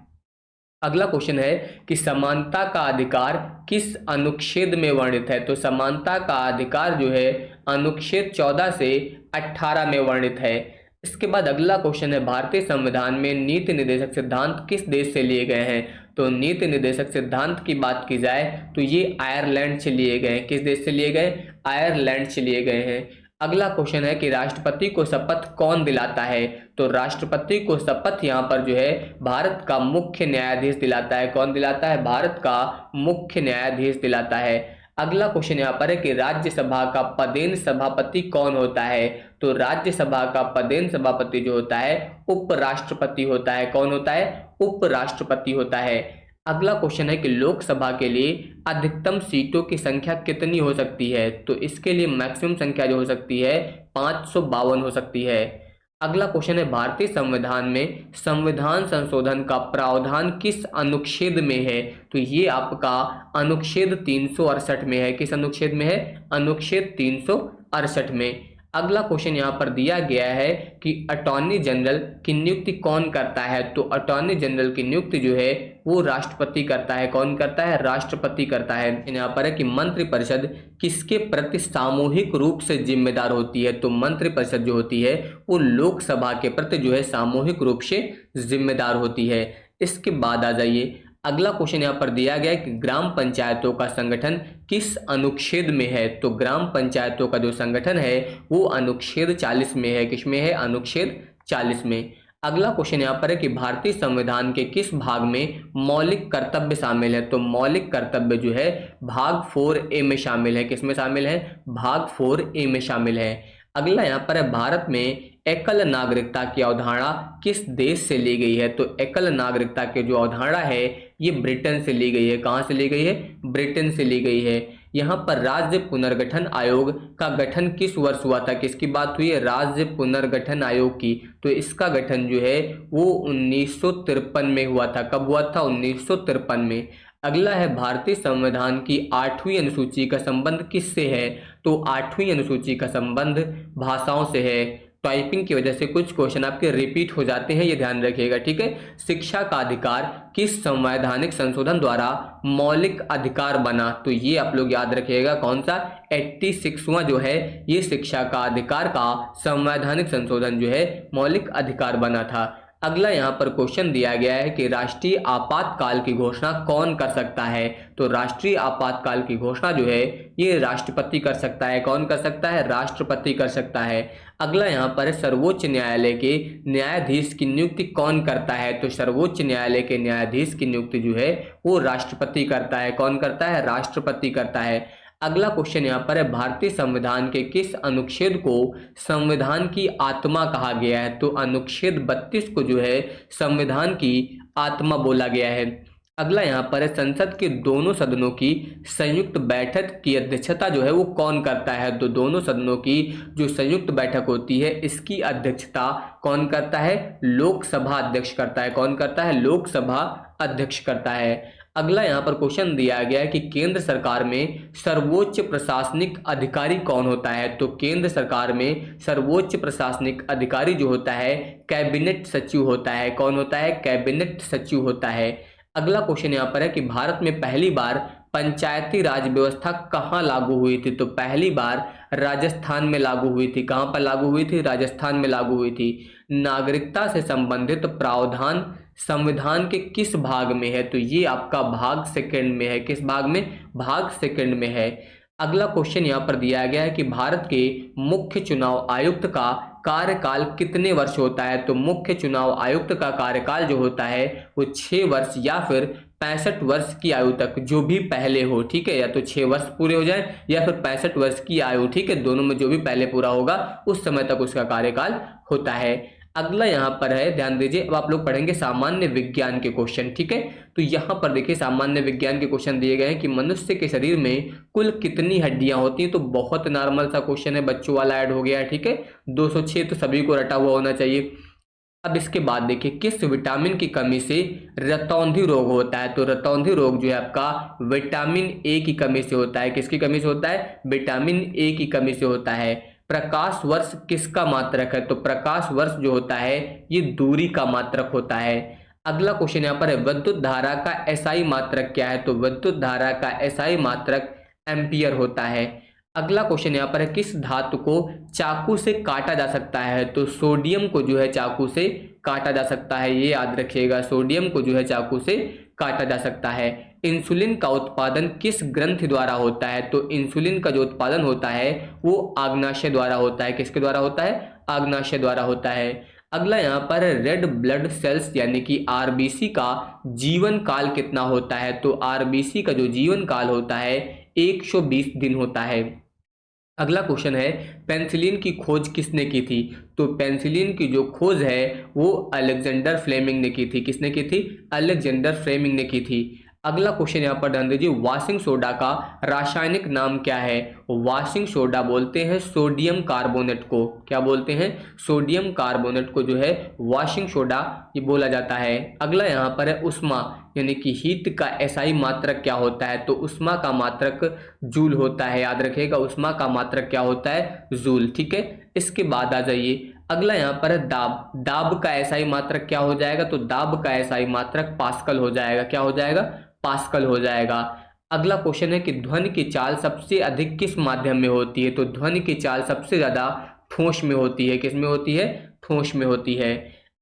Speaker 1: अगला क्वेश्चन है कि समानता का अधिकार किस अनुच्छेद में वर्णित है? तो समानता का अधिकार जो है अनुच्छेद 14 से 18 में वर्णित है। इसके बाद अगला क्वेश्चन है, भारतीय संविधान में नीति निर्देशक सिद्धांत किस देश से लिए गए हैं? तो नीति निर्देशक सिद्धांत की बात की जाए तो ये आयरलैंड से लिए गए हैं। किस देश से लिए गए? आयरलैंड से लिए गए हैं। अगला क्वेश्चन है कि राष्ट्रपति को शपथ कौन दिलाता है? तो राष्ट्रपति को शपथ यहाँ पर जो है भारत का मुख्य न्यायाधीश दिलाता है। कौन दिलाता है? भारत का मुख्य न्यायाधीश दिलाता है। अगला क्वेश्चन यहाँ पर है कि राज्यसभा का पदेन सभापति कौन होता है? तो राज्यसभा का पदेन सभापति जो होता है उपराष्ट्रपति होता है। कौन होता है? उपराष्ट्रपति होता है। अगला क्वेश्चन है कि लोकसभा के लिए अधिकतम सीटों की संख्या कितनी हो सकती है? तो इसके लिए मैक्सिमम संख्या जो हो सकती है 552 हो सकती है। अगला क्वेश्चन है, भारतीय संविधान में संविधान संशोधन का प्रावधान किस अनुच्छेद में है? तो ये आपका अनुच्छेद 368 में है। किस अनुच्छेद में है? अनुच्छेद 368 में। अगला क्वेश्चन यहाँ पर दिया गया है कि अटॉर्नी जनरल की नियुक्ति कौन करता है। तो अटॉर्नी जनरल की नियुक्ति जो है वो राष्ट्रपति करता है। कौन करता है? राष्ट्रपति करता है। यहाँ पर है कि मंत्रिपरिषद किसके प्रति सामूहिक रूप से जिम्मेदार होती है। तो मंत्रिपरिषद जो होती है वो लोकसभा के प्रति जो है सामूहिक रूप से जिम्मेदार होती है। इसके बाद आ जाइए, अगला क्वेश्चन यहाँ पर दिया गया है कि ग्राम पंचायतों का संगठन किस अनुच्छेद में है। तो ग्राम पंचायतों का जो संगठन है वो अनुच्छेद 40 में है। किस में है? अनुच्छेद 40 में। अगला क्वेश्चन यहाँ पर है कि भारतीय संविधान के किस भाग में मौलिक कर्तव्य शामिल है। तो मौलिक कर्तव्य जो है भाग 4A में शामिल है। किस में शामिल है? भाग 4A में शामिल है। अगला यहाँ पर है भारत में एकल नागरिकता की अवधारणा किस देश से ली गई है। तो एकल नागरिकता की जो अवधारणा है ये ब्रिटेन से ली गई है। कहाँ से ली गई है? ब्रिटेन से ली गई है। यहाँ पर राज्य पुनर्गठन आयोग का गठन किस वर्ष हुआ था? किसकी बात हुई है? राज्य पुनर्गठन आयोग की। तो इसका गठन जो है वो 1953 में हुआ था। कब हुआ था? 1953 में। अगला है भारतीय संविधान की 8वीं अनुसूची का संबंध किससे है। तो 8वीं अनुसूची का संबंध भाषाओं से है। टाइपिंग की वजह से कुछ क्वेश्चन आपके रिपीट हो जाते हैं, ये ध्यान रखिएगा, ठीक है। शिक्षा का अधिकार किस संवैधानिक संशोधन द्वारा मौलिक अधिकार बना। तो ये आप लोग याद रखिएगा, कौन सा? 86वां जो है ये शिक्षा का अधिकार का संवैधानिक संशोधन जो है मौलिक अधिकार बना था। अगला यहाँ पर क्वेश्चन दिया गया है कि राष्ट्रीय आपातकाल की घोषणा कौन कर सकता है। तो राष्ट्रीय आपातकाल की घोषणा जो है ये राष्ट्रपति कर सकता है। कौन कर सकता है? राष्ट्रपति कर सकता है। अगला यहाँ पर सर्वोच्च न्यायालय के न्यायाधीश की नियुक्ति कौन करता है। तो सर्वोच्च न्यायालय के न्यायाधीश की नियुक्ति जो है वो राष्ट्रपति करता है। कौन करता है? राष्ट्रपति करता है। अगला क्वेश्चन यहाँ पर है भारतीय संविधान के किस अनुच्छेद को संविधान की आत्मा कहा गया है। तो अनुच्छेद 32 को जो है संविधान की आत्मा बोला गया है। अगला यहाँ पर है संसद के दोनों सदनों की संयुक्त बैठक की अध्यक्षता जो है वो कौन करता है। तो दोनों सदनों की जो संयुक्त बैठक होती है इसकी अध्यक्षता कौन करता है? लोकसभा अध्यक्ष करता है। कौन करता है? लोकसभा अध्यक्ष करता है। अगला यहाँ पर क्वेश्चन दिया गया है कि केंद्र सरकार में सर्वोच्च प्रशासनिक अधिकारी कौन होता है। तो केंद्र सरकार में सर्वोच्च प्रशासनिक अधिकारी जो होता है कैबिनेट सचिव होता है। कौन होता है? कैबिनेट सचिव होता है। अगला क्वेश्चन यहाँ पर है कि भारत में पहली बार पंचायती राज व्यवस्था कहाँ लागू हुई थी। तो पहली बार राजस्थान में लागू हुई थी। कहाँ पर लागू हुई थी? राजस्थान में लागू हुई थी। नागरिकता से संबंधित प्रावधान संविधान के किस भाग में है। तो ये आपका भाग 2 में है। किस भाग में? भाग 2 में है। अगला क्वेश्चन यहाँ पर दिया गया है कि भारत के मुख्य चुनाव आयुक्त का कार्यकाल कितने वर्ष होता है। तो मुख्य चुनाव आयुक्त का कार्यकाल जो होता है वो 6 वर्ष या फिर 65 वर्ष की आयु तक, जो भी पहले हो, ठीक है। या तो 6 वर्ष पूरे हो जाए या फिर 65 वर्ष की आयु, ठीक है। दोनों में जो भी पहले पूरा होगा उस समय तक उसका कार्यकाल होता है। अगला यहाँ पर है, ध्यान दीजिए, अब आप लोग पढ़ेंगे सामान्य विज्ञान के क्वेश्चन, ठीक है। तो यहाँ पर देखिए सामान्य विज्ञान के क्वेश्चन दिए गए हैं कि मनुष्य के शरीर में कुल कितनी हड्डियां होती हैं। तो बहुत नॉर्मल सा क्वेश्चन है, बच्चों वाला ऐड हो गया है, ठीक है। 206 तो सभी को रटा हुआ होना चाहिए। अब इसके बाद देखिए किस विटामिन की कमी से रतौंधी रोग होता है। तो रतौंधी रोग जो है आपका विटामिन ए की कमी से होता है। किसकी कमी से होता है? विटामिन ए की कमी से होता है। प्रकाश वर्ष किसका मात्रक है। तो प्रकाश वर्ष जो होता है ये दूरी का मात्रक होता है। अगला क्वेश्चन यहाँ पर है विद्युत धारा का एसआई मात्रक क्या है। तो विद्युत धारा का एसआई मात्रक एम्पियर होता है। अगला क्वेश्चन यहाँ पर है किस धातु को चाकू से काटा जा सकता है। तो सोडियम को जो है चाकू से काटा जा सकता है, ये याद रखिएगा, सोडियम को जो है चाकू से काटा जा सकता है। इंसुलिन का उत्पादन किस ग्रंथि द्वारा होता है। तो इंसुलिन का जो उत्पादन होता है वो आग्नाशय द्वारा होता है। किसके द्वारा होता है? आग्नाशय द्वारा होता है। अगला यहाँ पर रेड ब्लड सेल्स यानी कि आरबीसी का जीवन काल कितना होता है। तो आरबीसी का जो जीवन काल होता है 120 दिन होता है। अगला क्वेश्चन है पेनिसिलिन की खोज किसने की थी। तो पेनिसिलिन की जो खोज है वो अलेक्जेंडर फ्लेमिंग ने की थी। किसने की थी? अलेक्जेंडर फ्लेमिंग ने की थी। अगला क्वेश्चन यहाँ पर ध्यान दीजिए, वॉशिंग सोडा का रासायनिक नाम क्या है। वॉशिंग सोडा बोलते हैं सोडियम कार्बोनेट को। क्या बोलते हैं? सोडियम कार्बोनेट को जो है वॉशिंग सोडा ये बोला जाता है। अगला यहाँ पर है उष्मा यानी कि हीट का एसआई मात्रक क्या होता है, तो उष्मा का मात्रक जूल होता है। याद रखिएगा, उष्मा का मात्रक क्या होता है, जूल। ठीक है, इसके बाद आ जाइए, अगला यहाँ पर है दाब। दाब का एसआई मात्रक क्या हो जाएगा, तो दाब का एसआई मात्रक पास्कल हो जाएगा। क्या हो जाएगा, पास्कल हो जाएगा। अगला क्वेश्चन है कि ध्वनि की चाल सबसे अधिक किस माध्यम में होती है, तो ध्वनि की चाल सबसे ज्यादा ठोस में होती है। किस में होती है, ठोस में होती है।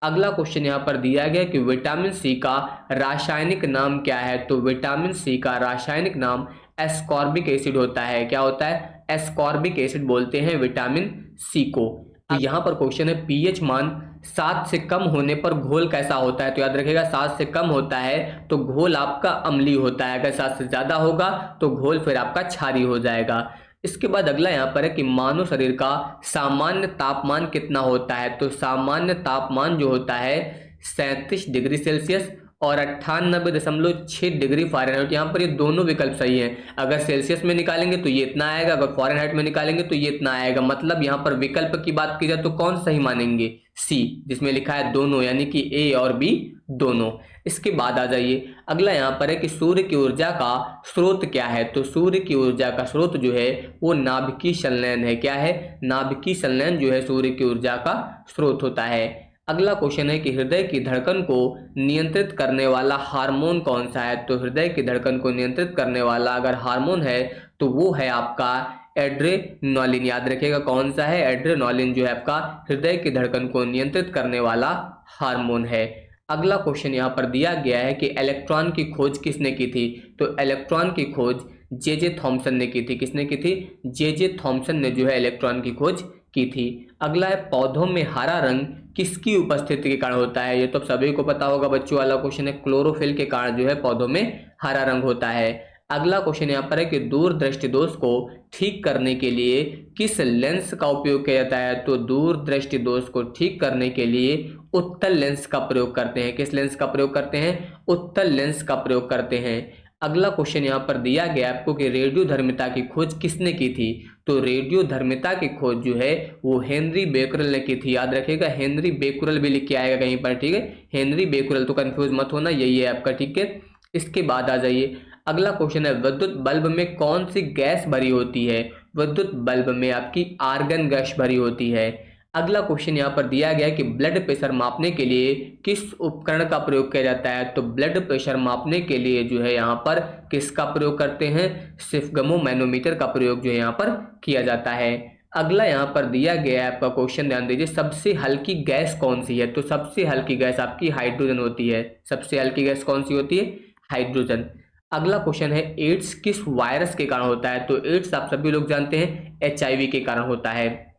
Speaker 1: अगला क्वेश्चन यहाँ पर दिया गया कि विटामिन सी का रासायनिक नाम क्या है, तो विटामिन सी का रासायनिक नाम एस्कॉर्बिक एसिड होता है। क्या होता है, एस्कॉर्बिक एसिड बोलते हैं विटामिन सी को। तो यहाँ पर क्वेश्चन है पीएच मान 7 से कम होने पर घोल कैसा होता है, तो याद रखिएगा 7 से कम होता है तो घोल आपका अम्लीय होता है, अगर 7 से ज्यादा होगा तो घोल फिर आपका क्षारीय हो जाएगा। इसके बाद अगला यहाँ पर है कि मानव शरीर का सामान्य तापमान कितना होता है, तो सामान्य तापमान जो होता है 37 डिग्री सेल्सियस और 98.6 डिग्री फ़ारेनहाइट। यहाँ पर ये दोनों विकल्प सही हैं। अगर सेल्सियस में निकालेंगे तो ये इतना आएगा, अगर फ़ारेनहाइट में निकालेंगे तो ये इतना आएगा। मतलब यहाँ पर विकल्प की बात की जाए तो कौन सही मानेंगे, सी, जिसमें लिखा है दोनों, यानी कि ए और बी दोनों। इसके बाद आ जाइए, अगला यहाँ पर है कि सूर्य की ऊर्जा का स्रोत क्या है, तो सूर्य की ऊर्जा का स्रोत जो है वो नाभिकीय संलयन है। क्या है, नाभिकीय संलयन जो है सूर्य की ऊर्जा का स्रोत होता है। अगला क्वेश्चन है कि हृदय की धड़कन को नियंत्रित करने वाला हार्मोन कौन सा है, तो हृदय की धड़कन को नियंत्रित करने वाला अगर हार्मोन है तो वो है आपका एड्रेनालिन। याद रखिएगा कौन सा है, एड्रेनालिन जो है आपका हृदय की धड़कन को नियंत्रित करने वाला हार्मोन है। अगला क्वेश्चन यहाँ पर दिया गया है कि इलेक्ट्रॉन की खोज किसने की थी, तो इलेक्ट्रॉन की खोज जे थॉमसन ने की थी। किसने की थी, जे थॉमसन ने जो है इलेक्ट्रॉन की खोज की थी। अगला है पौधों में हरा रंग किसकी उपस्थिति के कारण होता है, ये तो सभी को पता होगा, बच्चों वाला क्वेश्चन है, क्लोरोफिल के कारण जो है पौधों में हरा रंग होता है। अगला क्वेश्चन यहाँ पर है कि दूरदृष्टि दोष को ठीक करने के लिए किस लेंस का उपयोग किया जाता है, तो दूरदृष्टि दोष को ठीक करने के लिए उत्तल लेंस का प्रयोग करते हैं। किस लेंस का प्रयोग करते हैं, उत्तल लेंस का प्रयोग करते हैं। अगला क्वेश्चन यहाँ पर दिया गया आपको कि रेडियोधर्मिता की खोज किसने की थी, तो रेडियोधर्मिता की खोज जो है वो हेनरी बेकरल ने की थी। याद रखिएगा, हेनरी बेकरल भी लिख के आएगा कहीं पर, ठीक है, हेनरी बेकरल, तो कंफ्यूज मत होना, यही है आपका। ठीक है, इसके बाद आ जाइए, अगला क्वेश्चन है विद्युत बल्ब में कौन सी गैस भरी होती है, विद्युत बल्ब में आपकी आर्गन गैस भरी होती है। अगला क्वेश्चन यहाँ पर दिया गया है कि ब्लड प्रेशर मापने के लिए किस उपकरण का प्रयोग किया जाता है, तो ब्लड प्रेशर मापने के लिए जो है यहाँ पर किसका प्रयोग करते हैं, स्फिग्मोमैनोमीटर का प्रयोग जो है यहाँ पर किया जाता है। अगला यहाँ पर दिया गया है आपका क्वेश्चन, ध्यान दीजिए, सबसे हल्की गैस कौन सी है, तो सबसे हल्की गैस आपकी हाइड्रोजन होती है। सबसे हल्की गैस कौन सी होती है, हाइड्रोजन। अगला क्वेश्चन है एड्स किस वायरस के कारण होता है, तो एड्स आप सभी लोग जानते हैं HIV के कारण होता है।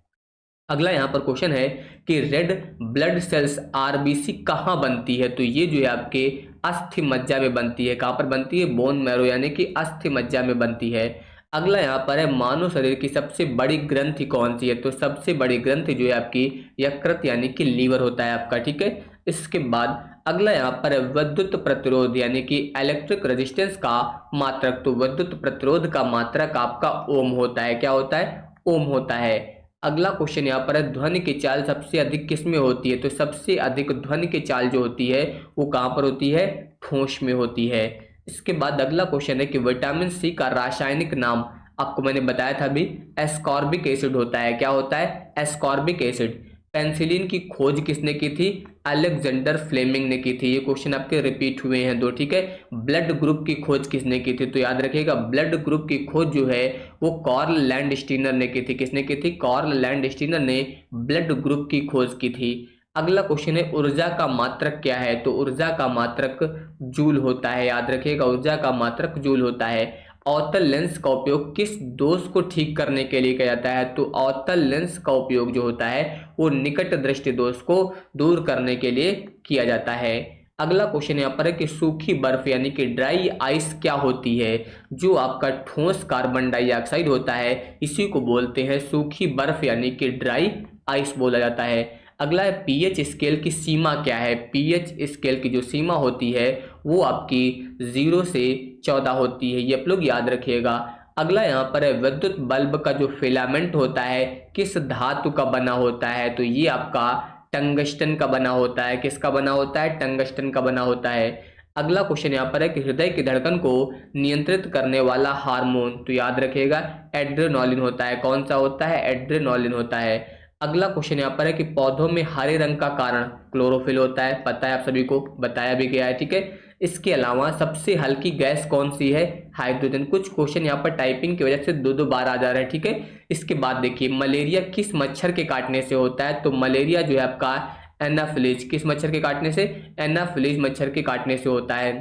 Speaker 1: अगला यहाँ पर क्वेश्चन है कि रेड ब्लड सेल्स RBC कहाँ बनती है, तो ये जो है आपके अस्थि मज्जा में बनती है। कहाँ पर बनती है, बोन मैरो यानी कि अस्थि मज्जा में बनती है। अगला यहाँ पर है मानव शरीर की सबसे बड़ी ग्रंथि कौन सी है, तो सबसे बड़ी ग्रंथि जो है आपकी यकृत यानी कि लीवर होता है आपका। ठीक है, इसके बाद अगला यहाँ पर है विद्युत प्रतिरोध यानी कि इलेक्ट्रिक रेजिस्टेंस का मात्रक, तो विद्युत प्रतिरोध का मात्रक आपका ओम होता है। क्या होता है, ओम होता है। अगला क्वेश्चन यहाँ पर है ध्वनि की चाल सबसे अधिक किस में होती है, तो सबसे अधिक ध्वनि की चाल जो होती है वो कहाँ पर होती है, ठोस में होती है। इसके बाद अगला क्वेश्चन है कि विटामिन सी का रासायनिक नाम आपको मैंने बताया था अभी, एस्कॉर्बिक एसिड होता है। क्या होता है, एस्कॉर्बिक एसिड। पेंसिलिन की खोज किसने की थी, अलेक्जेंडर फ्लेमिंग ने की थी। ये क्वेश्चन आपके रिपीट हुए हैं दो। ठीक है, ब्लड ग्रुप की खोज किसने की थी, तो याद रखिएगा ब्लड ग्रुप की खोज जो है वो कार्ल लैंडस्टीनर ने की थी। किसने की थी, कार्ल लैंडस्टीनर ने ब्लड ग्रुप की खोज की थी। अगला क्वेश्चन है ऊर्जा का मात्रक क्या है, तो ऊर्जा का मात्रक जूल होता है। याद रखिएगा, ऊर्जा का मात्रक जूल होता है। अवतल लेंस का उपयोग किस दोष को ठीक करने के लिए किया जाता है, तो अवतल लेंस का उपयोग जो होता है वो निकट दृष्टि दोष को दूर करने के लिए किया जाता है। अगला क्वेश्चन यहाँ पर है कि सूखी बर्फ यानी कि ड्राई आइस क्या होती है, जो आपका ठोस कार्बन डाइऑक्साइड होता है इसी को बोलते हैं सूखी बर्फ यानी कि ड्राई आइस बोला जाता है। अगला है पीएच स्केल की सीमा क्या है, पीएच स्केल की जो सीमा होती है वो आपकी 0 से 14 होती है, ये आप लोग याद रखिएगा। अगला यहाँ पर है विद्युत बल्ब का जो फिलामेंट होता है किस धातु का बना होता है, तो ये आपका टंगस्टन का बना होता है। किसका बना होता है, टंगस्टन का बना होता है। अगला क्वेश्चन यहाँ पर है कि हृदय की धड़कन को नियंत्रित करने वाला हार्मोन, तो याद रखिएगा एड्रेनालिन होता है। कौन सा होता है? एड्रेनालिन होता है। अगला क्वेश्चन यहाँ पर है कि पौधों में हरे रंग का कारण क्लोरोफिल होता है। पता है आप सभी को, बताया भी गया है, ठीक है। इसके अलावा सबसे हल्की गैस कौन सी है? हाइड्रोजन। कुछ क्वेश्चन यहाँ पर टाइपिंग की वजह से दो बार आ जा रहा है, ठीक है। इसके बाद देखिए मलेरिया किस मच्छर के काटने से होता है? तो मलेरिया जो है आपका एनाफिलीज, किस मच्छर के काटने से? एनाफिलीज मच्छर के काटने से होता है।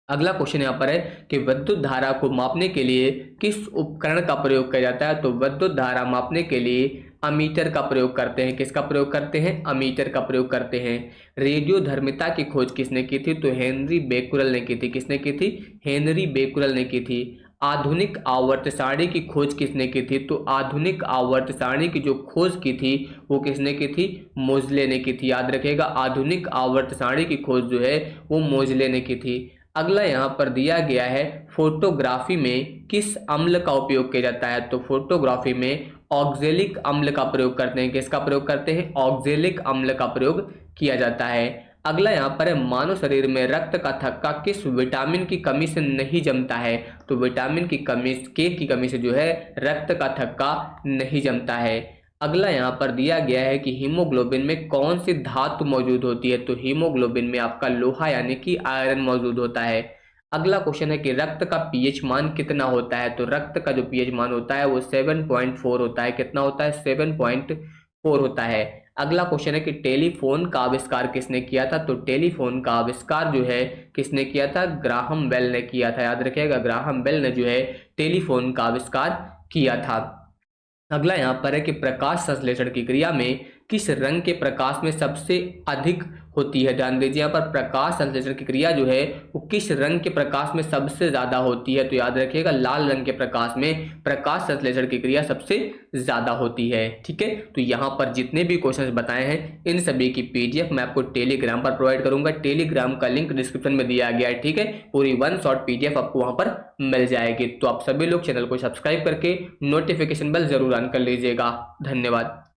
Speaker 1: अगला क्वेश्चन यहाँ पर है कि विद्युत धारा को मापने के लिए किस उपकरण का प्रयोग किया जाता है? तो विद्युत धारा मापने के लिए अमीटर का प्रयोग करते हैं। किसका प्रयोग करते हैं? अमीटर का प्रयोग करते हैं। रेडियोधर्मिता की खोज किसने की थी? तो हेनरी बेकुरल ने की थी। किसने की थी? हेनरी बेकुरल ने की थी। आधुनिक आवर्त सारणी की खोज किसने की थी? तो आधुनिक आवर्त सारणी की जो खोज की थी वो किसने की थी? मोजले ने की थी। याद रखिएगा आधुनिक आवर्त सारणी की खोज जो है वो मोजले ने की थी। अगला यहाँ पर दिया गया है फोटोग्राफी में किस अम्ल का उपयोग किया जाता है? तो फोटोग्राफी में ऑक्जेलिक अम्ल का प्रयोग करते हैं। किसका प्रयोग करते हैं? ऑक्जेलिक अम्ल का प्रयोग किया जाता है। अगला यहाँ पर है मानव शरीर में रक्त का थक्का किस विटामिन की कमी से नहीं जमता है? तो विटामिन की कमी, के की कमी से जो है रक्त का थक्का नहीं जमता है। अगला यहाँ पर दिया गया है कि हीमोग्लोबिन में कौन सी धातु मौजूद होती है? तो हीमोग्लोबिन में आपका लोहा यानी कि आयरन मौजूद होता है। अगला क्वेश्चन है कि रक्त का पीएच मान कितना होता है? तो रक्त का जो पीएच मान होता है वो 7.4 होता है। कितना होता है? 7.4 होता है। अगला क्वेश्चन है कि टेलीफोन का आविष्कार किसने किया था? तो टेलीफोन का आविष्कार जो है किसने किया था? ग्राहम बेल ने किया था। याद रखिएगा ग्राहम बेल ने जो है टेलीफोन का आविष्कार किया था। अगला यहाँ पर है कि प्रकाश संश्लेषण की क्रिया में किस रंग के प्रकाश में सबसे अधिक होती है? ध्यान दीजिए यहाँ पर प्रकाश संश्लेषण की क्रिया जो है वो किस रंग के प्रकाश में सबसे ज्यादा होती है? तो याद रखिएगा लाल रंग के प्रकाश में प्रकाश संश्लेषण की क्रिया सबसे ज्यादा होती है, ठीक है। तो यहाँ पर जितने भी क्वेश्चंस बताए हैं इन सभी की पीडीएफ मैं आपको टेलीग्राम पर प्रोवाइड करूंगा। टेलीग्राम का लिंक डिस्क्रिप्शन में दिया गया है, ठीक है। पूरी 1 शॉट पीडीएफ आपको वहां पर मिल जाएगी। तो आप सभी लोग चैनल को सब्सक्राइब करके नोटिफिकेशन बेल जरूर ऑन कर लीजिएगा। धन्यवाद।